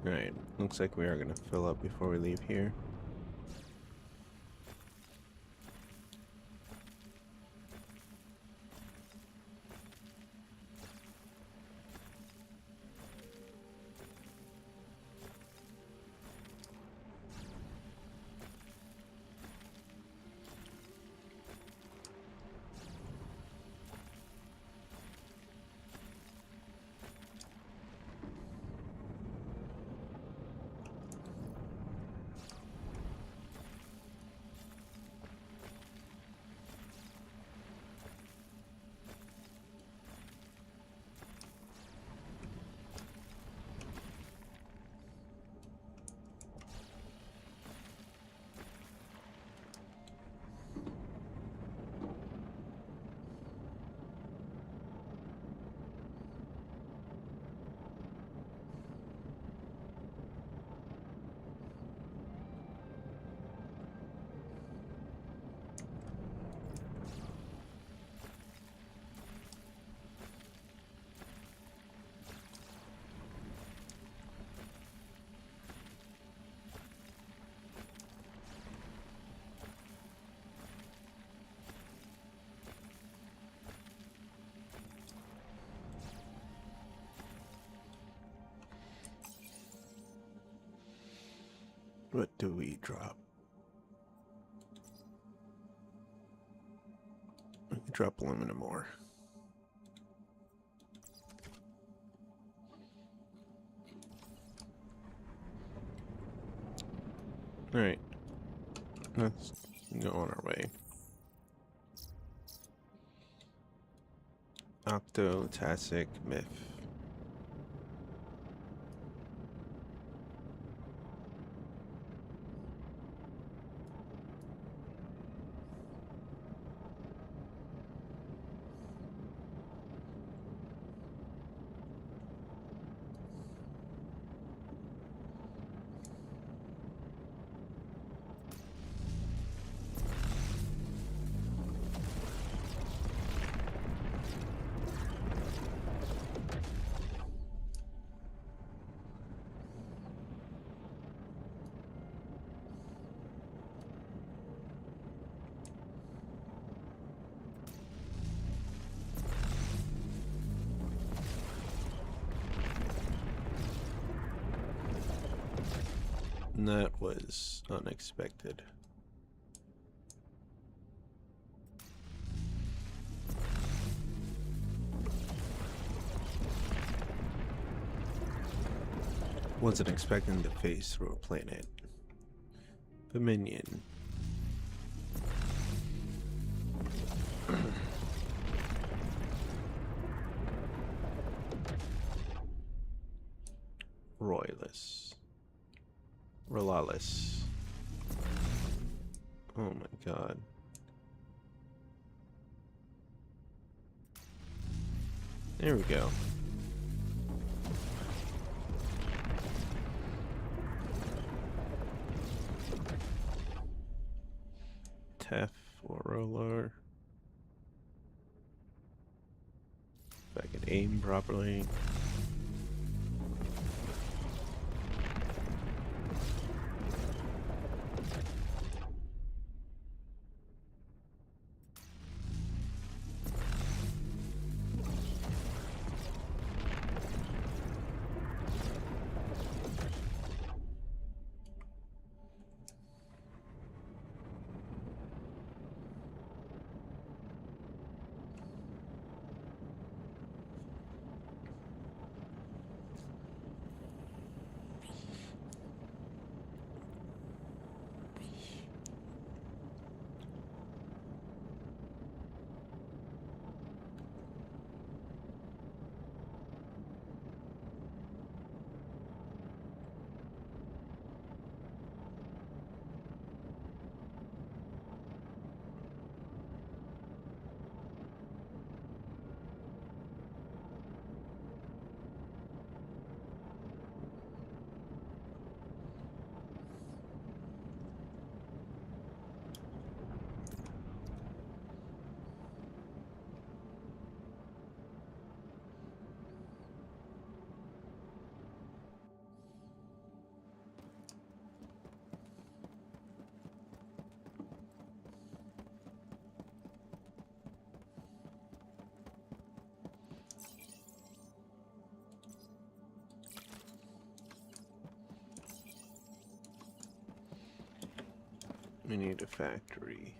Alright, looks like we are going to fill up before we leave here. What do we drop? We can drop aluminum ore. Alright. Let's go on our way. Octo, Tasic, Myth. And that was unexpected. Wasn't expecting to phase through a planet. Dominion. Royalist. Relalis. Oh my god. There we go. Tef or roller. If I can aim properly. We need a factory.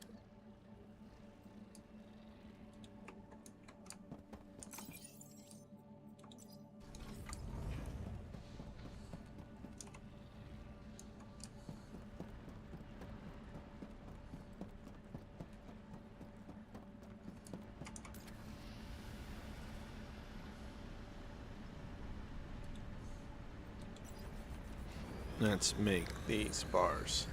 Let's make these bars.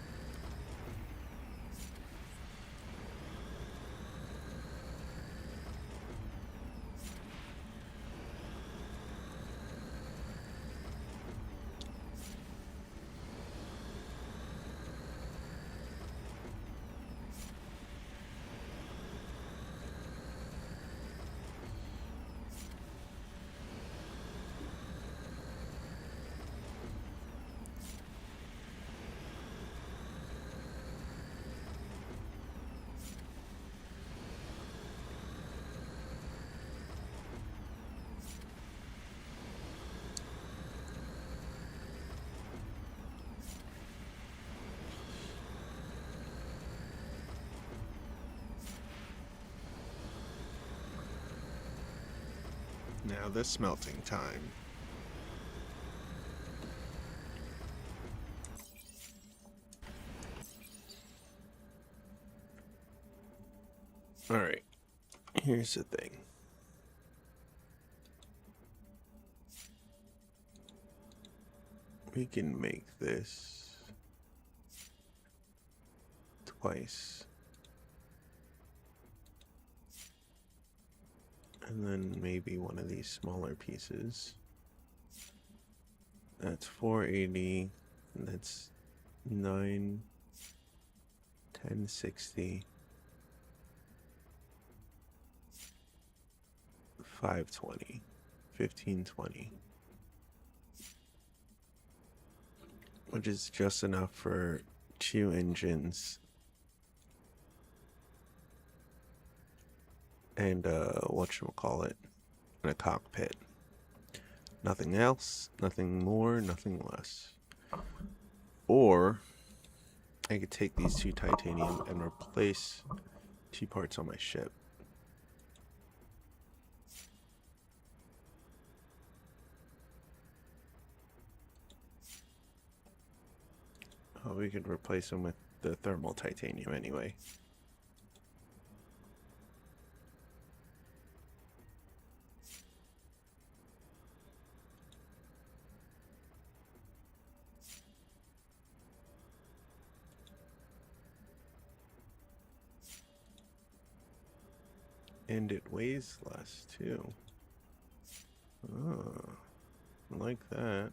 Now the smelting time. Alright, here's the thing. We can make this twice. And then maybe one of these smaller pieces. That's 480. That's 9, 1060. 520. 1520. Which is just enough for 2 engines. And whatchamacallit, in a cockpit. Nothing else, nothing more, nothing less. Or I could take these 2 titanium and replace 2 parts on my ship. Oh, we could replace them with the thermal titanium anyway. And it weighs less too. Oh, I like that.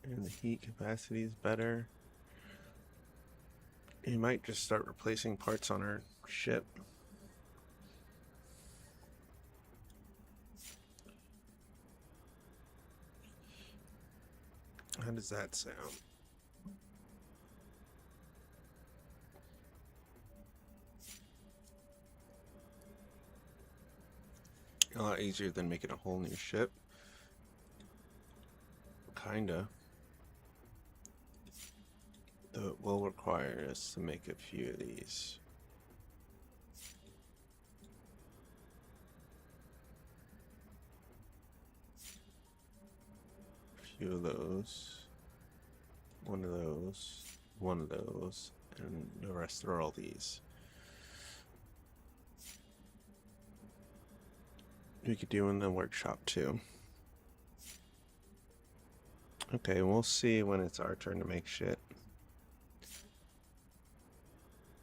And the heat capacity is better. You might just start replacing parts on our ship. How does that sound? A lot easier than making a whole new ship. Kinda. Though it will require us to make a few of these. A few of those. One of those. One of those. And the rest are all these. We could do in the workshop too. Okay, we'll see when it's our turn to make shit.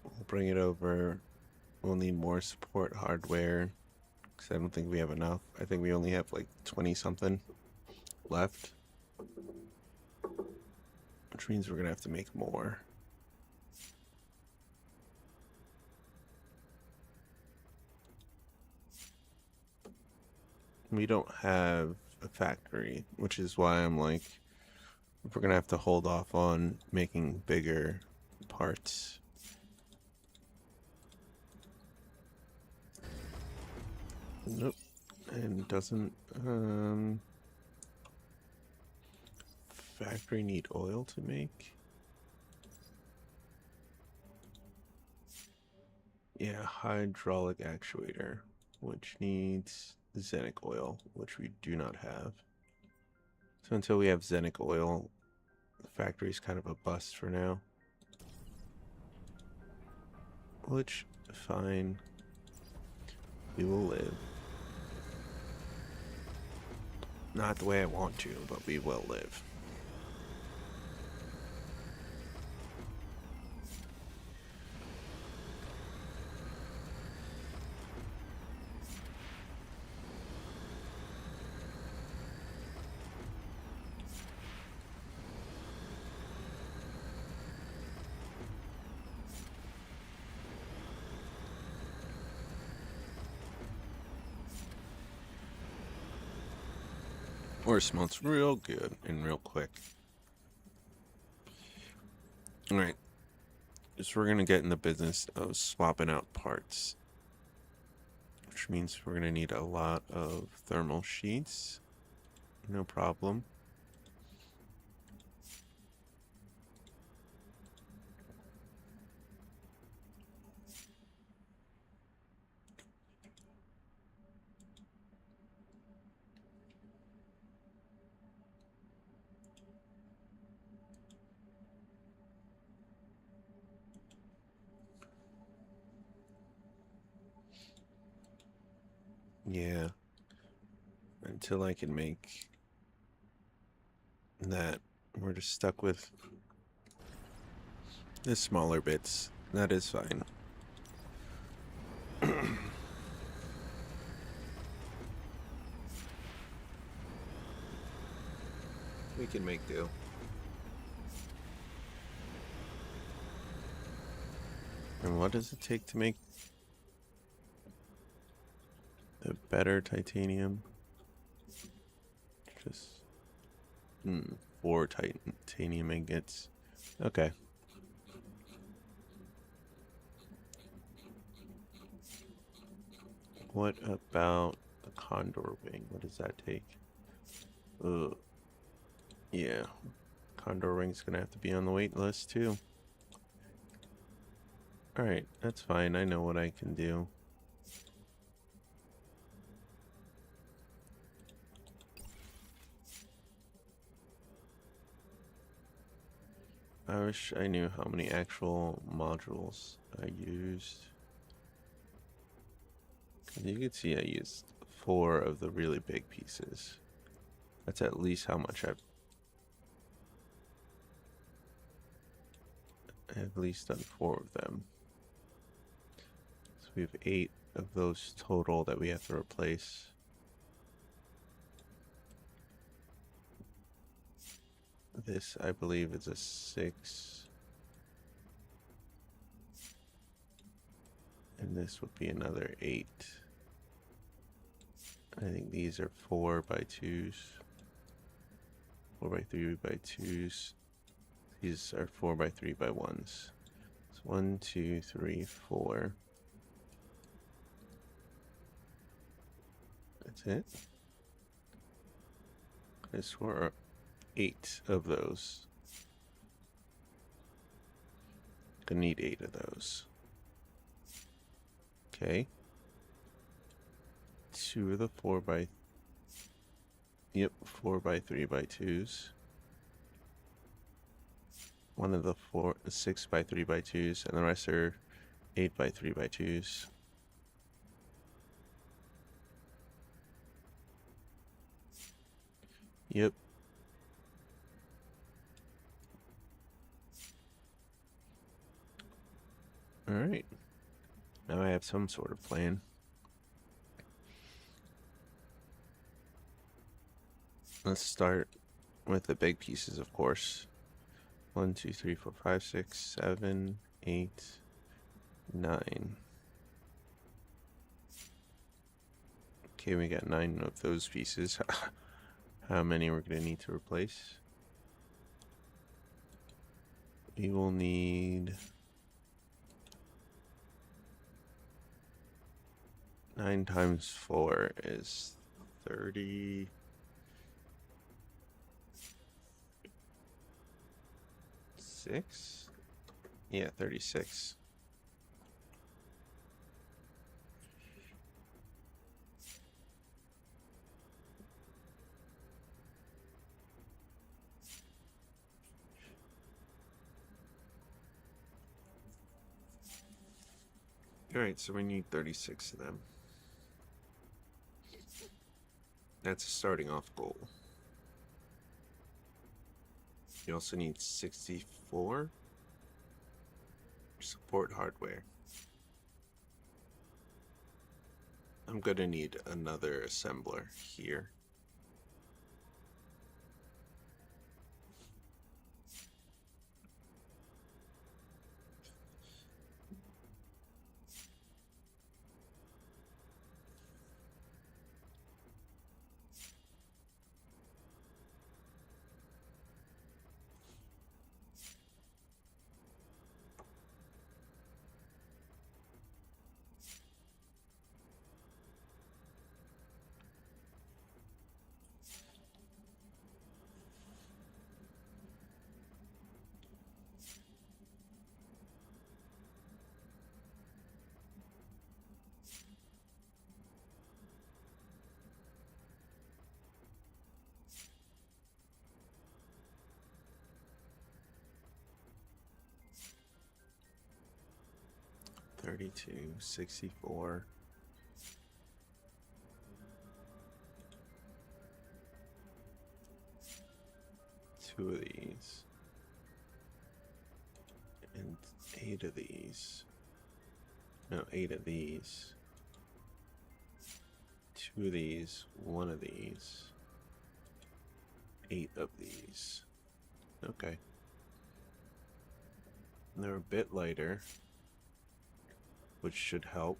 We'll bring it over. We'll need more support hardware, because I don't think we have enough. I think we only have like 20 something left, which means we're gonna have to make more. We don't have a factory, which is why I'm like, we're gonna have to hold off on making bigger parts. Nope. And doesn't factory need oil to make? Yeah, hydraulic actuator, which needs Xenic oil, which we do not have. So until we have Xenic oil, the factory's kind of a bust for now. Which, fine. We will live. Not the way I want to, but we will live. Or smelts real good and real quick. Alright. So we're gonna get in the business of swapping out parts. Which means we're gonna need a lot of thermal sheets. No problem. Yeah. Until I can make that, we're just stuck with the smaller bits. That is fine. We can make do. And what does it take to make the better titanium? Just 4 titanium ingots. Okay. What about the condor wing? What does that take? Yeah. Condor wing's gonna have to be on the wait list too. Alright, that's fine. I know what I can do. I wish I knew how many actual modules I used. 'Cause you can see I used 4 of the really big pieces. That's at least how much I've at least done 4 of them. So we have 8 of those total that we have to replace. This, I believe, is a 6. And this would be another 8. I think these are 4x2s. 4x3x2s. These are 4x3x1s. It's 1, 2, 3, 4. That's it. I swore 8 of those. Gonna need 8 of those. Okay. 2 of the 4x3x2s. 1 of the 6x3x2s, and the rest are 8x3x2s. Yep. Alright. Now I have some sort of plan. Let's start with the big pieces, of course. 1, 2, 3, 4, 5, 6, 7, 8, 9. Okay, we got 9 of those pieces. How many we're going to need to replace? We will need 9 times 4 is 30. Six? Yeah, 36. Alright, so we need 36 of them. That's a starting off goal. You also need 64 support hardware. I'm gonna need another assembler here. $32, $64. 2 of these. And 8 of these. No, 8 of these. 2 of these. 1 of these. 8 of these. Okay. And they're a bit lighter, which should help.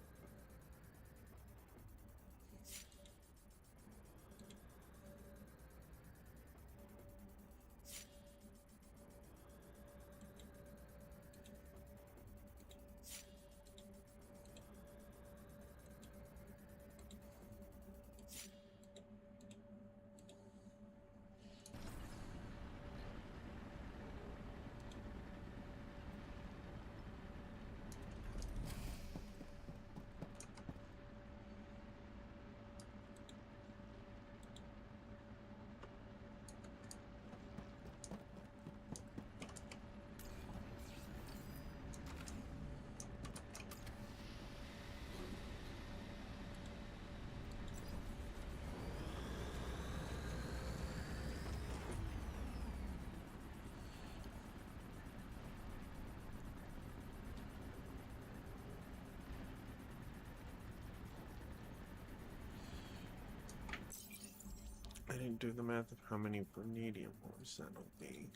I didn't do the math of how many vanadium ores that'll be.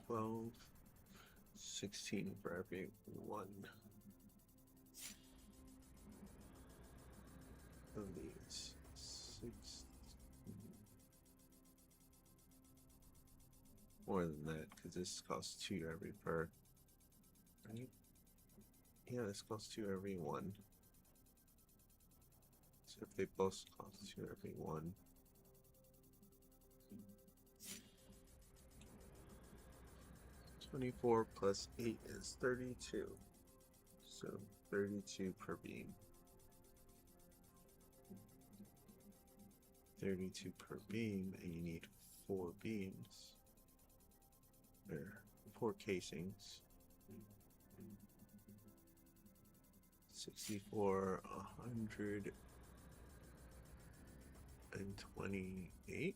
$12, $16 for every one of these. 6. More than that, because this costs 2 every per. Right? Yeah, this costs 2 every one. So if they both cost 2 every one. $24 plus 8 is 32. So 32 per beam. 32 per beam, and you need 4 beams. There, 4 casings. 64, 128.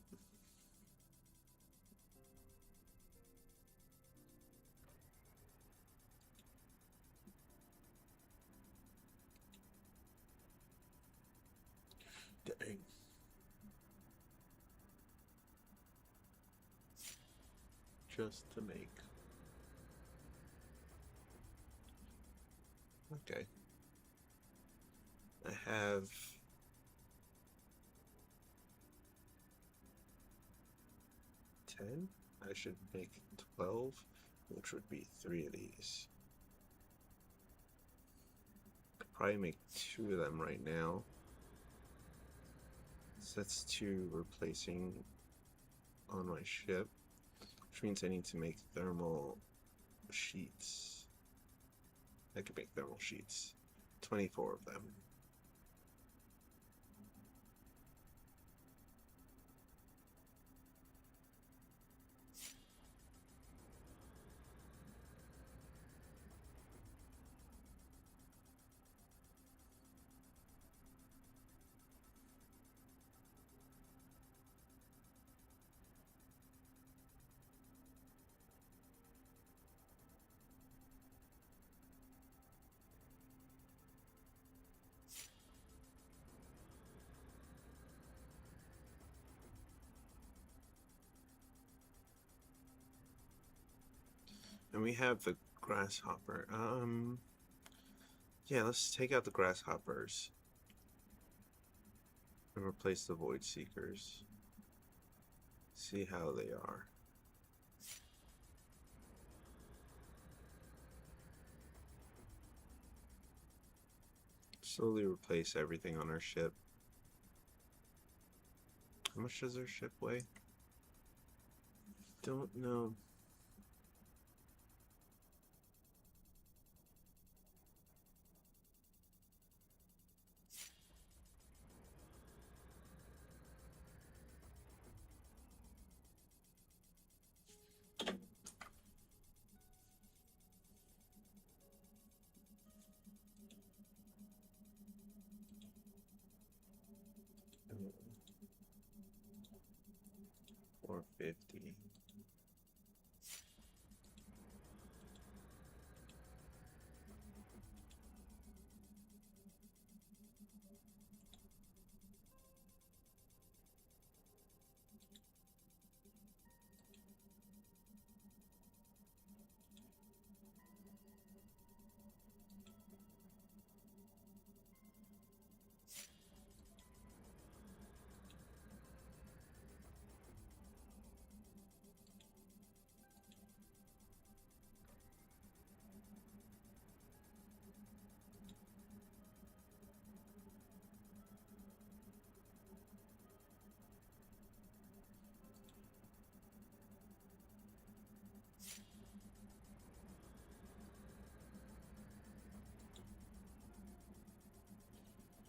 Dang. Just to make. Okay. I have 10. I should make 12, which would be 3 of these. Could probably make 2 of them right now. So that's 2 replacing on my ship, which means I need to make thermal sheets. I could make thermal sheets. 24 of them. And we have the grasshopper. Yeah, let's take out the grasshoppers and replace the void seekers. See how they are. Slowly replace everything on our ship. How much does our ship weigh? Don't know.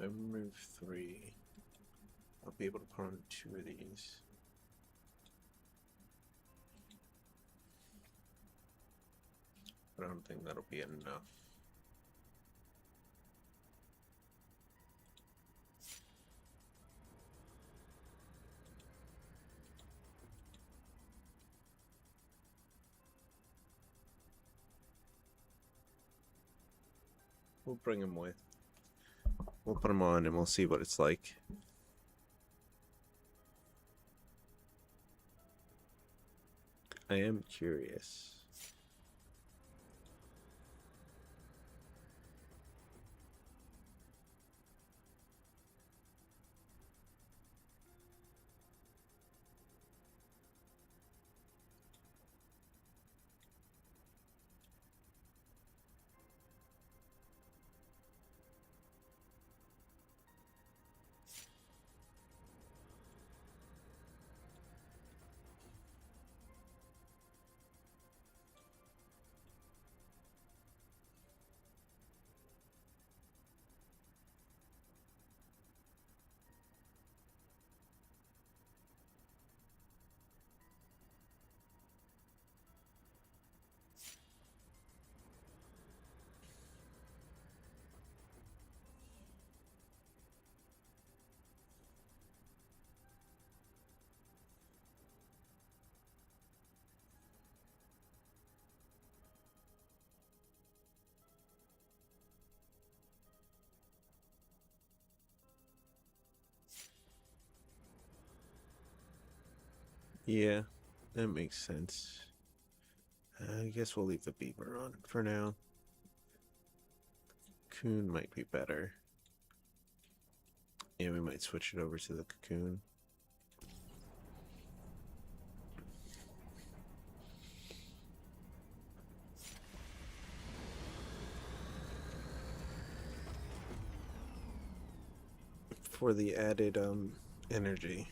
I remove 3. I'll be able to put on 2 of these. But I don't think that'll be enough. We'll bring him with. We'll put him on and we'll see what it's like. I am curious. Yeah, that makes sense. I guess we'll leave the beaver on for now. Cocoon might be better. Yeah, we might switch it over to the cocoon. For the added energy.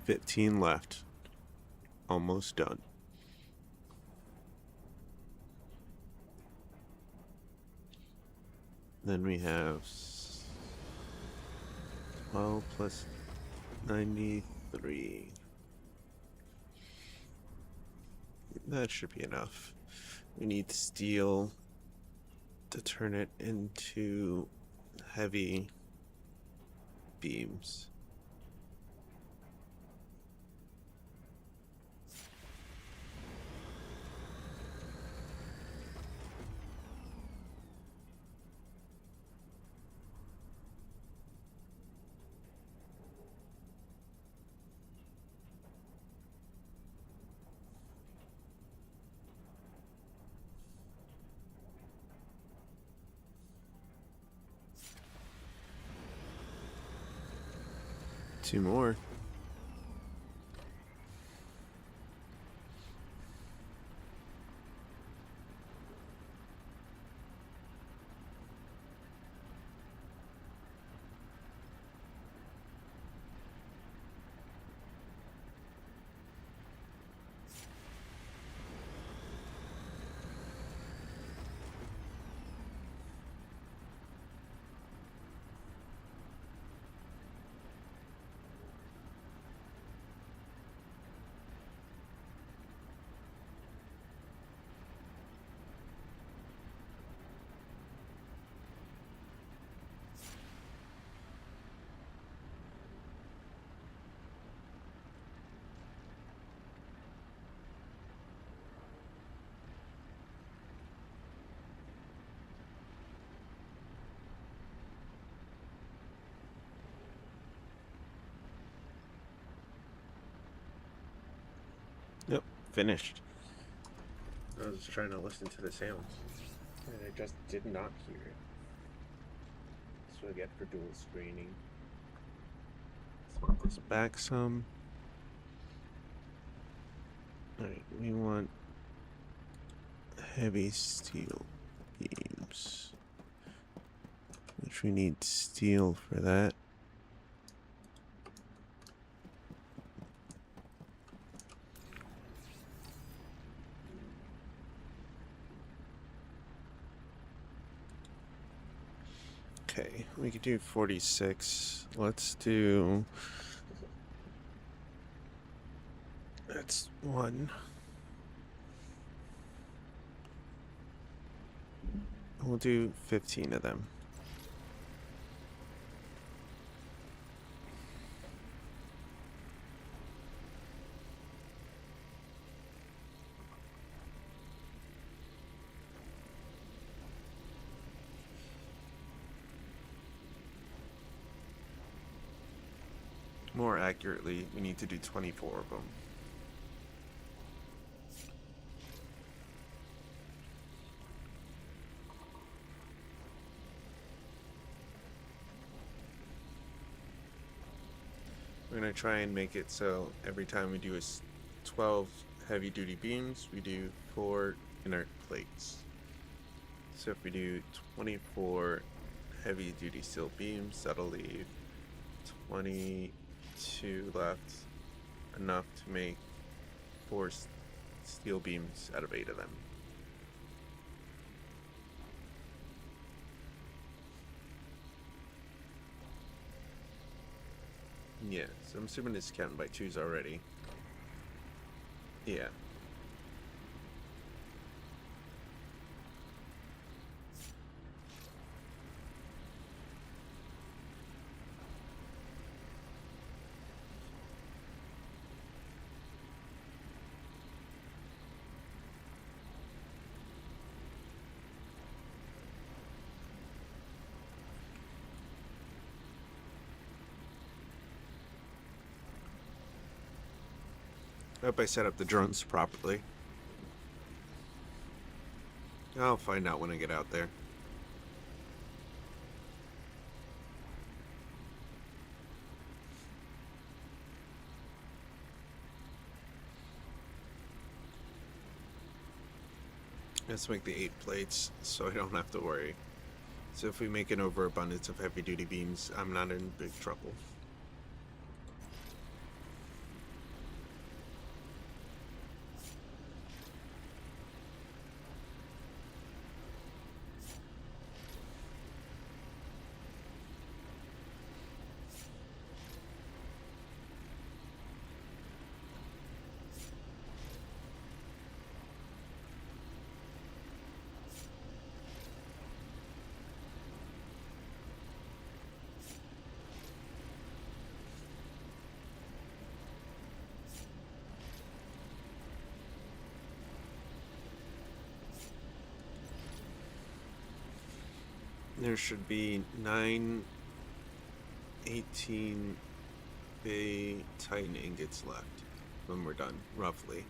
$15 left. Almost done. Then we have 12 plus 93. That should be enough. We need steel to turn it into heavy beams. Two more. Yep, finished. I was trying to listen to the sounds, and I just did not hear it. That's what I get for dual screening. Let's move this back some. Alright, we want heavy steel beams, which we need steel for that. Okay, we could do 46. Let's do... That's one. We'll do 15 of them. More accurately, we need to do 24 of them. We're going to try and make it so every time we do 12 heavy duty beams, we do 4 inert plates. So if we do 24 heavy duty steel beams, that'll leave 22 left, enough to make 4 steel beams out of 8 of them. Yeah, so I'm assuming it's counting by 2s already. Yeah. I hope I set up the drones properly. I'll find out when I get out there. Let's make the 8 plates so I don't have to worry. So if we make an overabundance of heavy duty beams, I'm not in big trouble. There should be 918 bay Titan ingots left when we're done, roughly.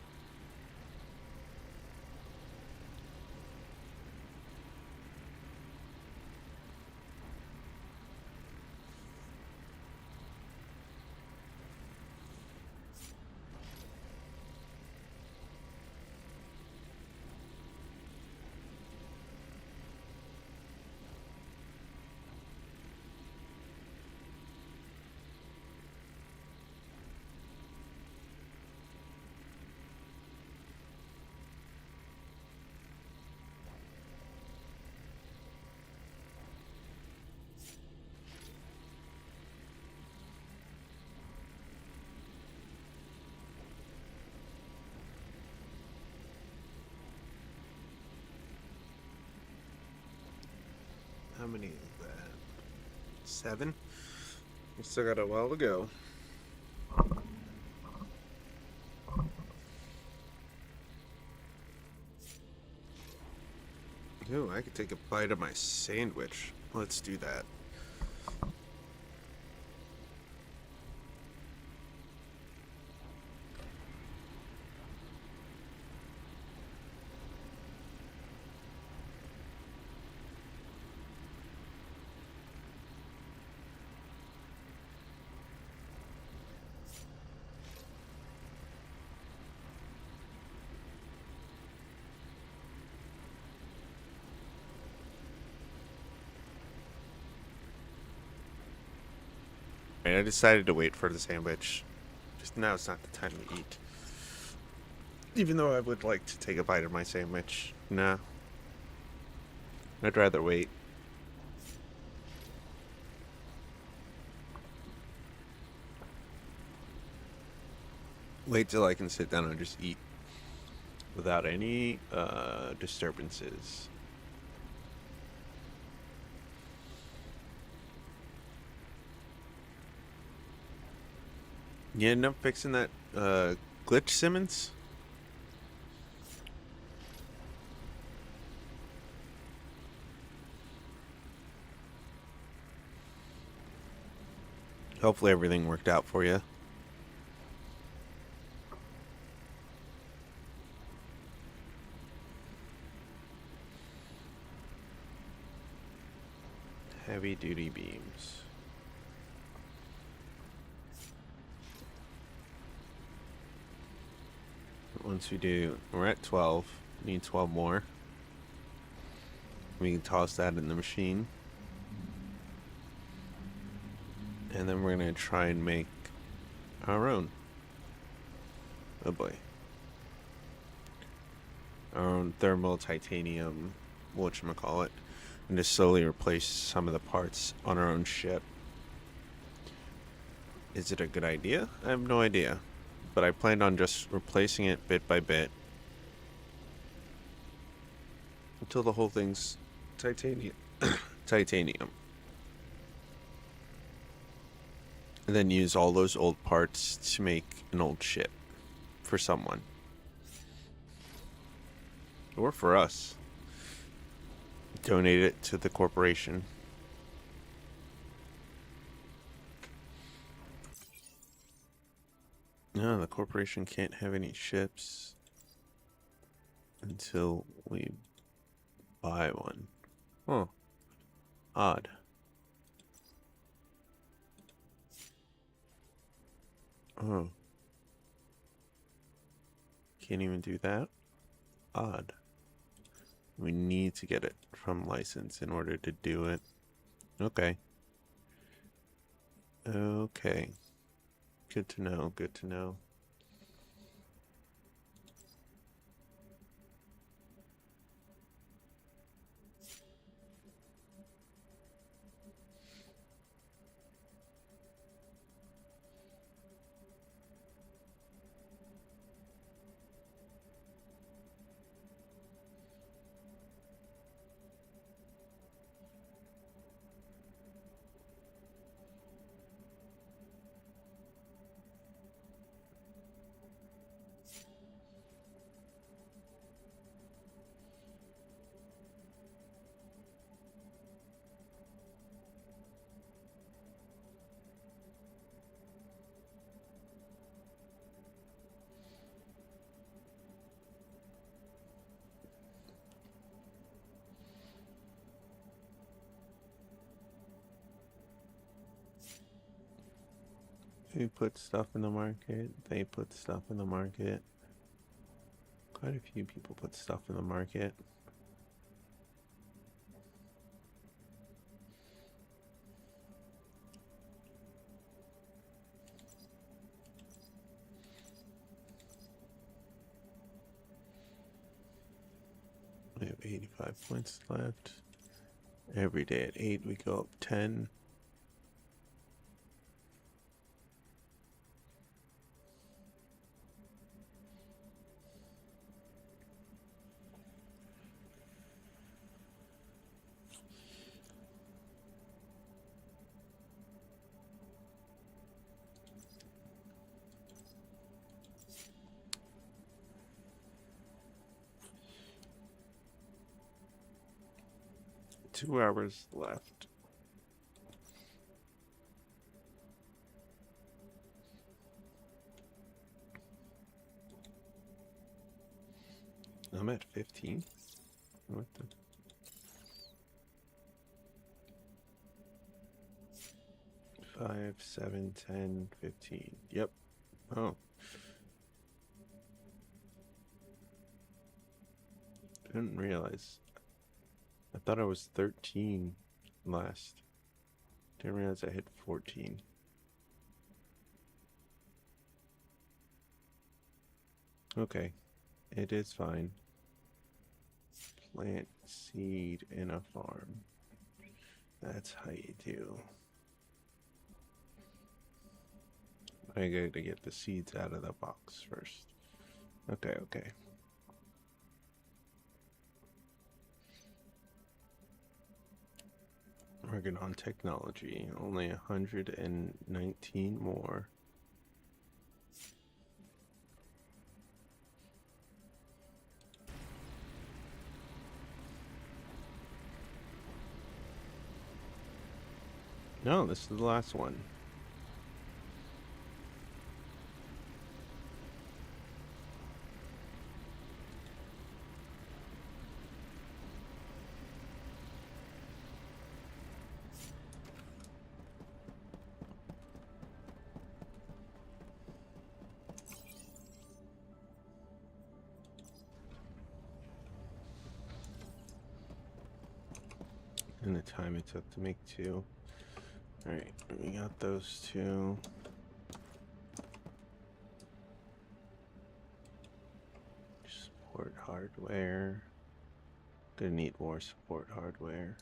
How many is that? 7? We still got a while to go. Ooh, I could take a bite of my sandwich. Let's do that. I decided to wait for the sandwich. Just now it's not the time to eat. Even though I would like to take a bite of my sandwich. Nah. I'd rather wait. Wait till I can sit down and just eat. Without any disturbances. You end up fixing that glitch, Simmons? Hopefully everything worked out for you. Heavy duty beams. Once we do, we're at 12. Need 12 more. We can toss that in the machine. And then we're going to try and make our own. Oh boy. Our own thermal titanium, whatchamacallit. And just slowly replace some of the parts on our own ship. Is it a good idea? I have no idea. But I planned on just replacing it bit by bit. Until the whole thing's titanium. Titanium. And then use all those old parts to make an old ship. For someone. Or for us. Donate it to the corporation. No, the corporation can't have any ships until we buy one. Oh. Odd. Oh. Can't even do that? Odd. We need to get it from license in order to do it. Okay. Okay. Good to know, good to know. We put stuff in the market. They put stuff in the market. Quite a few people put stuff in the market. We have 85 points left. Every day at 8 we go up 10. Two hours left. I'm at 15. What the? Five, 7, 10, 15. Yep. Oh. Didn't realize. I thought I was 13 last. Didn't realize I hit 14. Okay. It is fine. Plant seed in a farm. That's how you do. I gotta get the seeds out of the box first. Okay, okay. Working on technology. Only 119 more. No, this is the last one. And the time it took to make 2. Alright, we got those 2. Support hardware. Gonna need more support hardware.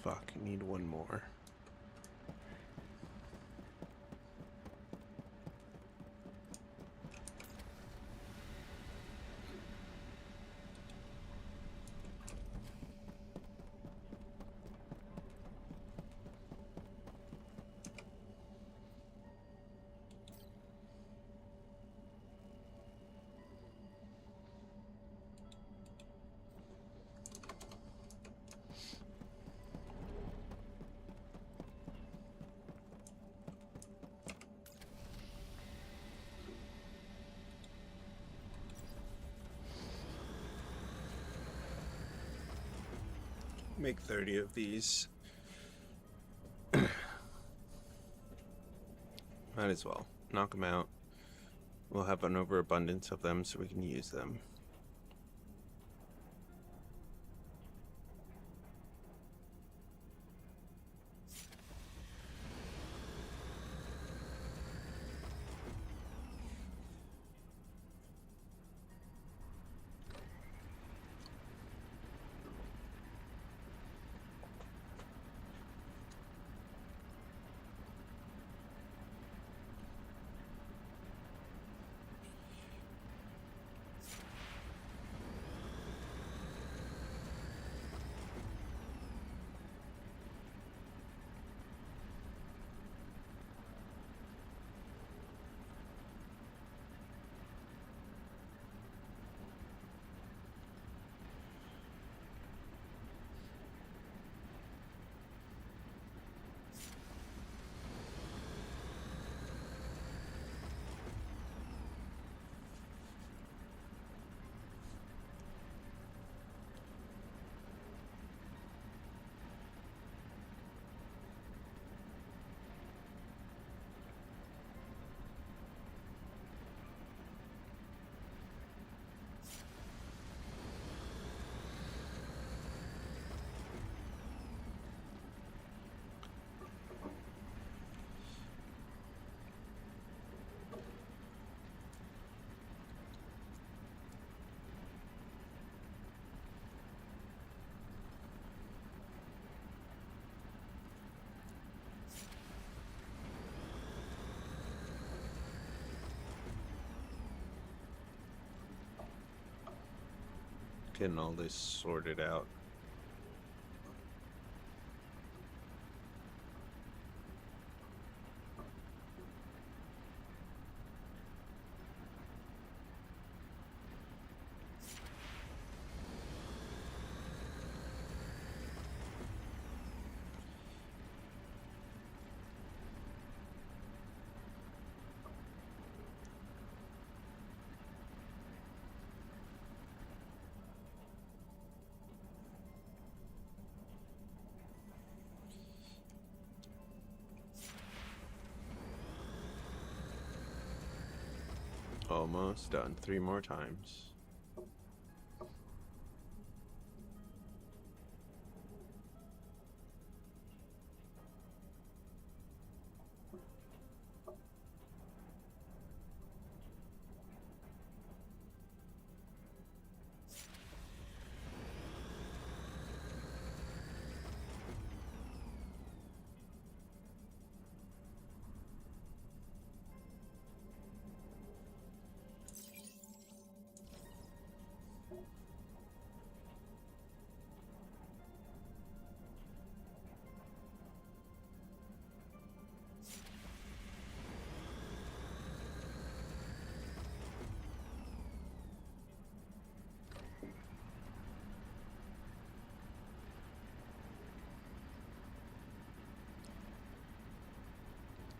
Fuck, need one more. Make 30 of these. Might as well. Knock them out. We'll have an overabundance of them so we can use them. getting all this sorted out. Almost done. 3 more times.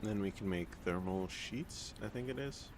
Then we can make thermal sheets, I think it is.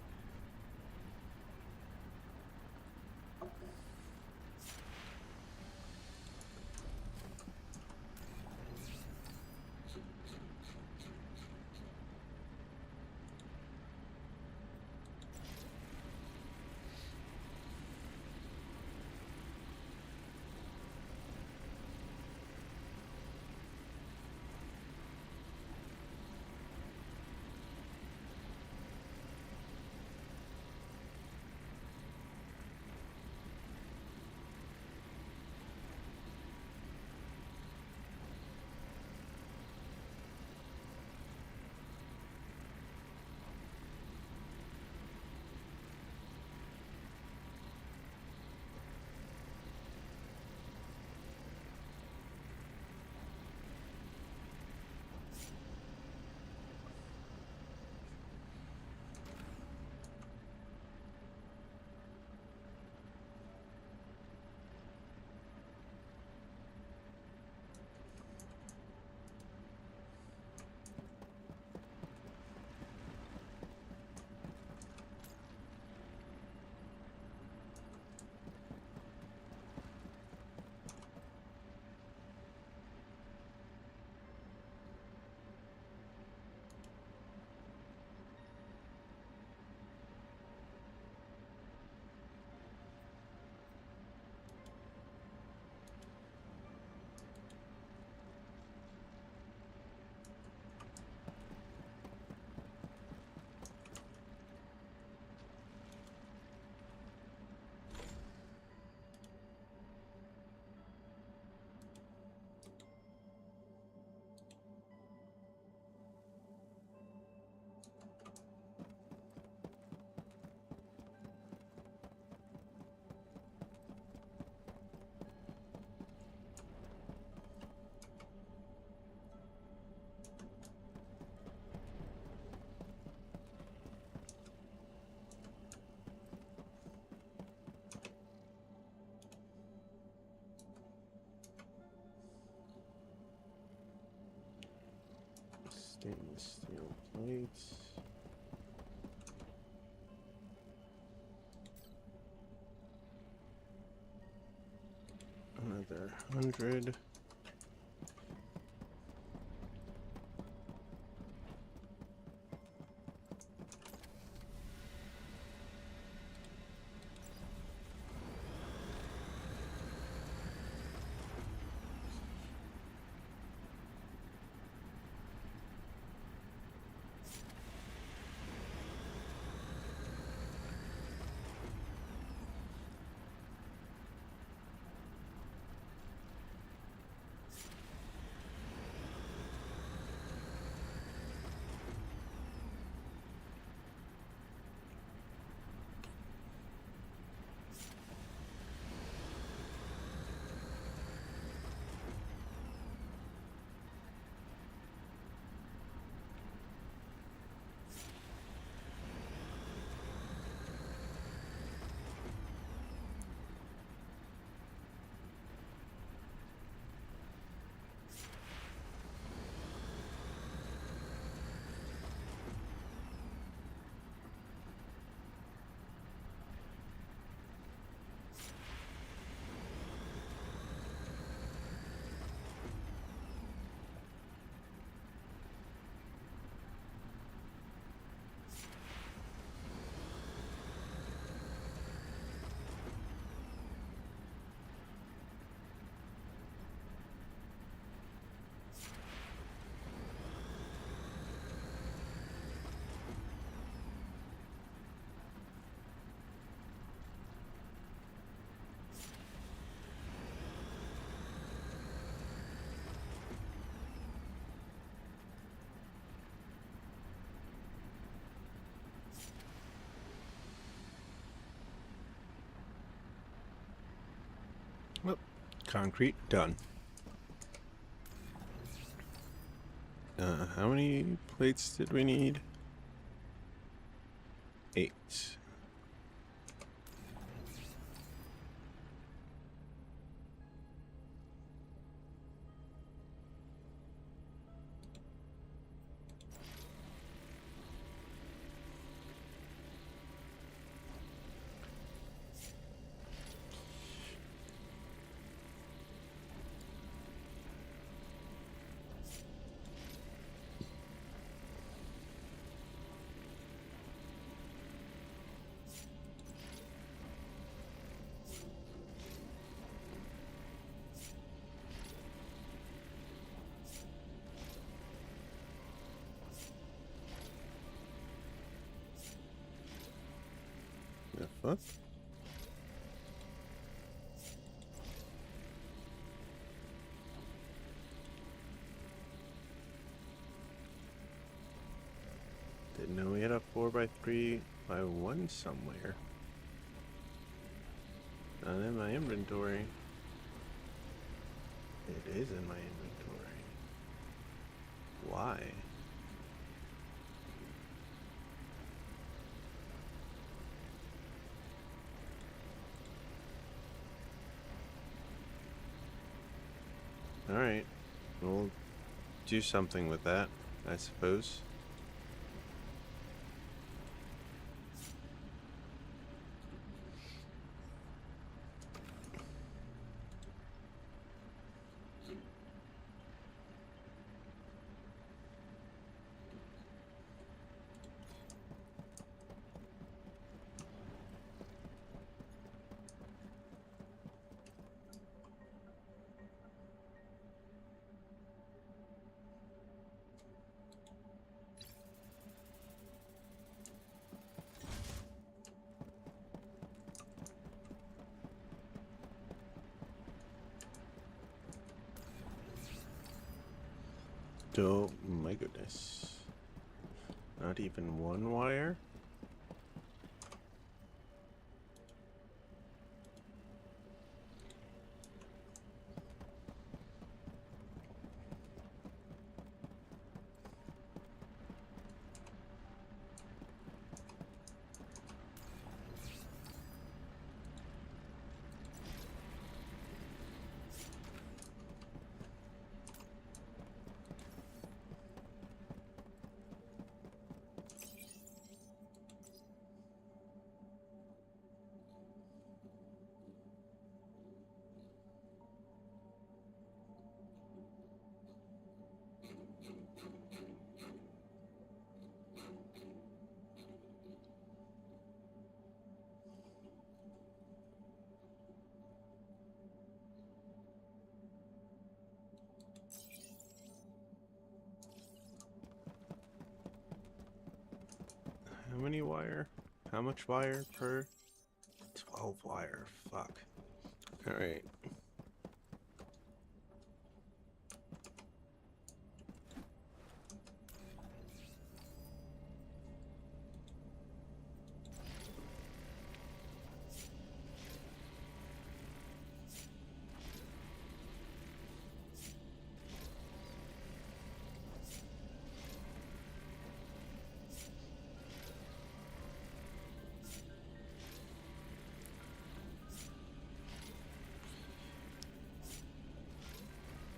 Stainless steel plates. Another 100. Concrete, done. How many plates did we need? 8. The fuck? Didn't know we had a 4x3x1 somewhere. Not in my inventory. It is in my inventory. Why? Alright. We'll do something with that, I suppose. Oh my goodness. Not even one wire? How many wire? How much wire per? 12 wire. Fuck. Alright.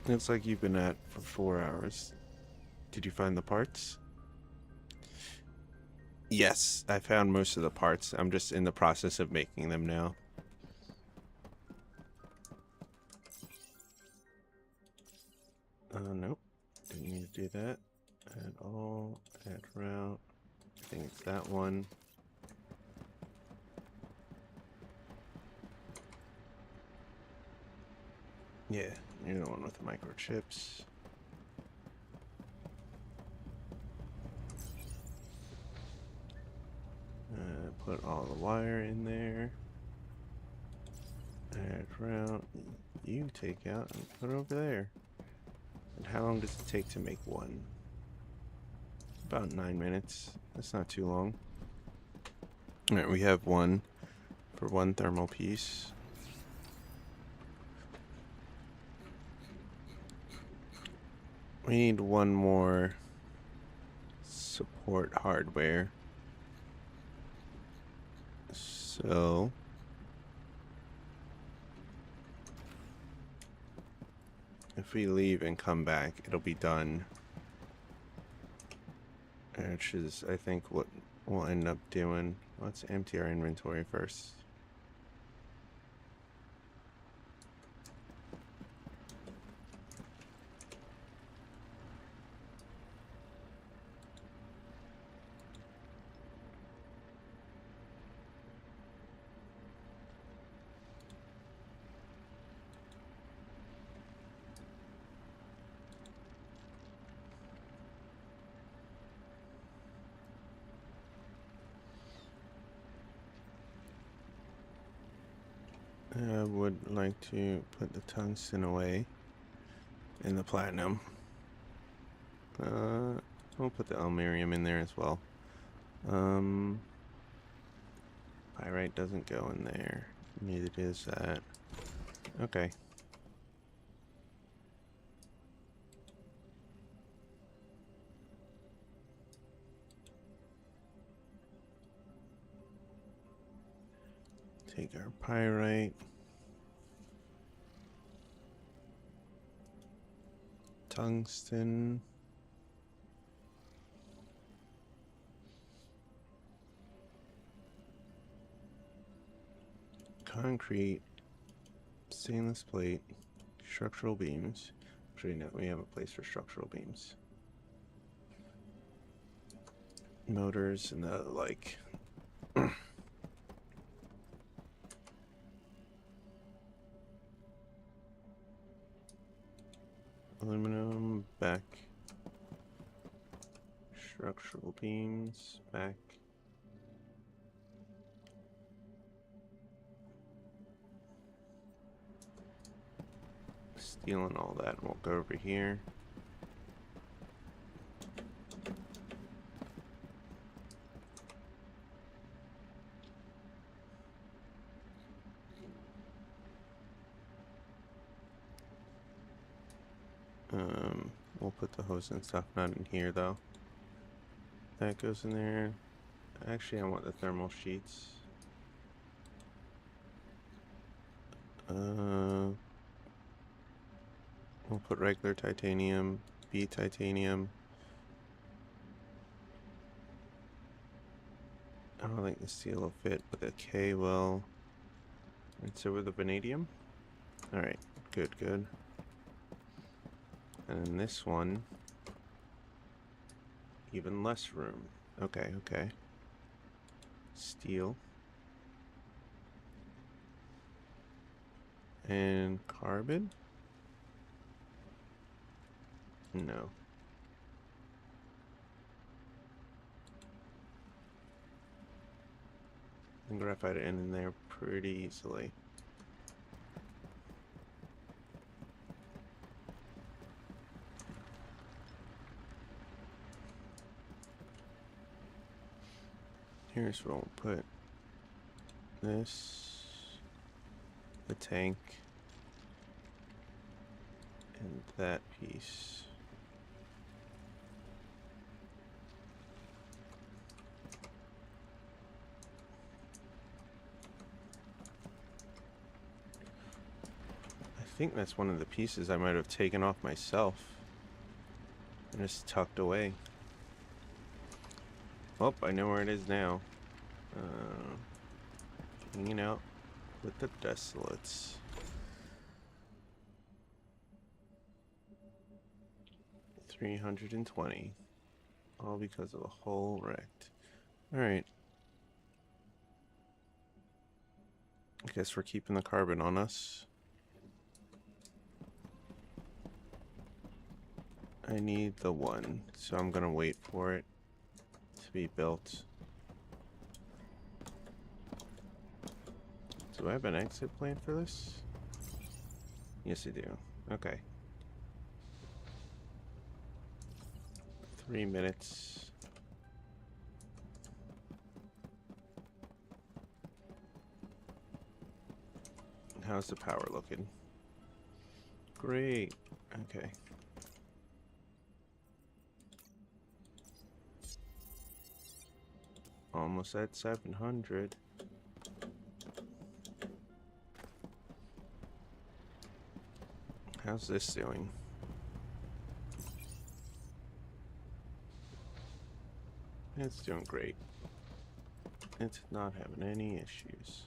Looks like you've been at for 4 hours. Did you find the parts? Yes, I found most of the parts. I'm just in the process of making them now. Nope. Didn't need to do that at all. Add route. I think it's that one. Yeah, you're the one with the microchips. Put all the wire in there. Add route. You take out and put it over there. And how long does it take to make one? About 9 minutes. That's not too long. Alright, we have one for one thermal piece. We need one more support hardware. So if we leave and come back, it'll be done. Which is, I think, what we'll end up doing. Let's empty our inventory first. I would like to put the tungsten away and the platinum. We'll put the aluminium in there as well. Pyrite doesn't go in there. Neither does that. Okay. Take our pyrite. Tungsten. Concrete. Stainless plate. Structural beams. Actually, no, we have a place for structural beams. Motors and the like. Aluminum, back. Structural beams, back. Steel and all that, we'll go over here. We'll put the hose and stuff not in here though. That goes in there. Actually, I want the thermal sheets. We'll put regular titanium, B titanium. I don't think the steel will fit, but the K will. And so with the vanadium. Alright, good, good. And then this one, even less room. Okay, okay. Steel. And carbon? No. And graphite in there pretty easily. Here's where we'll put this, the tank, and that piece. I think that's one of the pieces I might have taken off myself and just tucked away. Oh, I know where it is now. Hanging out with the desolates. $320. All because of a hole wrecked. Alright. I guess we're keeping the carbon on us. I need the one, so I'm gonna wait for it to be built. Do I have an exit plan for this? Yes, I do. Okay. 3 minutes. How's the power looking? Great. Okay. Almost at 700. How's this doing? It's doing great. It's not having any issues.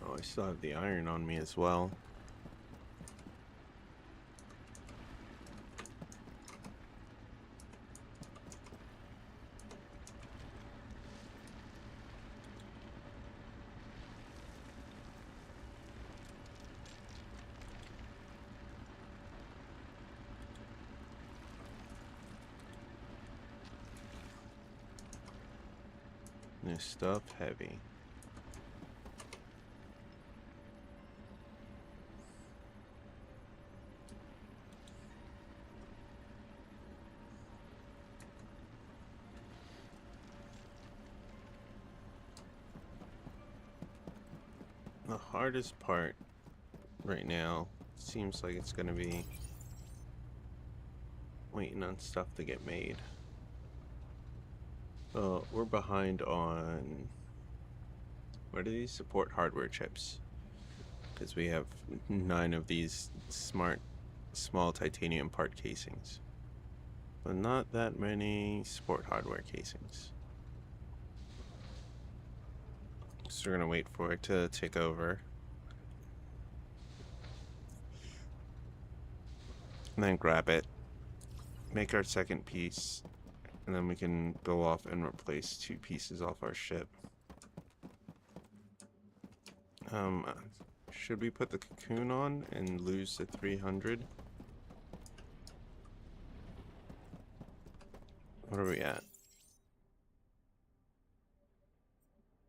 Oh, I still have the iron on me as well. This stuff heavy. The hardest part right now seems like it's gonna be waiting on stuff to get made. We're behind on, what do these support hardware chips? Because we have 9 of these small titanium part casings, but not that many support hardware casings. So we're gonna wait for it to take over, and then grab it, make our second piece, and then we can go off and replace 2 pieces off our ship. Should we put the cocoon on and lose the 300? What are we at?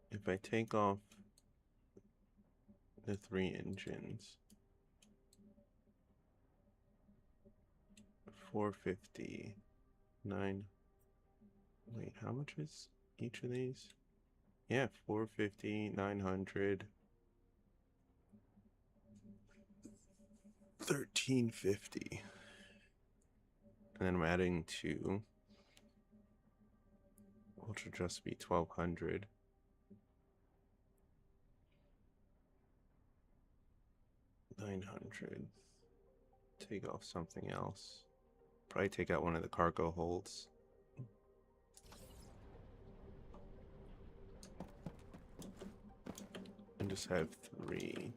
If I take off the 3 engines, 450, 9. Wait, how much is each of these? Yeah, 450, 900, 1350. And then I'm adding 2, which will just be 1200. 900. Take off something else. Probably take out one of the cargo holds. And just have 3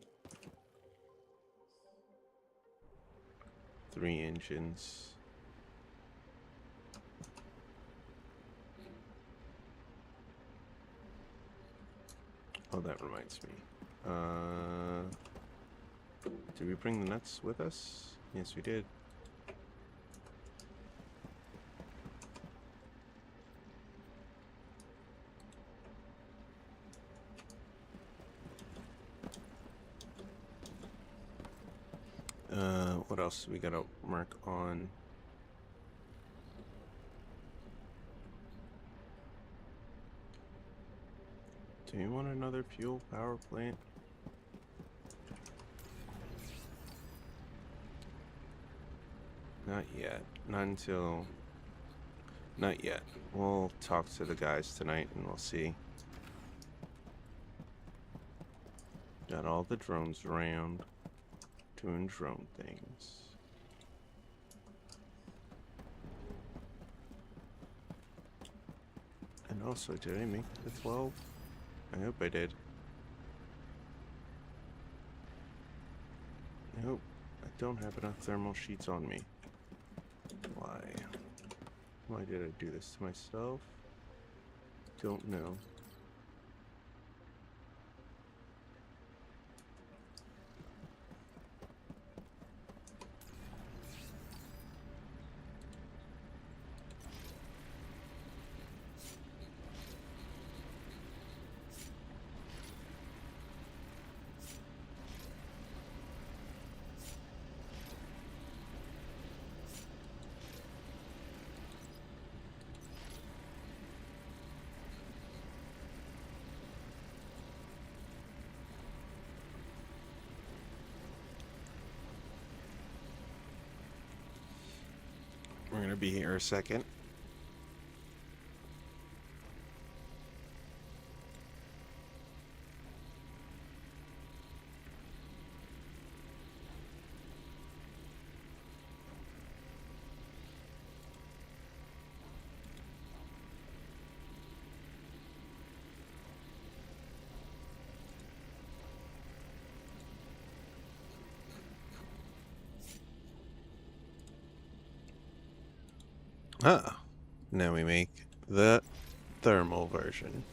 engines. Oh, that reminds me. Did we bring the nuts with us? Yes, we did. What else we gotta mark on? Do you want another fuel power plant? Not yet. Not yet. We'll talk to the guys tonight and we'll see. Got all the drones around doing drone things. And also, did I make the 12? I hope I did. Nope. I don't have enough thermal sheets on me. Why? Why did I do this to myself? Don't know. We're gonna be here a second. Ah, now we make the thermal version.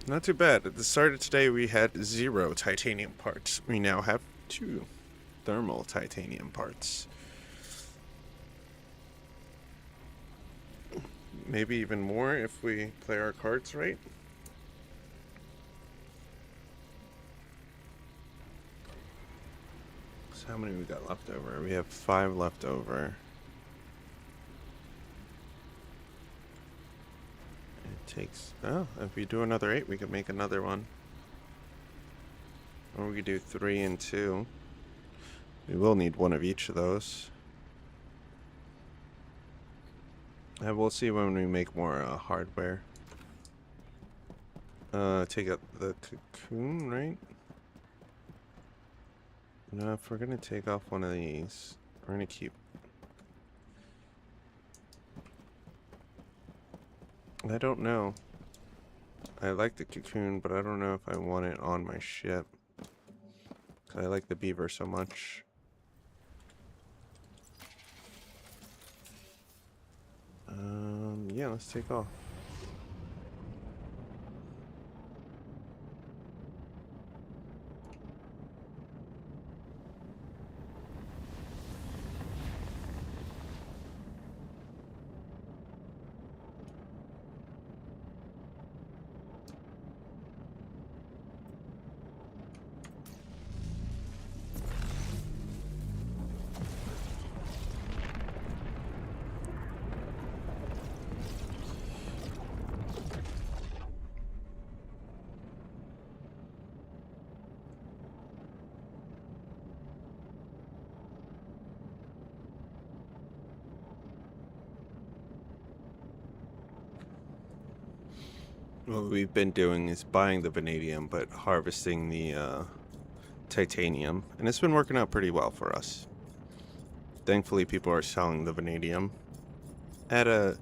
Not too bad. At the start of today, we had 0 titanium parts. We now have 2 thermal titanium parts. Maybe even more if we play our cards right. So how many we got left over? We have 5 left over. It takes... Oh, if we do another 8, we could make another one. Or we could do 3 and 2. We will need one of each of those. And we'll see when we make more hardware. Take out the cocoon, right? No, if we're gonna take off one of these, we're gonna keep... I don't know. I like the cocoon, but I don't know if I want it on my ship. 'Cause I like the beaver so much. Yeah, let's take off. What we've been doing is buying the vanadium, but harvesting the titanium. And it's been working out pretty well for us. Thankfully, people are selling the vanadium at a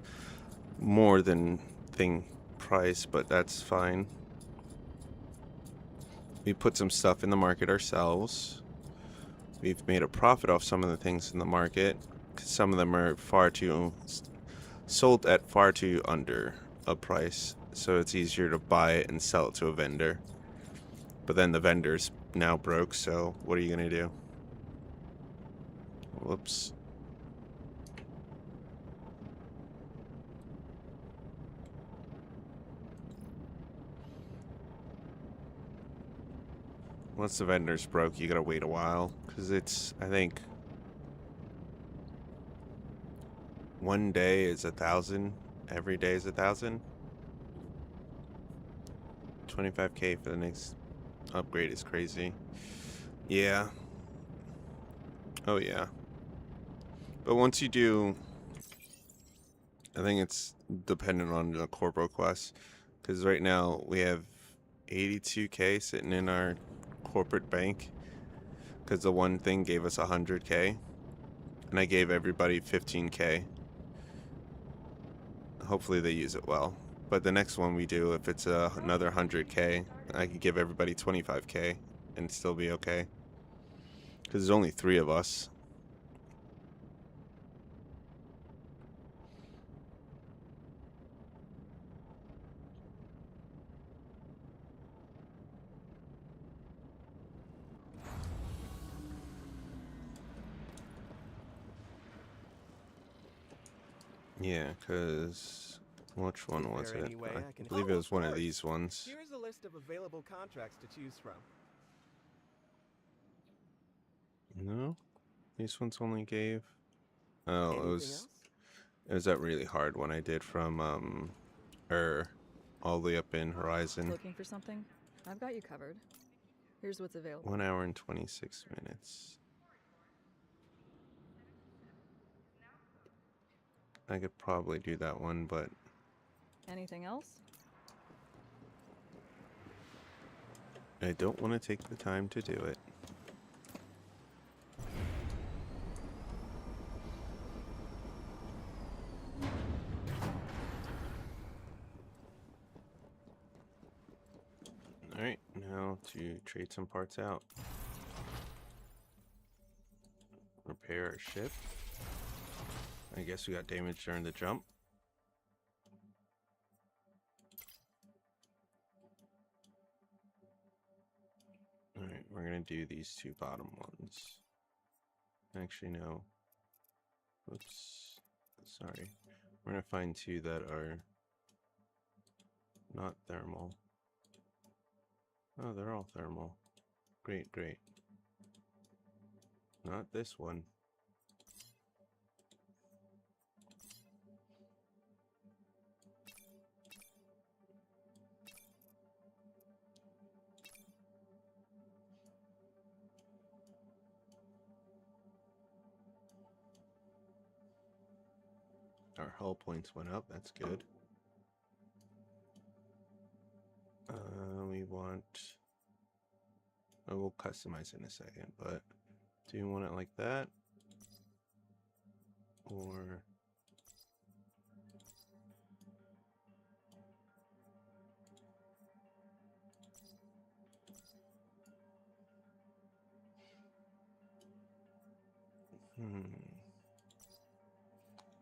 more than thing price, but that's fine. We put some stuff in the market ourselves. We've made a profit off some of the things in the market, 'cause some of them are sold at far too under a price, so it's easier to buy it and sell it to a vendor. But then the vendor's now broke, so what are you gonna do? Whoops. Once the vendor's broke, you gotta wait a while, because it's, I think, one day is 1,000, every day is 1,000. 25K for the next upgrade is crazy. Yeah. Oh yeah. But once you do, I think it's dependent on the corpo quest, because right now we have 82K sitting in our corporate bank, because the one thing gave us 100K, and I gave everybody 15K. Hopefully they use it well. But the next one we do, if it's another 100K, I could give everybody 25K and still be okay. Because there's only 3 of us. Yeah, because which one was it? I believe it was one of these ones. Here is a list of available contracts to choose from. No, these ones only gave. Oh, Anything it was that really hard one I did from all the way up in Horizon. Looking for something? I've got you covered. Here's what's available. 1 hour and 26 minutes. I could probably do that one, but Anything else? I don't want to take the time to do it. Alright, now to trade some parts out. Repair our ship. I guess we got damaged during the jump. Alright, we're gonna do these two bottom ones. Actually, no. Oops. Sorry. We're gonna find two that are not thermal. Oh, they're all thermal. Great, great. Not this one. Our hull points went up, that's good. We want... Oh, we'll customize in a second, but do you want it like that? Or...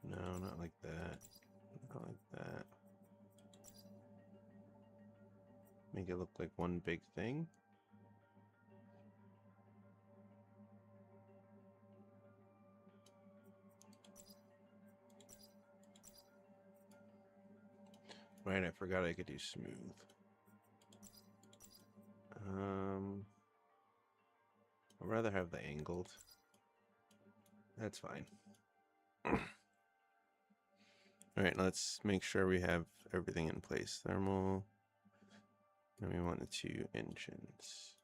No, not like that. Not like that. Make it look like one big thing. Right, I forgot I could do smooth. I'd rather have the angled. That's fine. Alright, let's make sure we have everything in place. Thermal. And we want the two engines.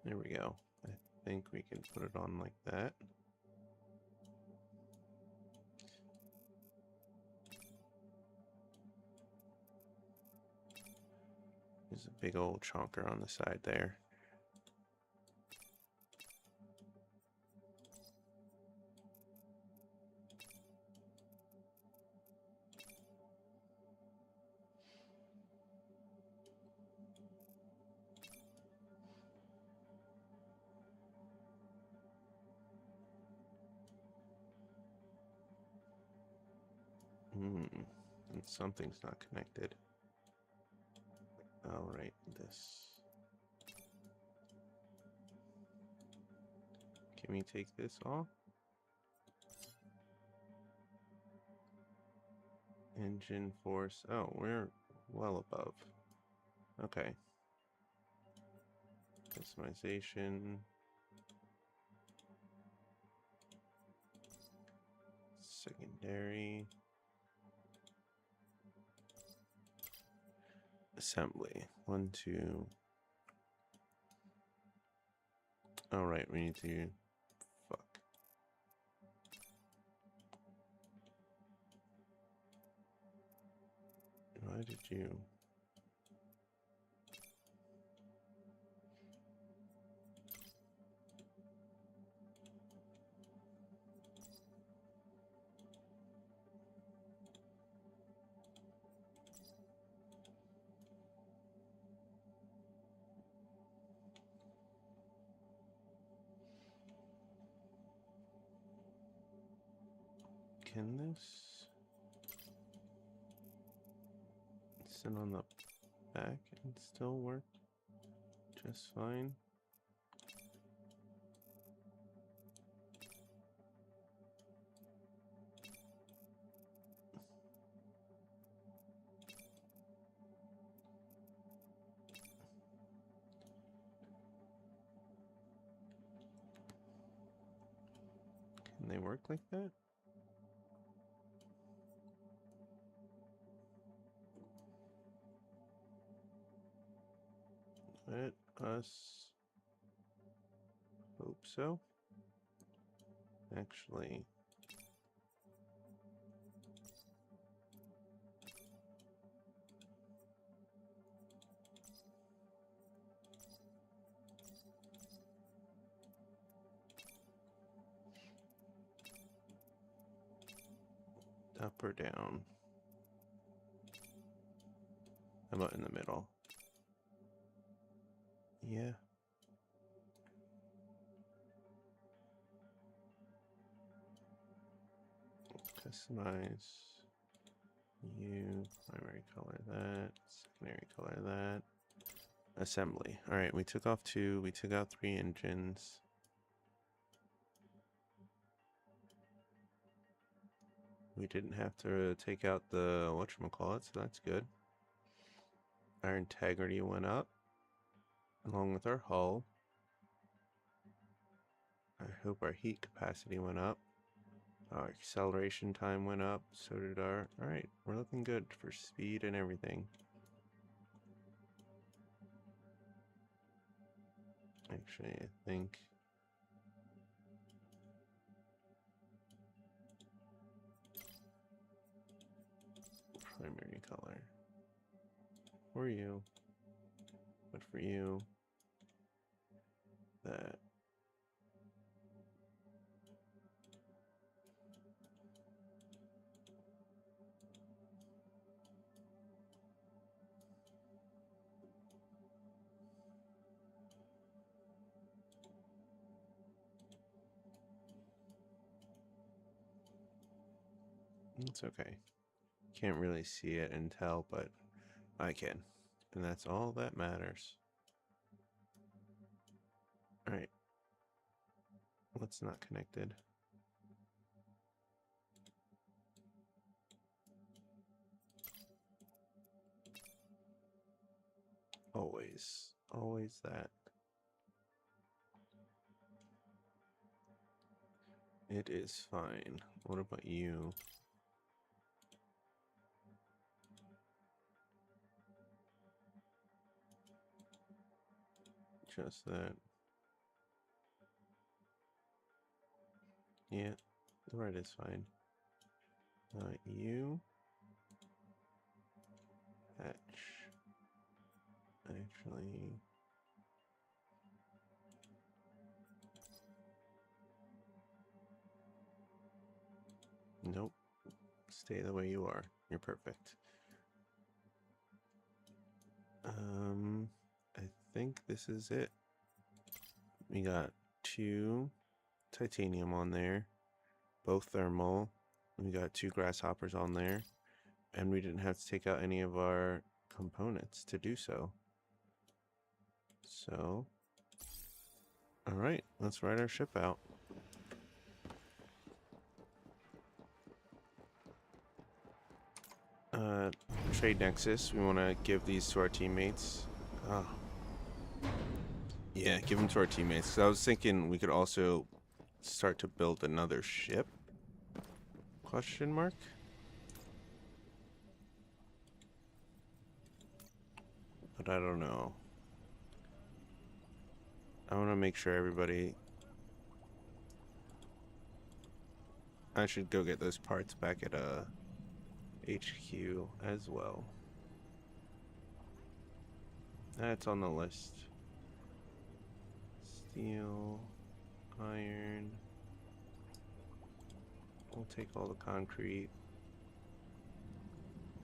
There we go. I think we can put it on like that. There's a big old chonker on the side there. And something's not connected. All right, this. Can we take this off? Engine force. Oh, we're well above. Okay. Customization. Secondary. Assembly. 1, 2. All right, we need to. Fuck. Why did you? Can this sit on the back and still work just fine? Can they work like that? Let us hope so. Actually, up or down? How about in the middle? Yeah. Customize. You, primary color that, secondary color that. Assembly. Alright, we took off 2, we took out 3 engines. We didn't have to take out the whatchamacallit, so that's good. Our integrity went up, along with our hull. I hope our heat capacity went up. Our acceleration time went up, so did our... Alright, we're looking good for speed and everything. Actually, I think... primary color. For you. But for you... that. It's okay. Can't really see it and tell, but I can. And that's all that matters. Alright. What's not connected? Always. Always that. It is fine. What about you? Just that. Yeah, the red is fine. You. Hatch. Actually. Nope. Stay the way you are. You're perfect. I think this is it. We got 2 titanium on there, both thermal. We got 2 grasshoppers on there, and we didn't have to take out any of our components to do so. So, alright, let's ride our ship out. Trade Nexus, we want to give these to our teammates. Oh. Yeah, give them to our teammates. 'Cause I was thinking we could also start to build another ship? Question mark? But I don't know. I want to make sure everybody... I should go get those parts back at HQ as well. That's on the list. Steel, iron. We'll take all the concrete.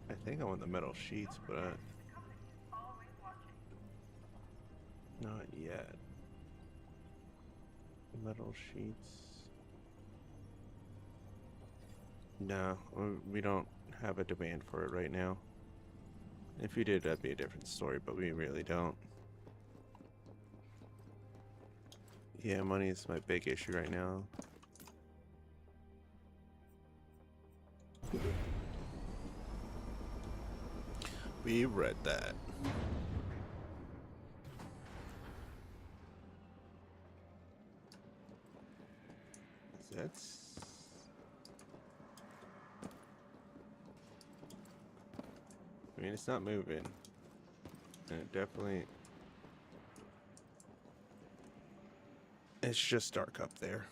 I think I want the metal sheets, but not yet. Metal sheets. No, we don't have a demand for it right now. If we did, that'd be a different story, but we really don't. Yeah, money is my big issue right now. We read that. That's I mean, it's not moving. And it definitely... It's just dark up there.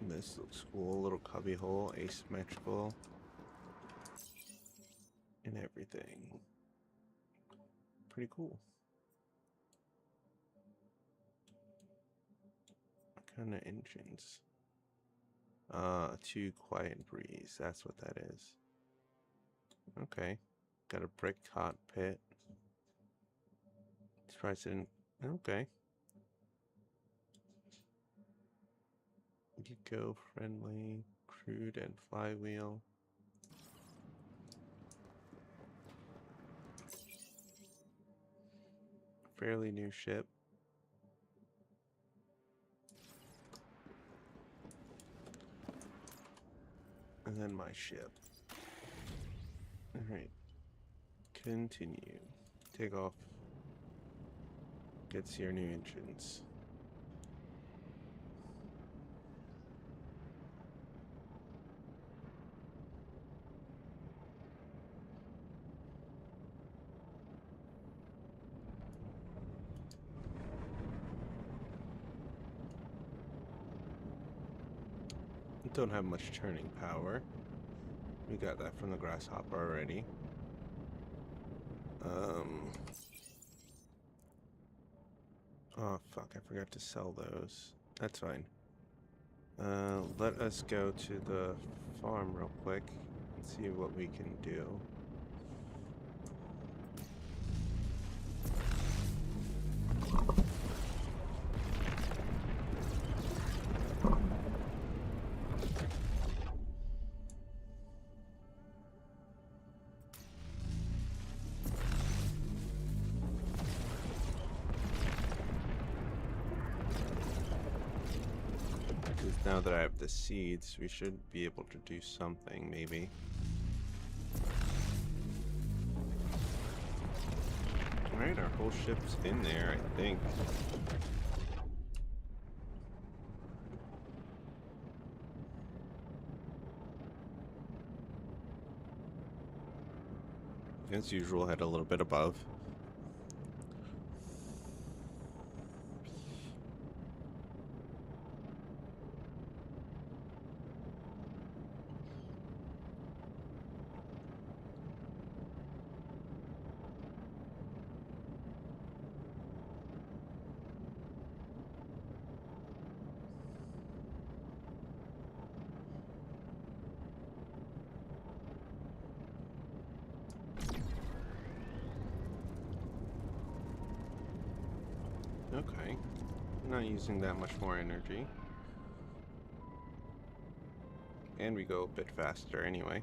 This looks cool. Little cubby hole, asymmetrical. And everything. Pretty cool. What kind of engines? 2 quiet breeze. That's what that is. Okay. Got a brick cockpit. Surprised it didn't. Okay. Eco-friendly, crude and flywheel. Fairly new ship. And then my ship. Alright. Continue. Take off. Gets your new engines. Don't have much turning power. We got that from the grasshopper already. Oh fuck, I forgot to sell those. That's fine. Let us go to the farm real quick and see what we can do. Now that I have the seeds, we should be able to do something, maybe. Alright, our whole ship's in there, I think. As usual, head a little bit above. Okay. Not using that much more energy. And we go a bit faster anyway.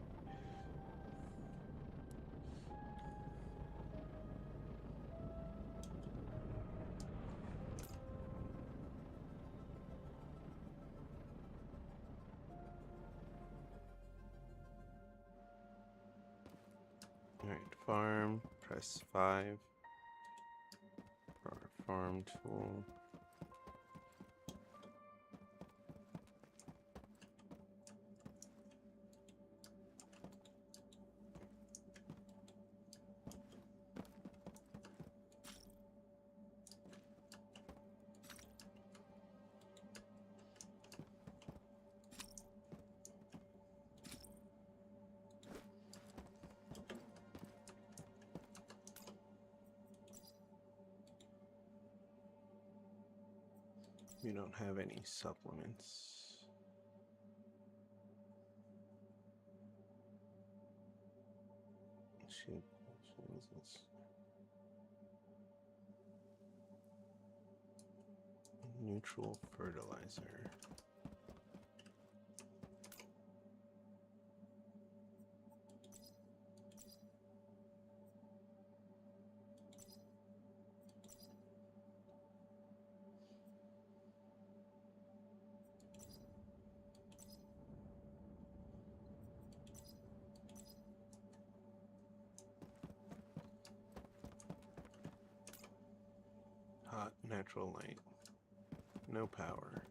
Alright, farm, press 5 for our farm tool. We don't have any supplements. Shit, Jesus. Neutral fertilizer. Natural light. No power.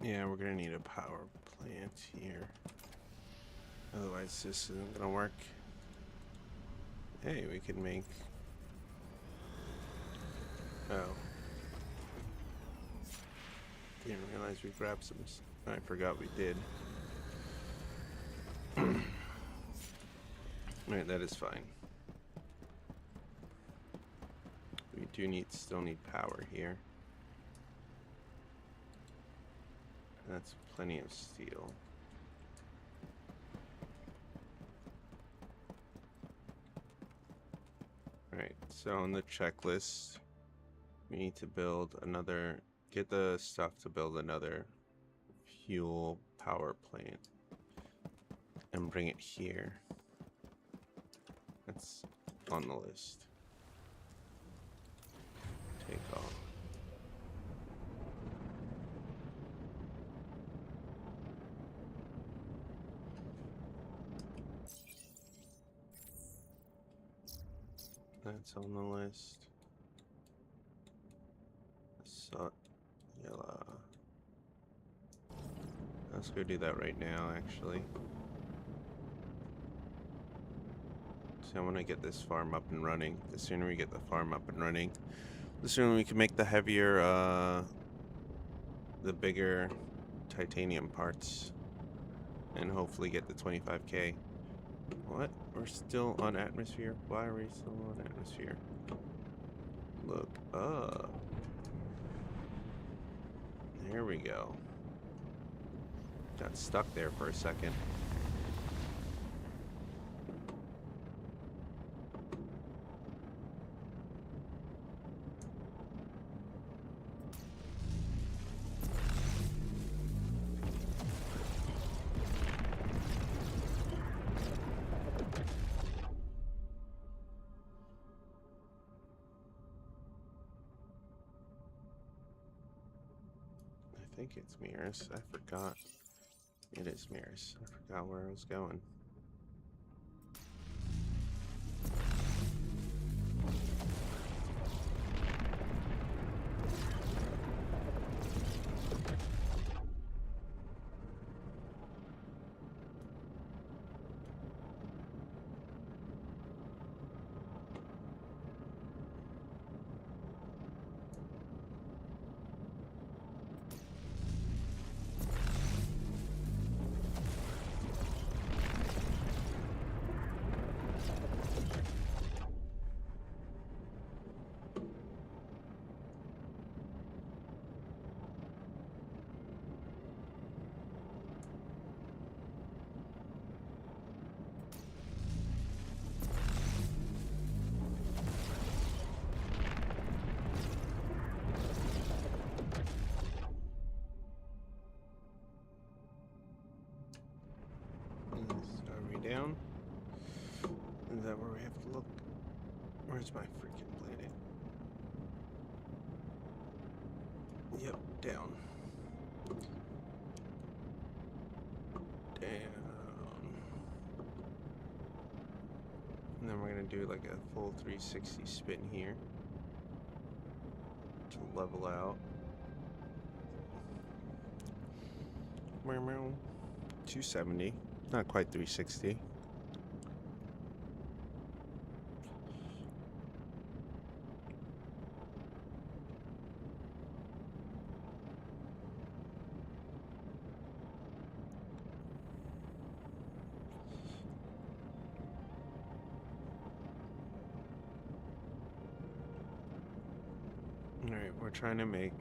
Yeah, we're gonna need a power plant here. Otherwise this isn't gonna work. Hey, we can make... Oh. Didn't realize we grabbed some... I forgot we did. Alright, that is fine. We do still need power here. That's plenty of steel. Alright, so on the checklist, we need to build another, get the stuff to build another fuel power plant and bring it here. That's on the list. Take off. That's on the list. So, yellow. Let's go do that right now, actually. So I want to get this farm up and running. The sooner we get the farm up and running, the sooner we can make the heavier, the bigger titanium parts. And hopefully get the 25k. What? We're still on atmosphere? Why are we still on atmosphere? Look up. There we go. Got stuck there for a second. I think it's mirrors. I forgot. It is mirrors. I forgot where I was going. Down? Is that where we have to look? Where's my freaking planet? Yep, down. Down. And then we're gonna do like a full 360 spin here to level out. 270. Not quite 360. Alright, we're trying to make...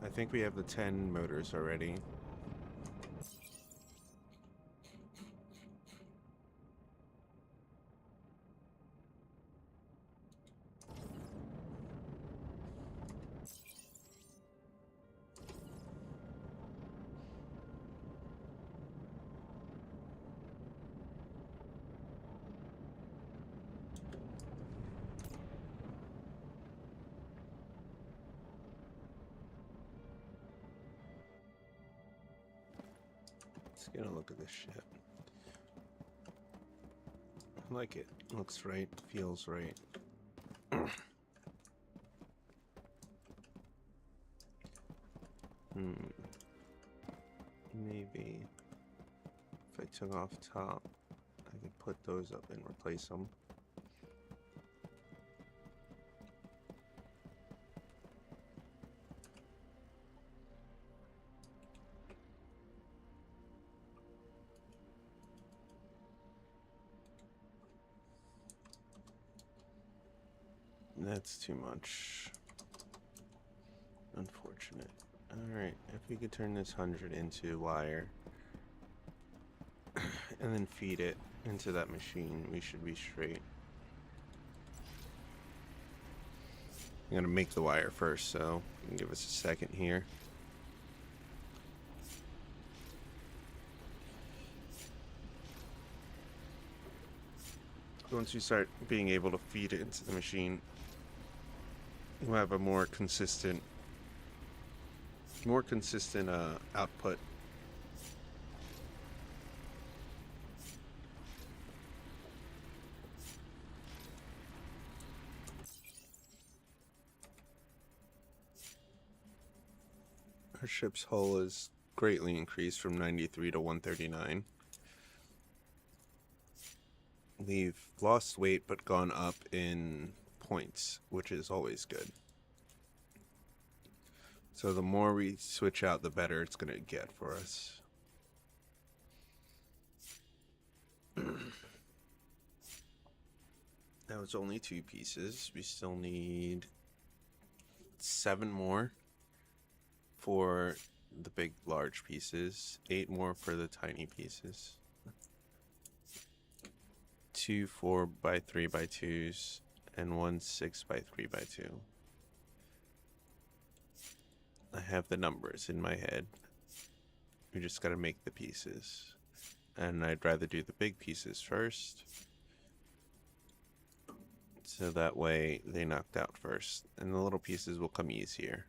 I think we have the 10 motors already. Let's get a look at this shit. I like it. Looks right. Feels right. Maybe if I took off top, I could put those up and replace them. That's too much. Unfortunate. Alright, if we could turn this 100 into wire and then feed it into that machine, we should be straight. I'm gonna make the wire first, so give us a second here. Once we start being able to feed it into the machine, we'll have a more consistent output. Our ship's hull is greatly increased from 93 to 139. We've lost weight but gone up in points, which is always good. So the more we switch out, the better it's going to get for us. That was only 2 pieces. We still need 7 more for the big, large pieces. 8 more for the tiny pieces. 2 4x3x2s and 1 6x3x2. I have the numbers in my head. We just gotta make the pieces. And I'd rather do the big pieces first, so that way they knocked out first. And the little pieces will come easier.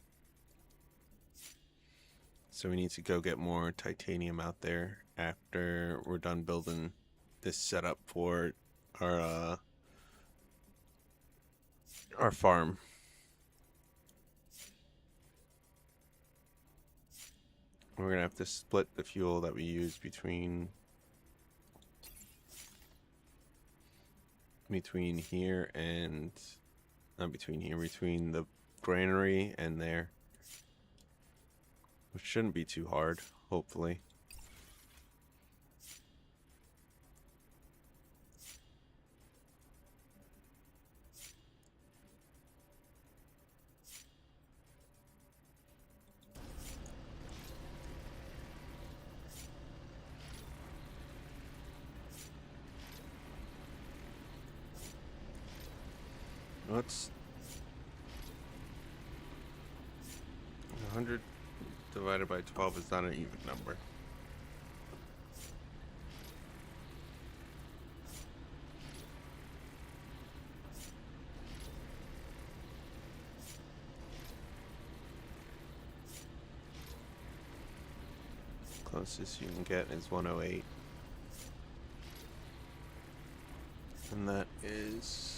So we need to go get more titanium out there after we're done building this setup for our farm. We're gonna have to split the fuel that we use between here and between the granary and there, which shouldn't be too hard, hopefully. What's 100 divided by 12 is not an even number. Closest you can get is 108. And that is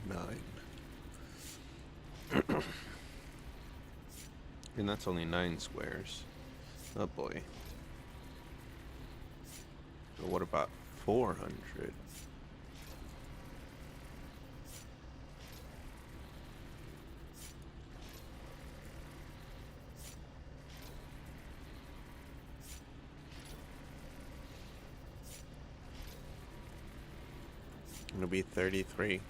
9. And that's only 9 squares. Oh boy. But what about 400? It'll be 33-ish.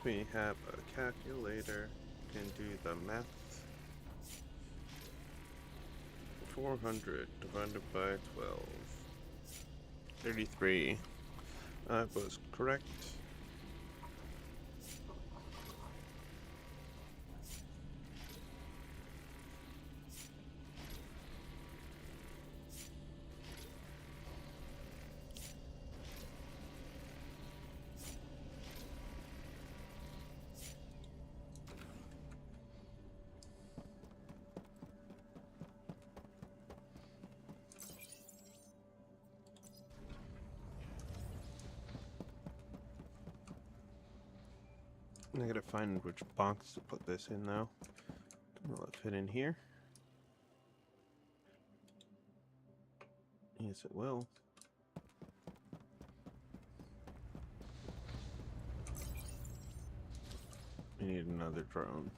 We have a calculator, can do the math. 400 divided by 12. 33. That was correct. I gotta find which box to put this in now. Will it fit in here? Yes, it will. We need another drone.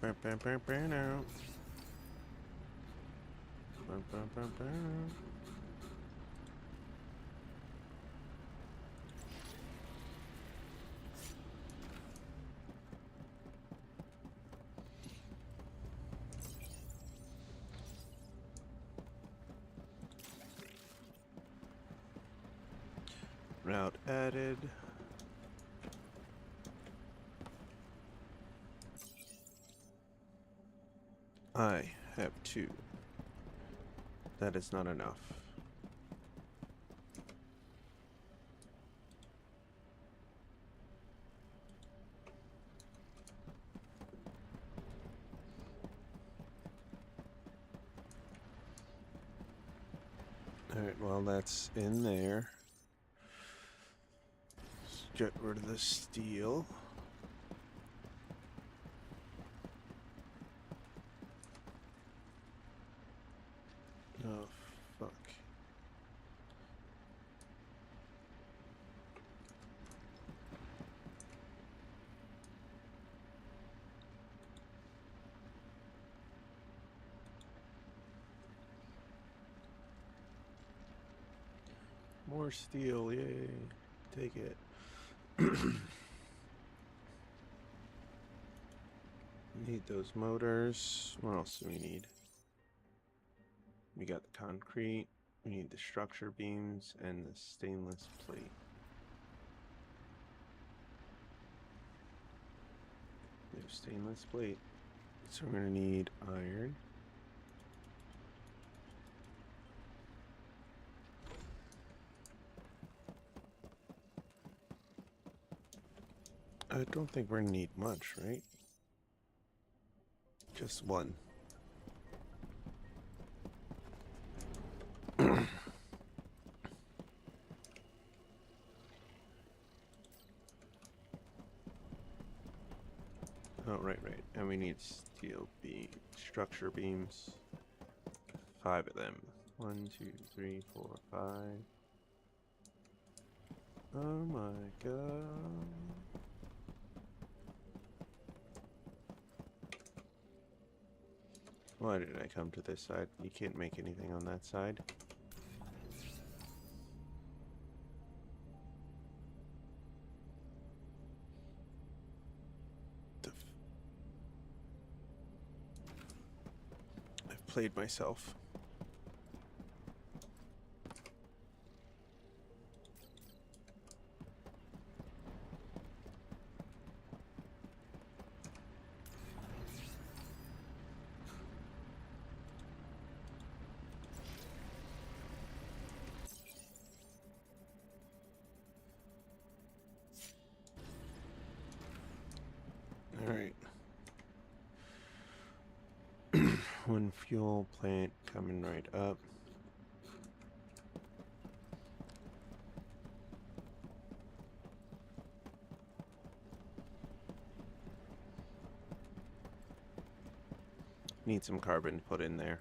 Now. Route added. I have 2. That is not enough. Alright, well that's in there. Let's get rid of the steel. Oh, fuck. More steel, yay. Take it. Need those motors. What else do we need? We got the concrete. We need the structure beams and the stainless plate. We have stainless plate. So we're gonna need iron. I don't think we're gonna need much, right? Just 1. Oh, right. And we need steel beam, structure beams. 5 of them. 1, 2, 3, 4, 5. Oh my god. Why did I come to this side? You can't make anything on that side. I've played myself. Alright. One fuel plant coming right up. Need some carbon put in there.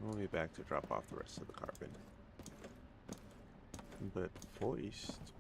We'll be back to drop off the rest of the carbon. But voiced.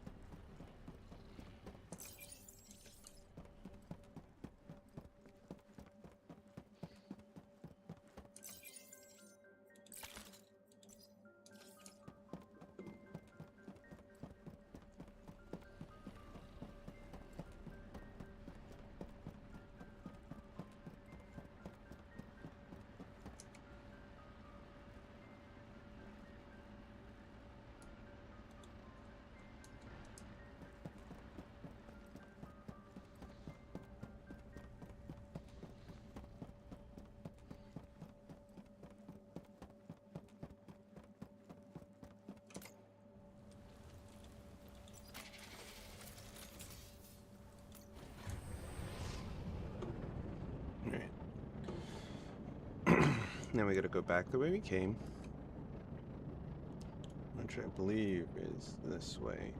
Now we gotta go back the way we came, which which I believe is this way.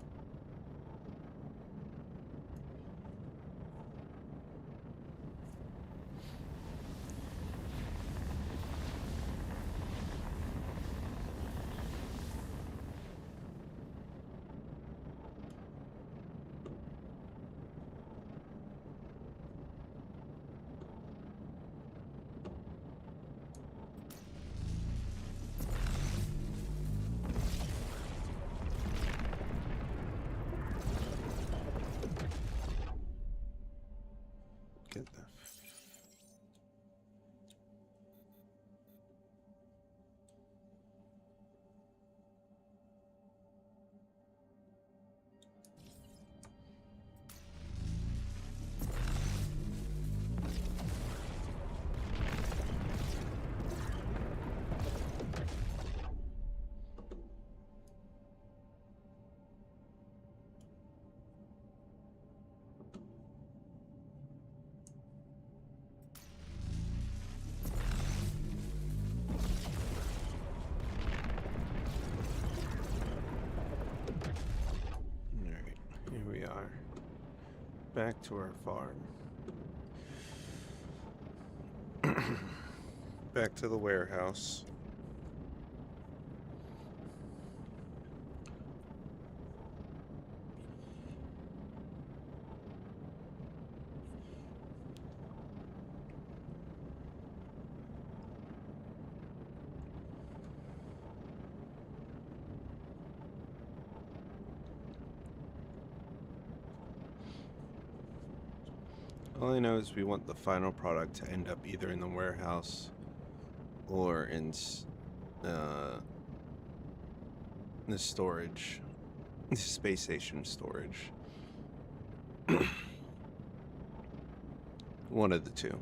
Get the Here we are, back to our farm. Back to the warehouse. All I know is we want the final product to end up either in the warehouse or in the storage, the space station storage. One of the two.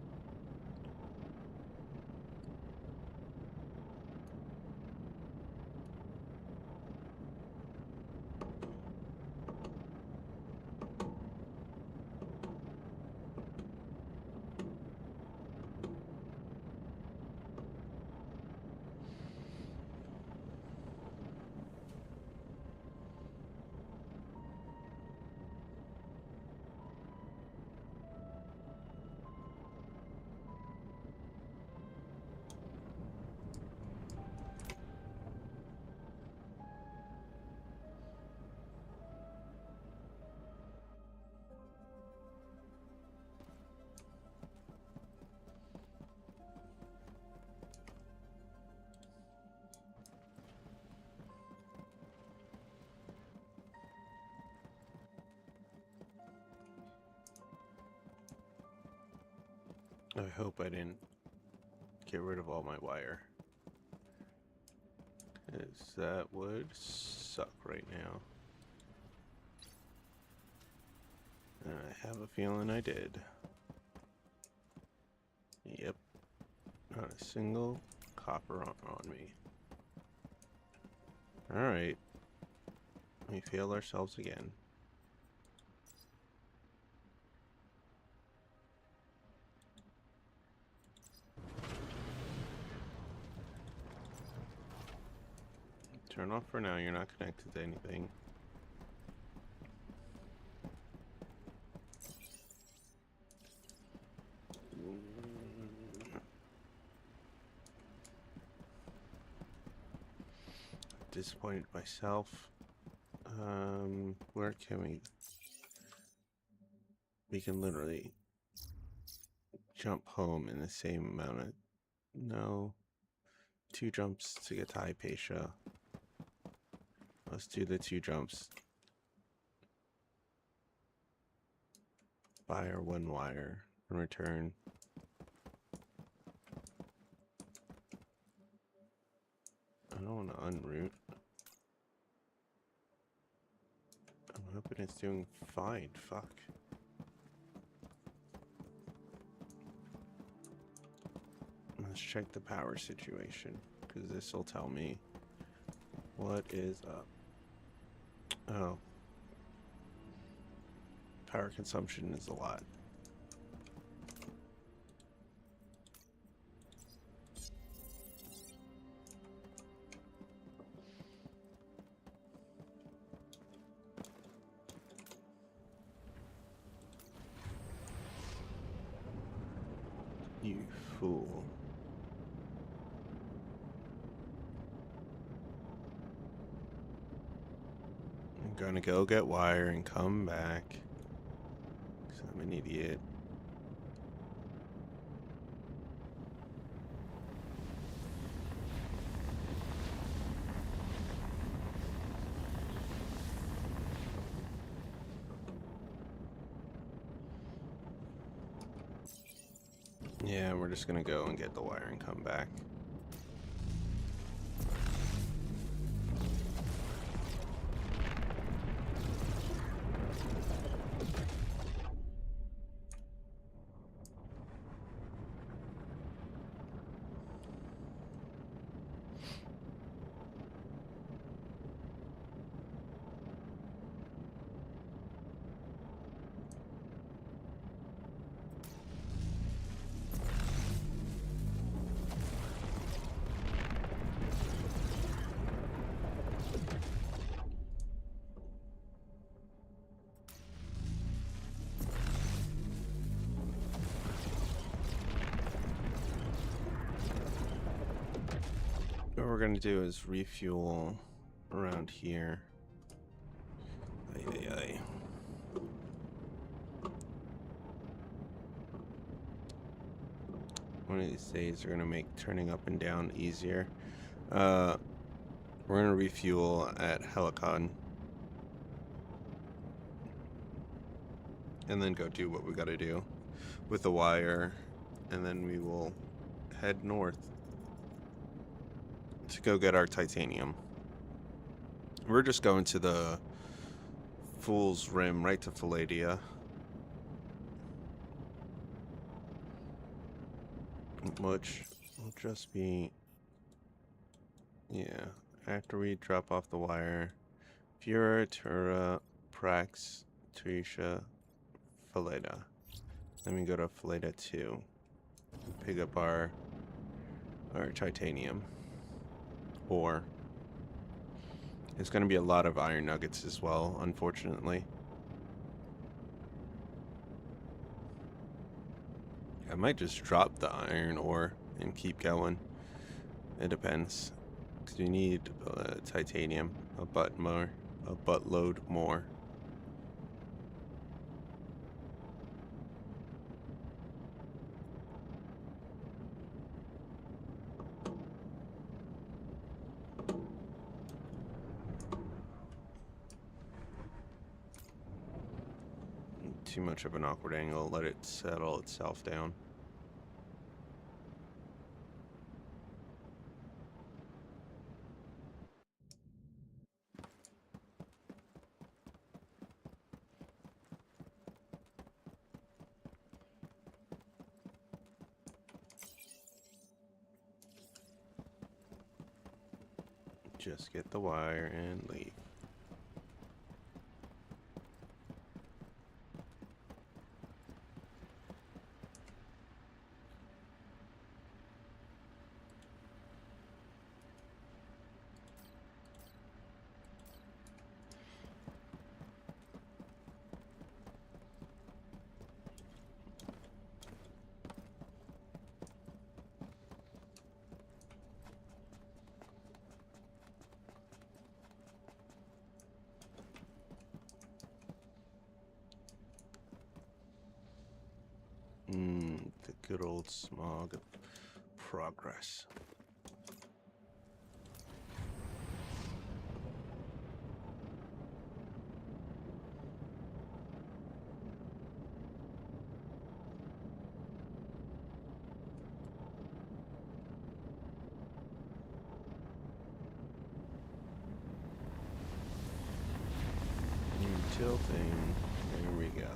I hope I didn't get rid of all my wire, 'cause that would suck right now. And I have a feeling I did. Yep. Not a single copper on me. Alright. We failed ourselves again. Turn off for now, you're not connected to anything. Disappointed myself. Where can we? We can literally jump home in the same amount of. No. 2 jumps to get to Hypatia. Let's do the 2 jumps. Buy our 1 wire and return. I don't want to unroot. I'm hoping it's doing fine. Fuck. Let's check the power situation, because this will tell me what is up. Oh. Power consumption is a lot. You fool. I'm gonna go get wire and come back. 'Cause I'm an idiot. Yeah, we're just gonna go and get the wire and come back. What we're gonna do is refuel around here. Ay, ay, ay. One of these days are gonna make turning up and down easier. We're gonna refuel at Helicon. And then go do what we gotta do with the wire. And then we will head north to go get our titanium. We're just going to the Fool's Rim, right to Phalladia. Which will just be, yeah, after we drop off the wire. Fura, Tura, Prax, Turisha, Phalladia. Then we go to Phalladia 2. Pick up our titanium. Or it's going to be a lot of iron nuggets as well, unfortunately. I might just drop the iron ore and keep going. It depends. Because we need titanium a buttload more. Too much of an awkward angle, let it settle itself down. Just get the wire and leave. The good old smog of progress. Tilting. There we go.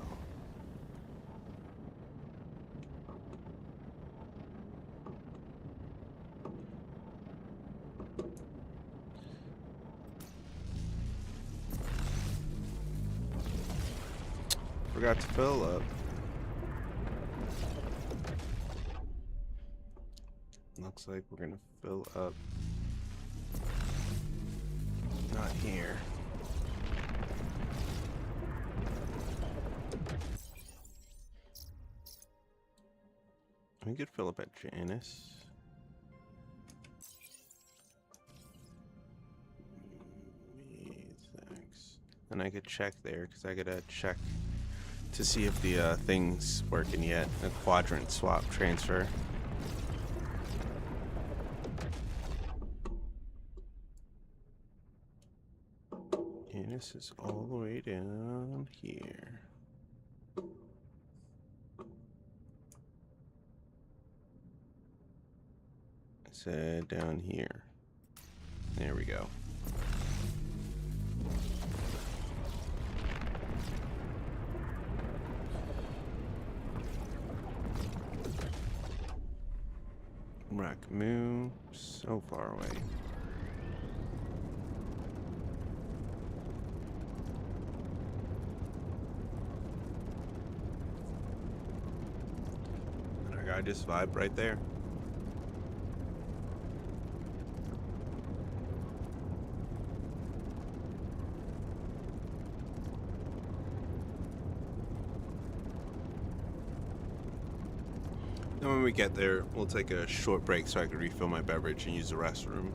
Forgot to fill up. Looks like we're gonna fill up. Not here. We could fill up at Janice. And I could check there because I gotta check to see if the thing's working yet. A quadrant swap transfer. And this is all the way down here. I said down here. There we go. Rackmoo, so far away. And our guy just vibed right there. And when we get there, we'll take a short break so I can refill my beverage and use the restroom.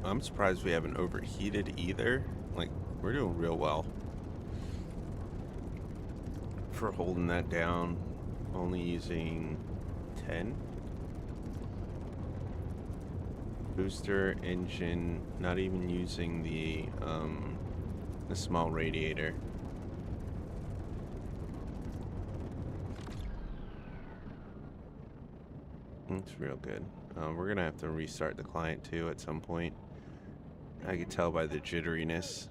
I'm surprised we haven't overheated either. Like, we're doing real well for holding that down, only using 10. Booster engine, not even using the small radiator. It's real good. We're gonna have to restart the client too at some point. I could tell by the jitteriness.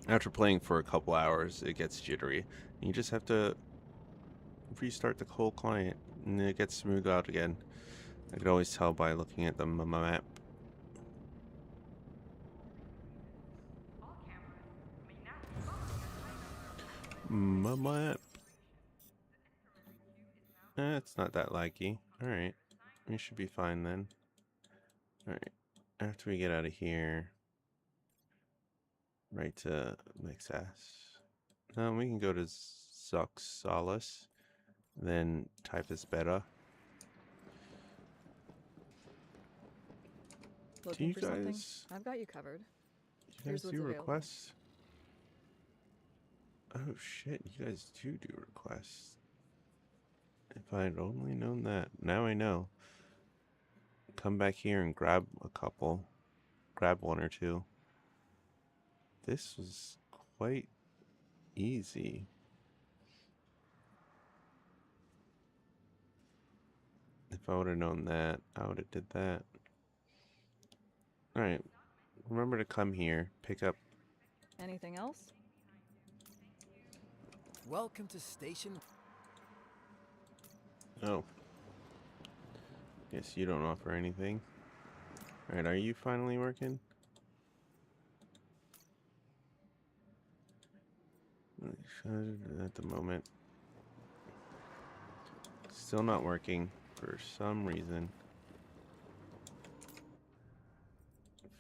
After playing for a couple hours, it gets jittery. You just have to restart the whole client, and it gets smoothed out again. I could always tell by looking at the map. Map. It's not that laggy. Alright. We should be fine then. Alright. After we get out of here, right to Mixas. We can go to Zoxalis, then Typhus Beta. Looking for something? guys- I've got you covered. You Here's guys what's do available. requests? Oh shit, you guys do requests. If I'd only known that. Now I know. Come back here and grab a couple. Grab one or two. This was quite easy. If I would have known that, I would have did that. Alright. Remember to come here. Pick up. Anything else? Welcome to Station. Oh. Guess you don't offer anything. Alright, are you finally working? At the moment. Still not working for some reason.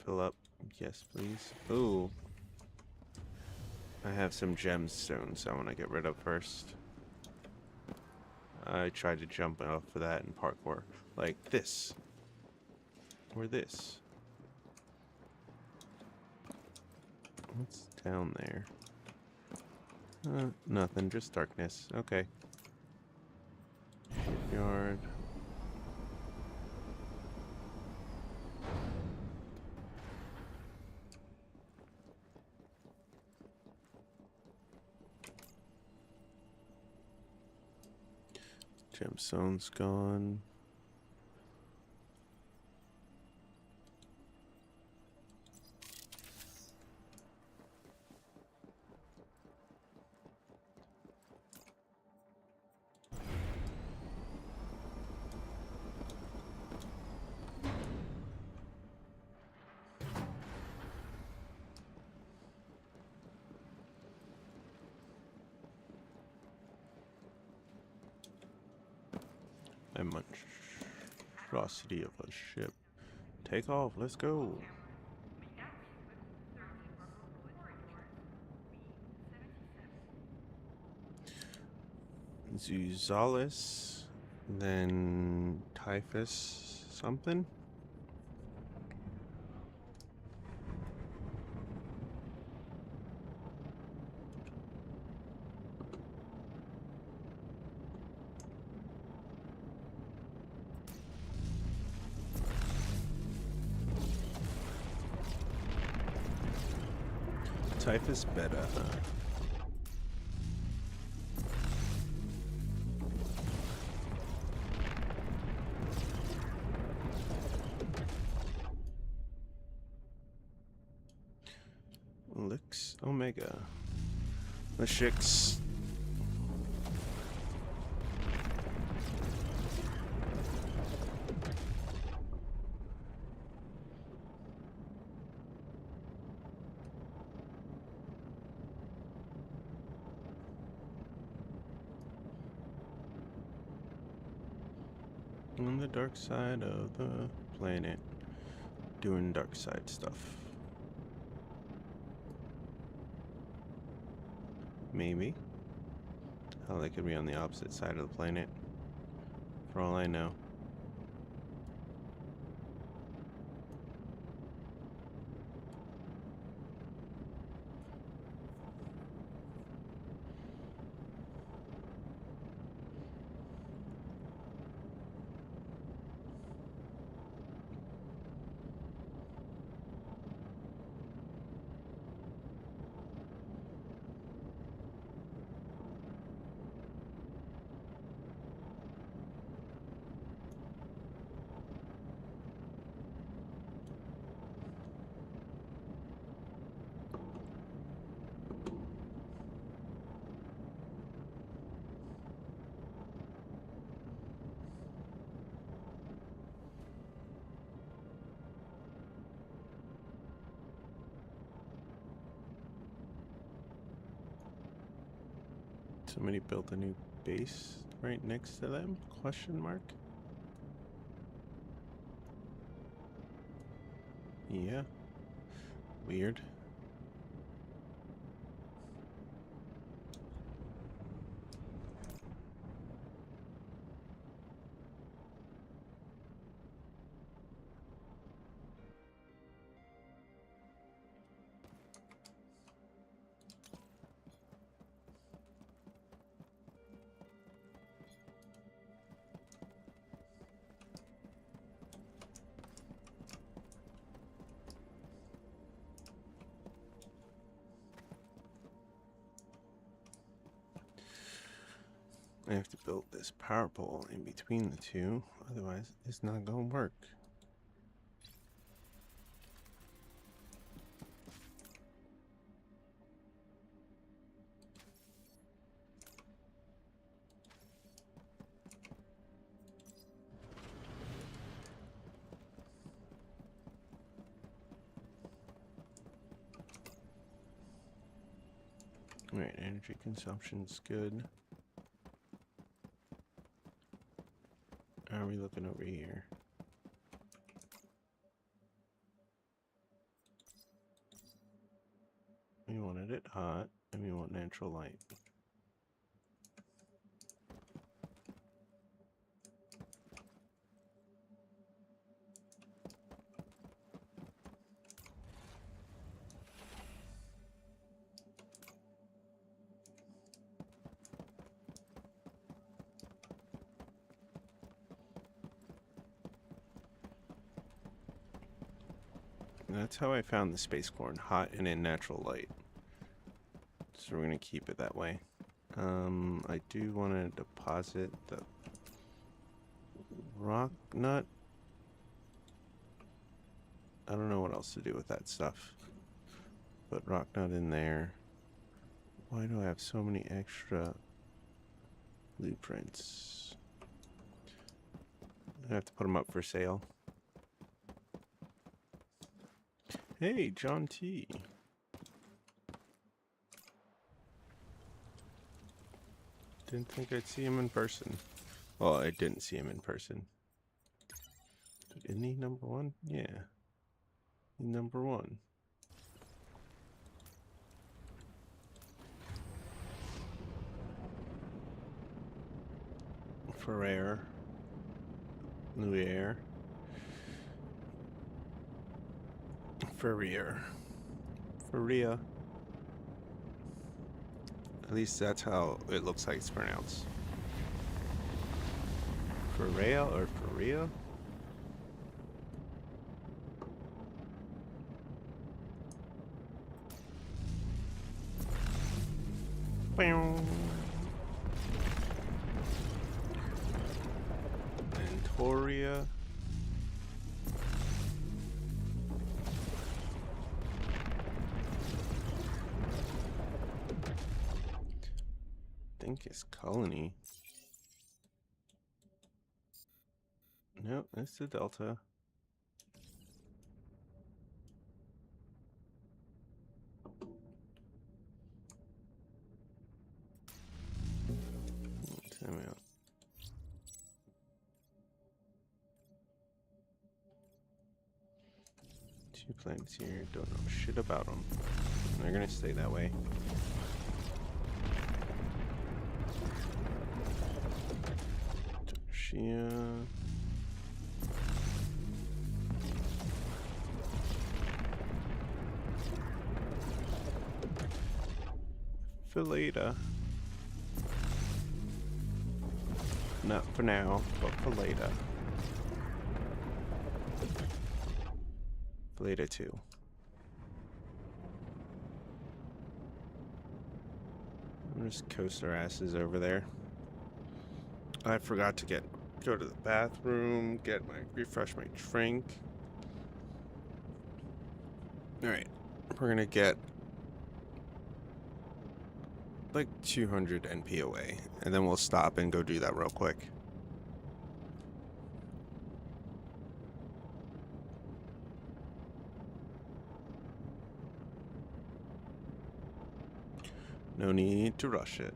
Fill up. Yes, please. Ooh. I have some gemstones I want to get rid of first. I tried to jump off of that in parkour. Like this. Or this. What's down there? Nothing, just darkness. Okay. Shipyard. Gemstone's gone. A monstrosity of a ship. Take off, let's go. Zuzalis, then Typhus something. Typhus beta. Lix Omega. The Shix. On the dark side of the planet, doing dark side stuff. Maybe. Hell, they could be on the opposite side of the planet. For all I know. Somebody built a new base right next to them? Question mark? Yeah. Weird. I have to build this power pole in between the two, otherwise it's not gonna work. Alright, energy consumption's good. How are we looking over here? We wanted it hot, and we want natural light. That's how I found the space corn, hot and in natural light. So we're gonna keep it that way. I do want to deposit the rock nut. I don't know what else to do with that stuff. Put rock nut in there. Why do I have so many extra blueprints? I have to put them up for sale. Hey, John T. Didn't think I'd see him in person. Well, I didn't see him in person. Isn't he number one? Yeah. He's number one. Ferrer. Lumiere. Ferrier. Ferria. At least that's how it looks like it's pronounced. Ferrea or Ferria? Antoria. I think it's Colony. No, it's the Delta. Time out. Two planets here, don't know shit about them. They're gonna stay that way. Shia. Phileta. Not for now, but for later. For later too. I'm just coast our asses over there. I forgot to go to the bathroom, refresh my drink. Alright, we're gonna get like 200 NP away, and then we'll stop and go do that real quick. No need to rush it.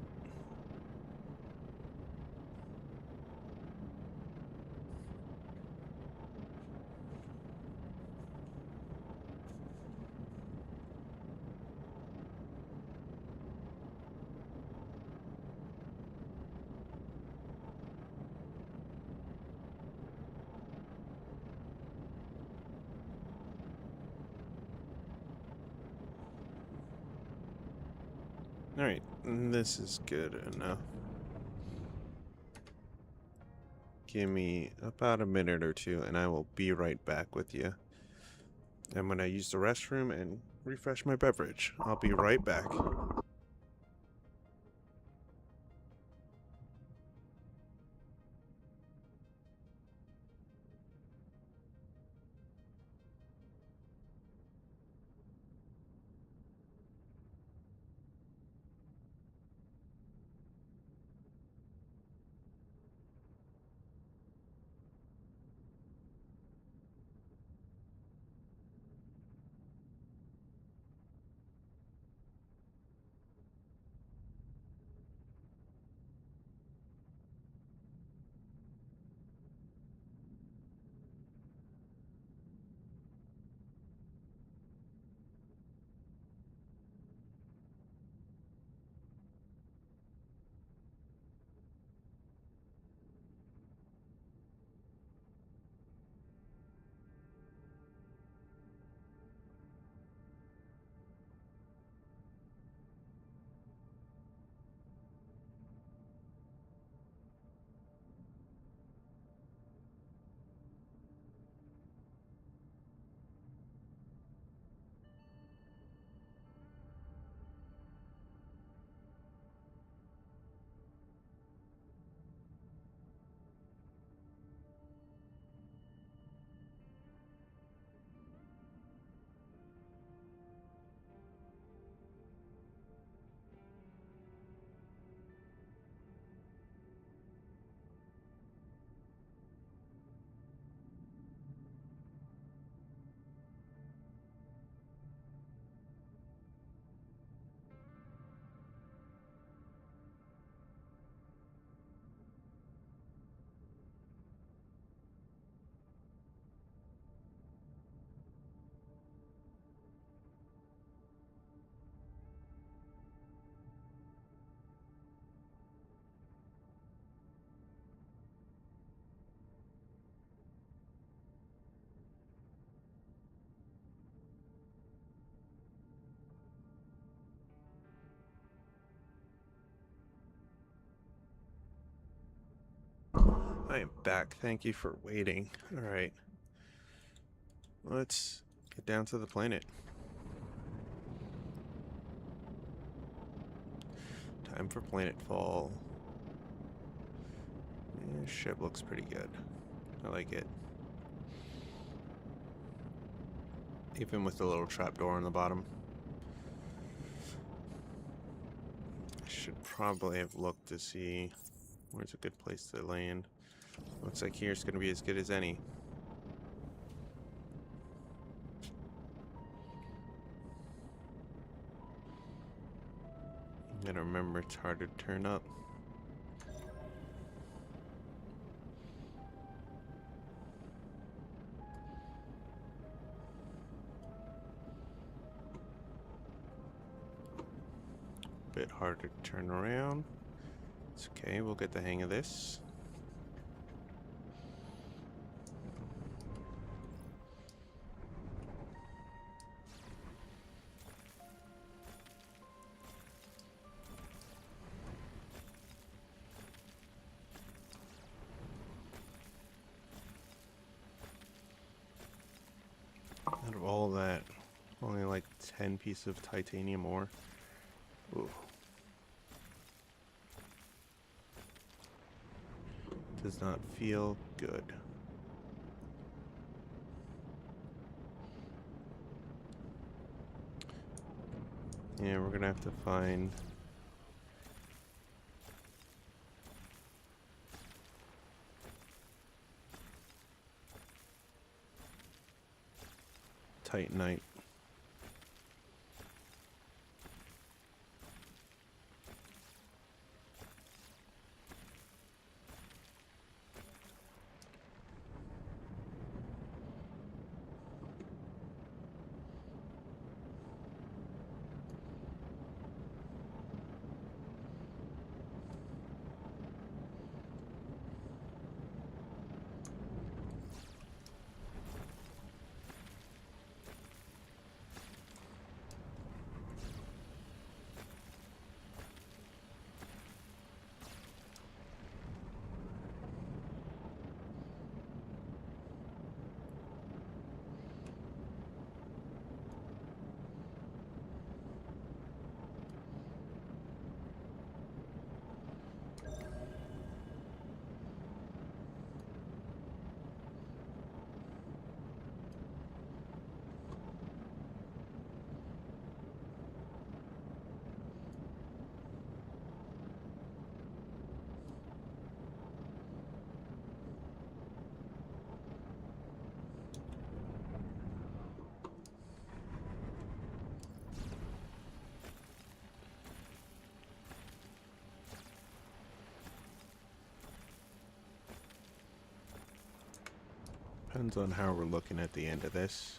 Alright, this is good enough. Give me about a minute or two and I will be right back with you. I'm gonna use the restroom and refresh my beverage. I'll be right back. I am back. Thank you for waiting. Alright. Let's get down to the planet. Time for planetfall. Yeah, ship looks pretty good. I like it. Even with the little trapdoor on the bottom. I should probably have looked to see where's a good place to land. Looks like here's going to be as good as any. Gotta remember it's hard to turn up. Bit harder to turn around. It's okay, we'll get the hang of this. Out of all that, only like 10 pieces of titanium ore. Ooh. Does not feel good. Yeah, we're gonna have to find titanite. Depends on how we're looking at the end of this.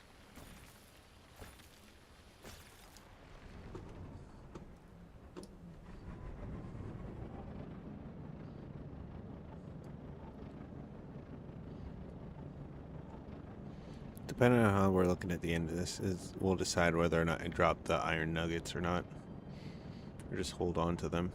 Depending on how we're looking at the end of this, we'll decide whether or not I drop the iron nuggets or not. Or just hold on to them.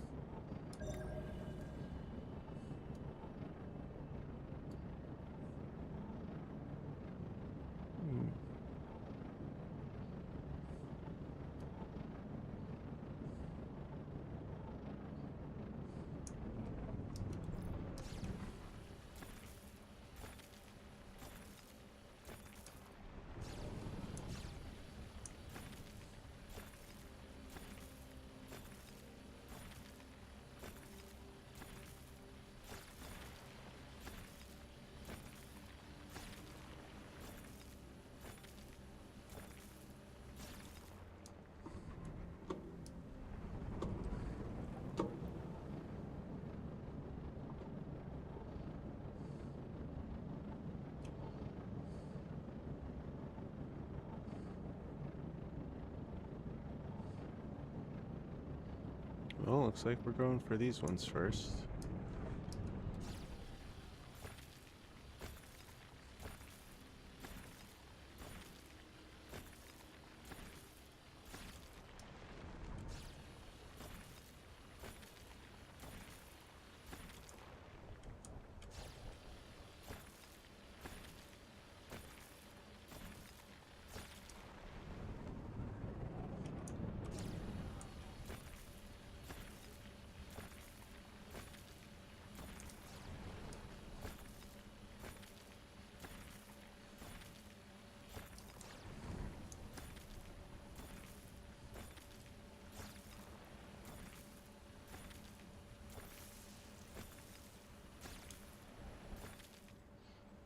Well, looks like we're going for these ones first.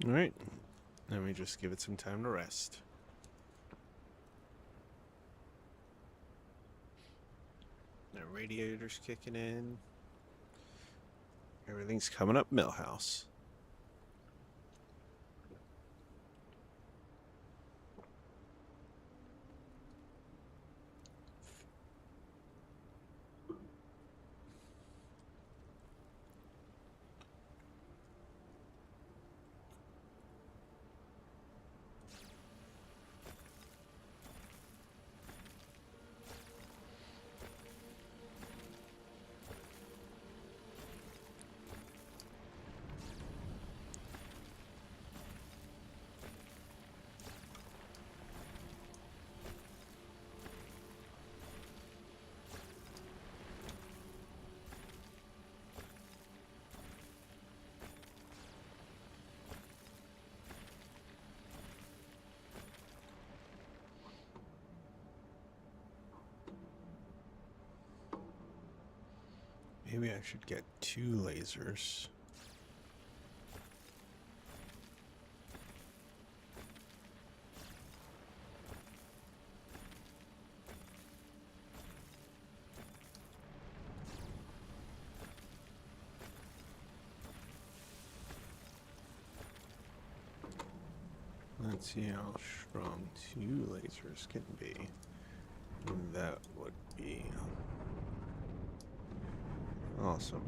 Alright. Then we just give it some time to rest. The radiator's kicking in. Everything's coming up Millhouse. Maybe I should get 2 lasers. Let's see how strong 2 lasers can be. That would be awesome.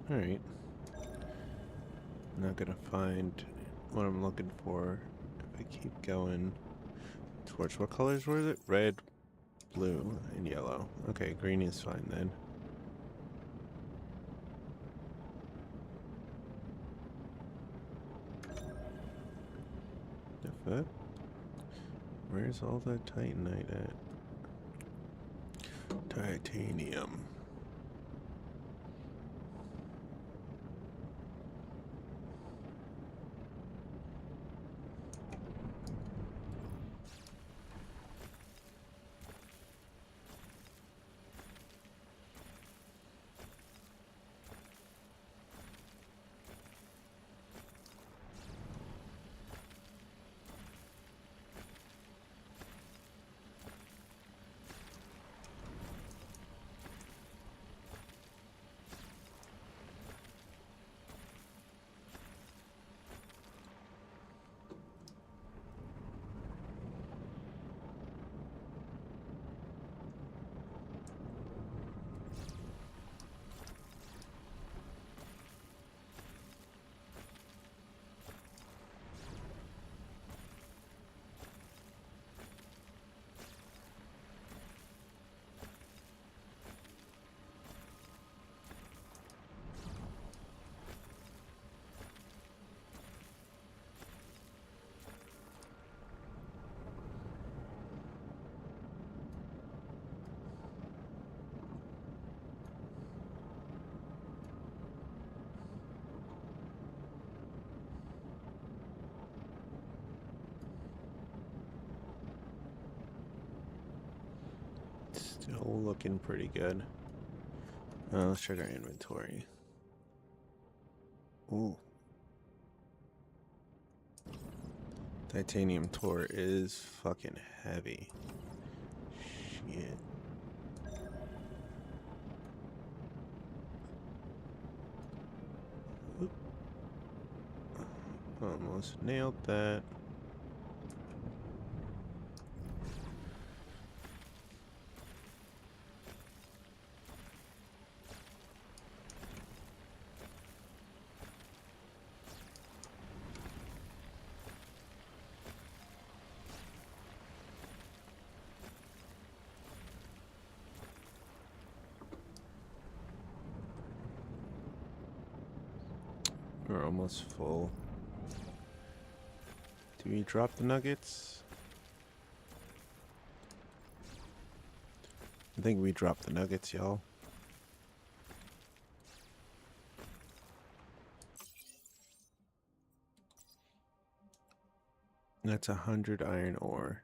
Alright. Not gonna find what I'm looking for if I keep going towards, what colors was it? Red, blue, and yellow. Okay, green is fine then. The fuck? Where's all the titanite at? Titanium. Still looking pretty good. Let's check our inventory. Ooh. Titanium ore is fucking heavy. Shit. Oop. Almost nailed that. We're almost full. Do we drop the nuggets? I think we dropped the nuggets, y'all. That's 100 iron ore.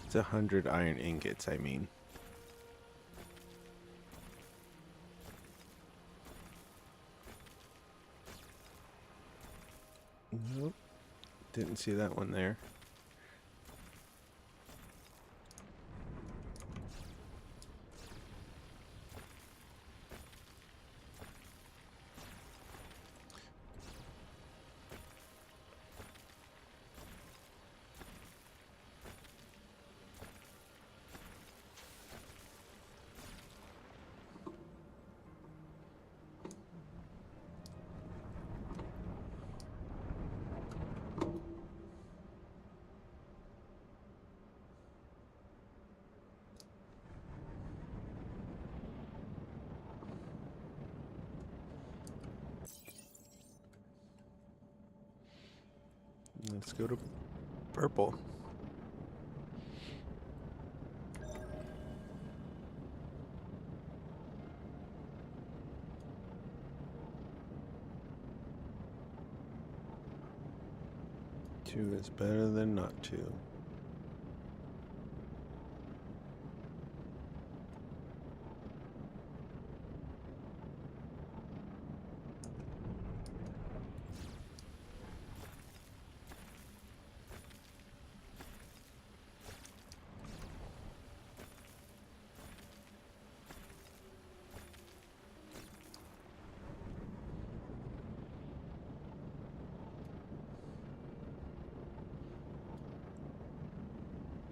It's 100 iron ingots, I mean. Nope. Didn't see that one there. Let's go to purple. Two is better than not two.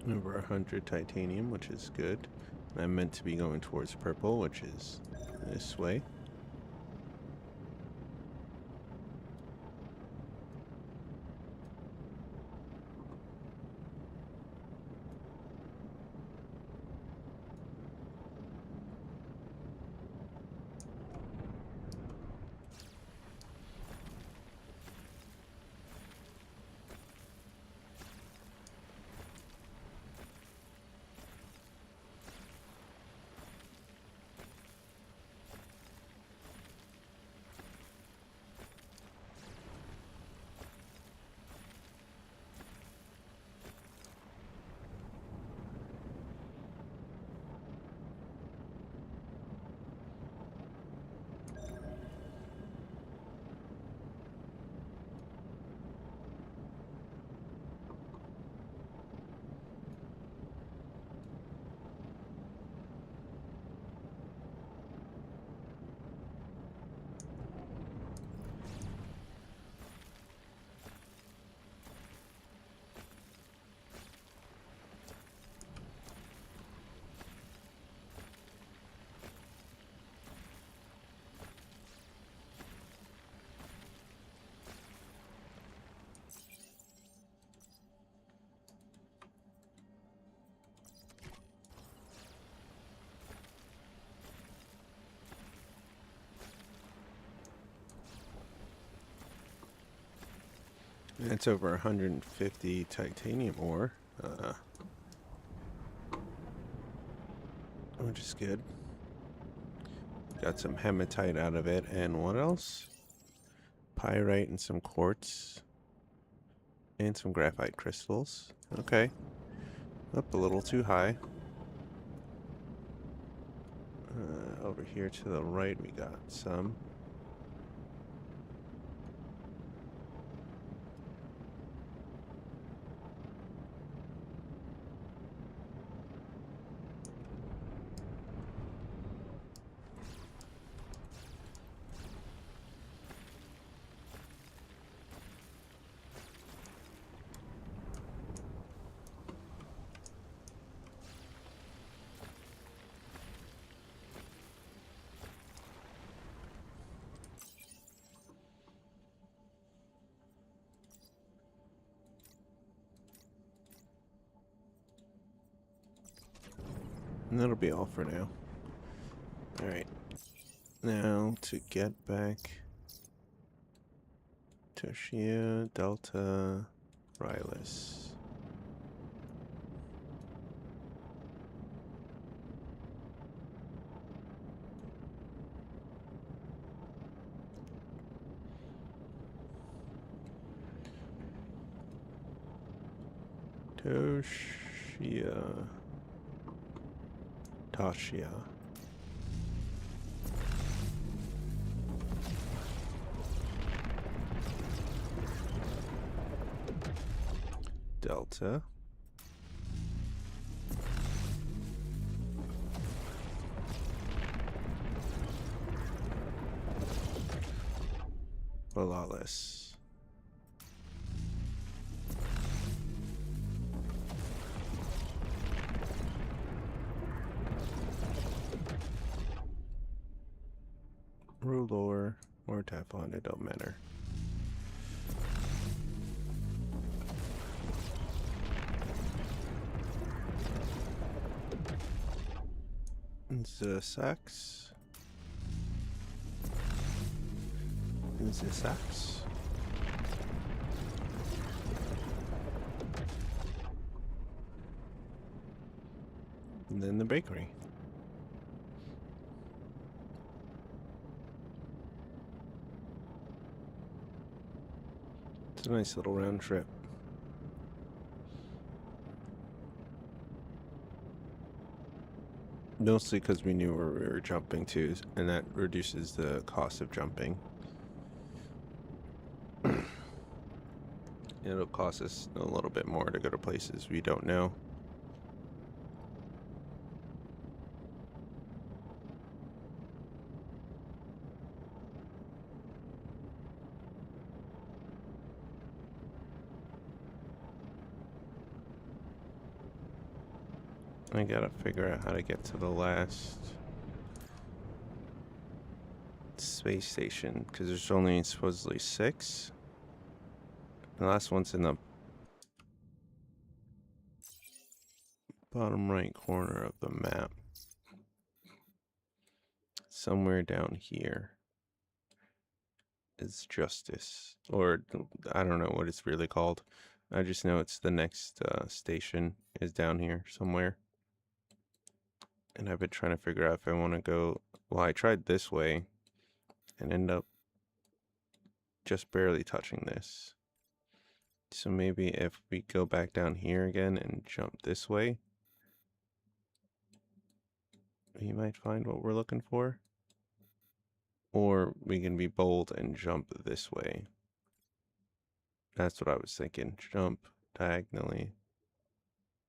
Over 100 titanium, which is good. I'm meant to be going towards purple, which is this way. That's over 150 titanium ore, which is good. Got some hematite out of it, and what else? Pyrite and some quartz. And some graphite crystals. Okay. Up a little too high. Over here to the right we got some. And that'll be all for now. Alright. Now to get back to Shia, Delta, Rylus. Toshia. Toshia. Delta. Flawless. Rulor or Teflon, it don't matter. The sax. The sax. And then the bakery. It's a nice little round trip. Mostly because we knew where we were jumping to, and that reduces the cost of jumping. It'll cost us a little bit more to go to places we don't know. I gotta figure out how to get to the last space station, because there's only supposedly 6. The last one's in the bottom right corner of the map. Somewhere down here is Justice, or I don't know what it's really called. I just know it's the next station is down here somewhere. And I've been trying to figure out if I want to go. Well, I tried this way and end up just barely touching this. So maybe if we go back down here again and jump this way, we might find what we're looking for. Or we can be bold and jump this way. That's what I was thinking. Jump diagonally.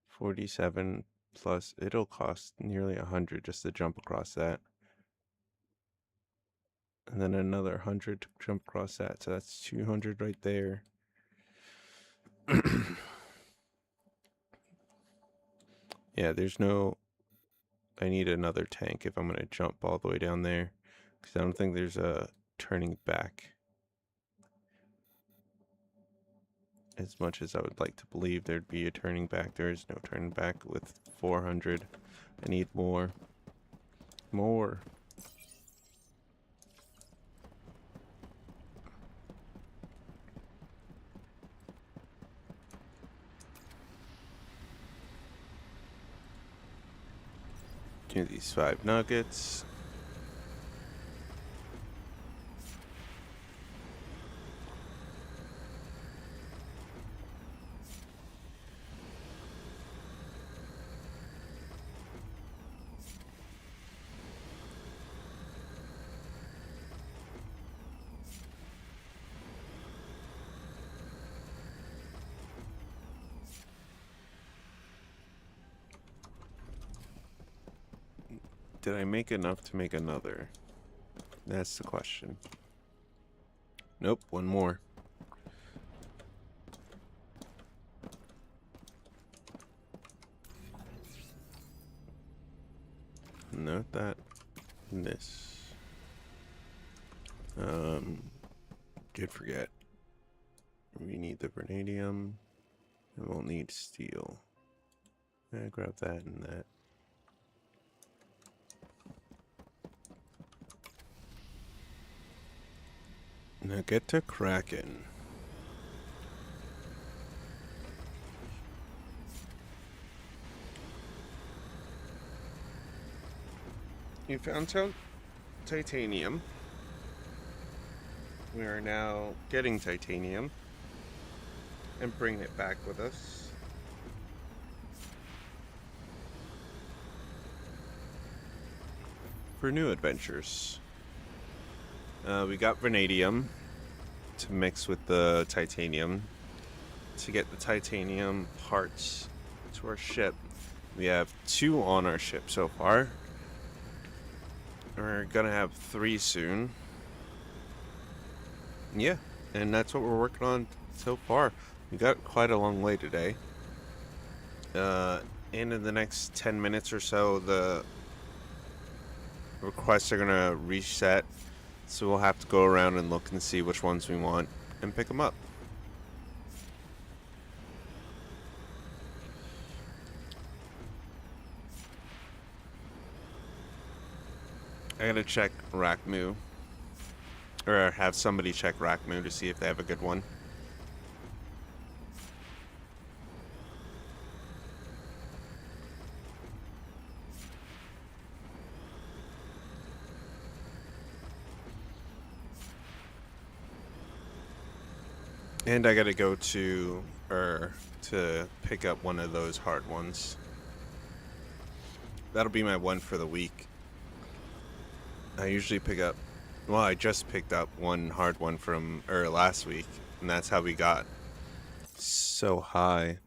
47 plus, it'll cost nearly 100 just to jump across that. And then another 100 to jump across that. So that's 200 right there. Yeah, there's no... I need another tank if I'm going to jump all the way down there. Because I don't think there's a turning back. As much as I would like to believe there'd be a turning back, there is no turning back with 400. I need more. More. Do these 5 nuggets. Did I make enough to make another? That's the question. Nope, one more. Note that. This. Did forget. We need the vanadium. And we'll need steel. Grab that and that. Now get to Kraken. You found some titanium. We are now getting titanium and bringing it back with us. for new adventures. We got vanadium to mix with the titanium to get the titanium parts to our ship. We have 2 on our ship so far. We're gonna have 3 soon. Yeah, and that's what we're working on so far. We got quite a long way today. And in the next 10 minutes or so, the requests are gonna reset. So we'll have to go around and look and see which ones we want and pick them up. I gotta check Rackmoo. Or have somebody check Rackmoo to see if they have a good one. And I gotta go to pick up one of those hard ones. That'll be my one for the week. I usually pick up, well, I just picked up one hard one from last week, and that's how we got so high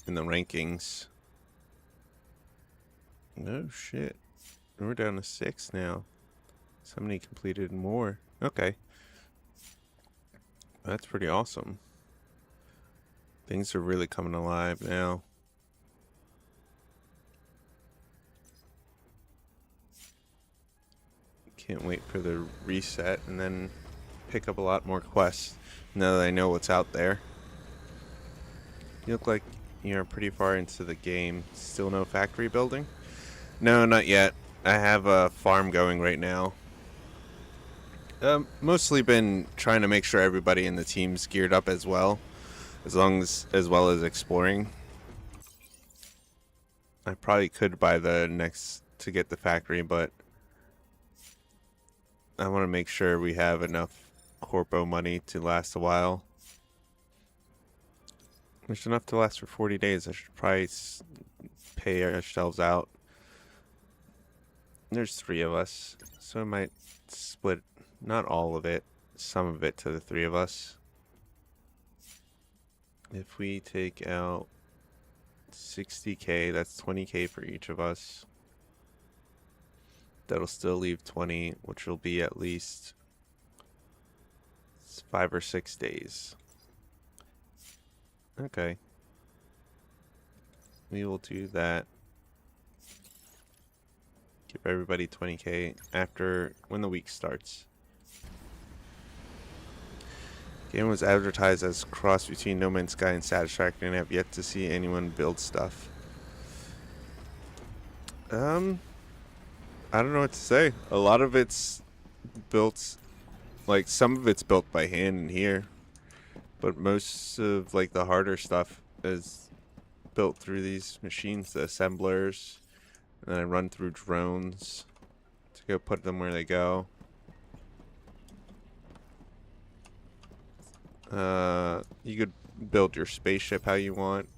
in the rankings. No shit. We're down to 6 now. Somebody completed more. Okay. That's pretty awesome. Things are really coming alive now. Can't wait for the reset and then pick up a lot more quests now that I know what's out there. You look like you're pretty far into the game. Still no factory building? No, not yet. I have a farm going right now. Mostly been trying to make sure everybody in the team's geared up as well as well as exploring. I probably could buy the next to get the factory, but I want to make sure we have enough corpo money to last a while. There's enough to last for 40 days. I should probably pay ourselves out. There's 3 of us, so I might split, not all of it, some of it to the 3 of us. If we take out 60k, that's 20k for each of us. That'll still leave 20, which will be at least 5 or 6 days. Okay. We will do that. Give everybody 20k after when the week starts. Game was advertised as cross between No Man's Sky and Satisfactory, and I have yet to see anyone build stuff. I don't know what to say. A lot of it's built, like some of it's built by hand in here, but most of like the harder stuff is built through these machines, the assemblers, and then I run through drones to go put them where they go. You could build your spaceship how you want.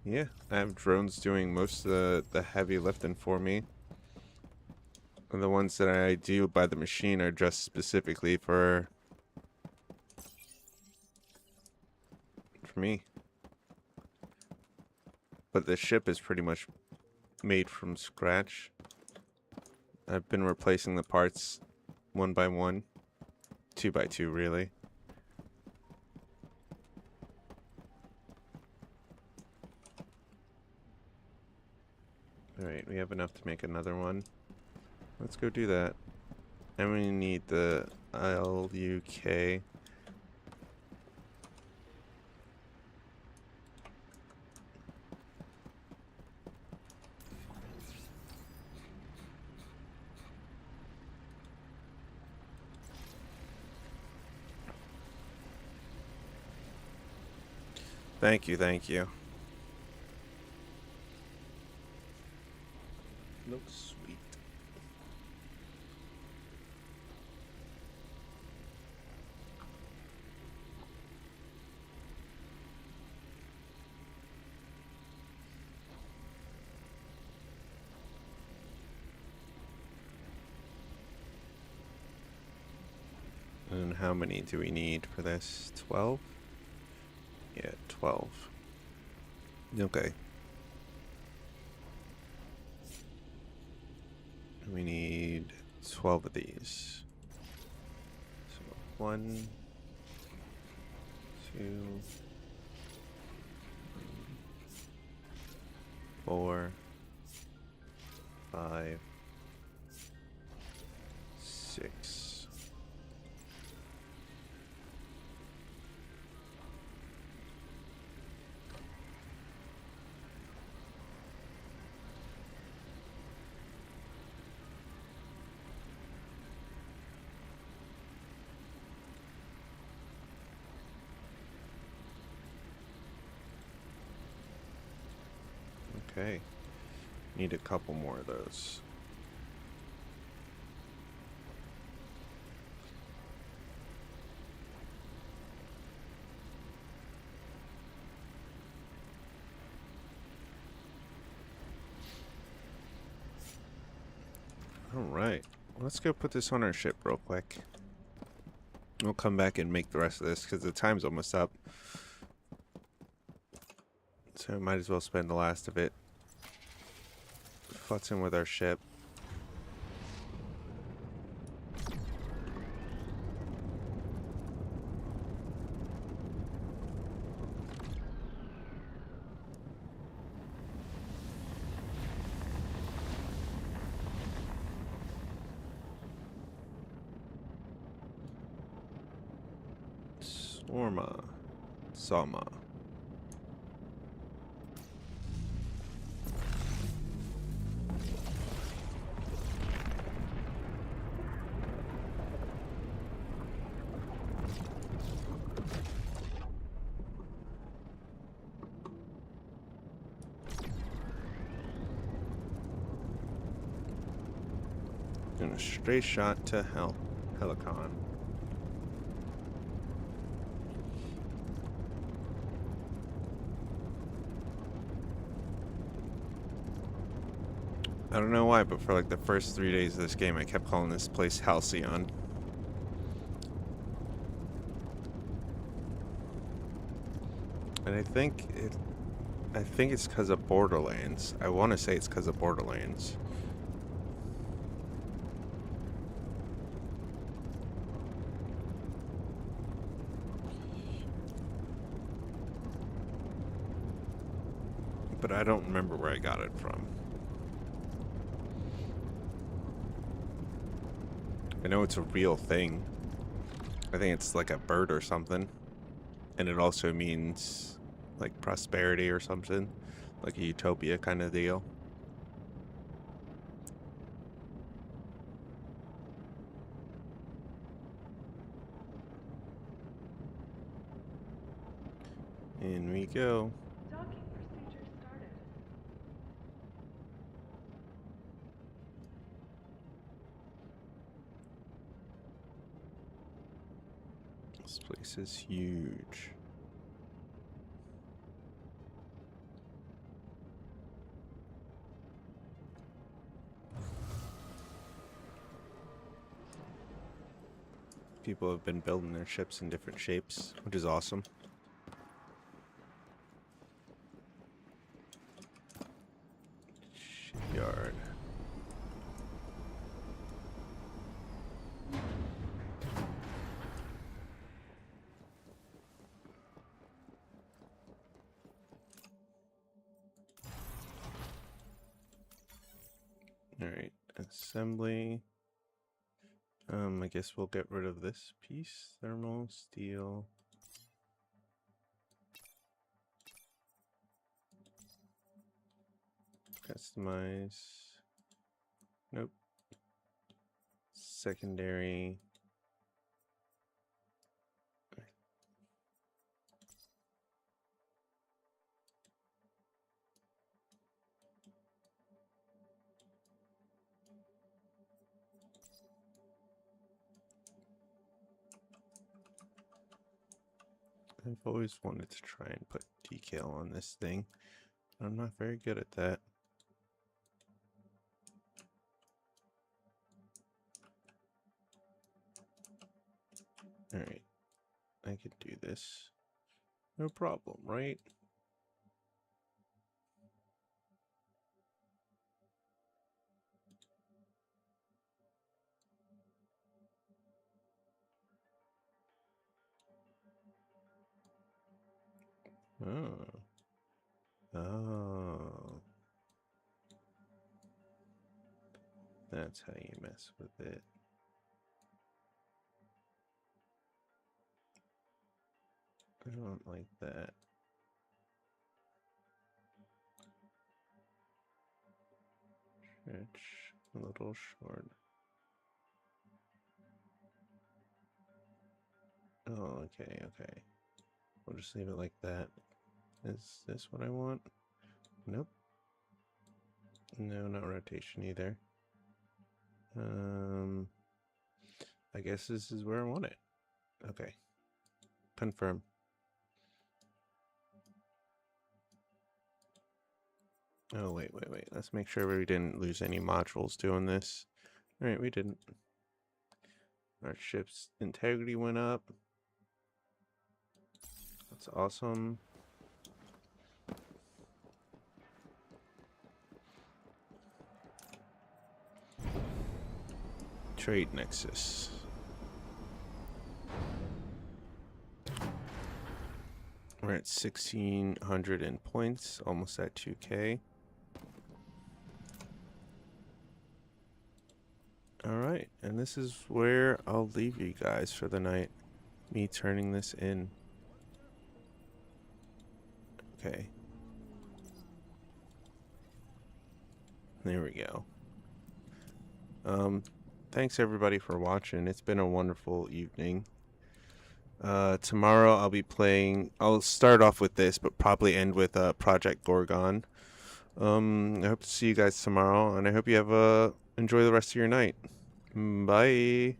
Yeah, I have drones doing most of the heavy lifting for me. And the ones that I do by the machine are just specifically for me. But the ship is pretty much made from scratch. I've been replacing the parts 1 by 1, 2 by 2 really. Alright, we have enough to make another one. Let's go do that. And we need the LUK. Thank you, thank you. Looks sweet. And how many do we need for this? 12? Yeah, 12. Okay. We need 12 of these. So 1, 2, 4, 5, 6. Okay. Need a couple more of those. Alright. Let's go put this on our ship real quick. We'll come back and make the rest of this because the time's almost up. So we might as well spend the last of it futzing with our ship. Swarma. Sama. And a straight shot to Helicon. I don't know why, but for like the first 3 days of this game, I kept calling this place Halcyon. And I think it's because of Borderlands. I want to say it's because of Borderlands. But I don't remember where I got it from. I know it's a real thing. I think it's like a bird or something. And it also means like prosperity or something. Like a utopia kind of deal. In we go. Docking procedure started. This place is huge. People have been building their ships in different shapes, which is awesome. Shipyard. Alright, assembly. I guess we'll get rid of this piece. Thermal, steel. Customize. Nope. Secondary. I've always wanted to try and put decal on this thing. I'm not very good at that. Alright. I could do this. No problem, right? Oh. Oh. That's how you mess with it. I don't like that. Stretch a little short. Oh, okay, okay. We'll just leave it like that. Is this what I want? Nope. No, not rotation either. I guess this is where I want it. Okay. Confirm. Oh, wait. Let's make sure we didn't lose any modules doing this. Alright, we didn't. Our ship's integrity went up. That's awesome. Trade Nexus. We're at 1,600 in points, almost at 2K. Alright, and this is where I'll leave you guys for the night. Me turning this in. Okay. There we go. Thanks everybody for watching. It's been a wonderful evening. Tomorrow I'll be playing, I'll start off with this, but probably end with Project Gorgon. I hope to see you guys tomorrow, and I hope you have enjoy the rest of your night. Bye.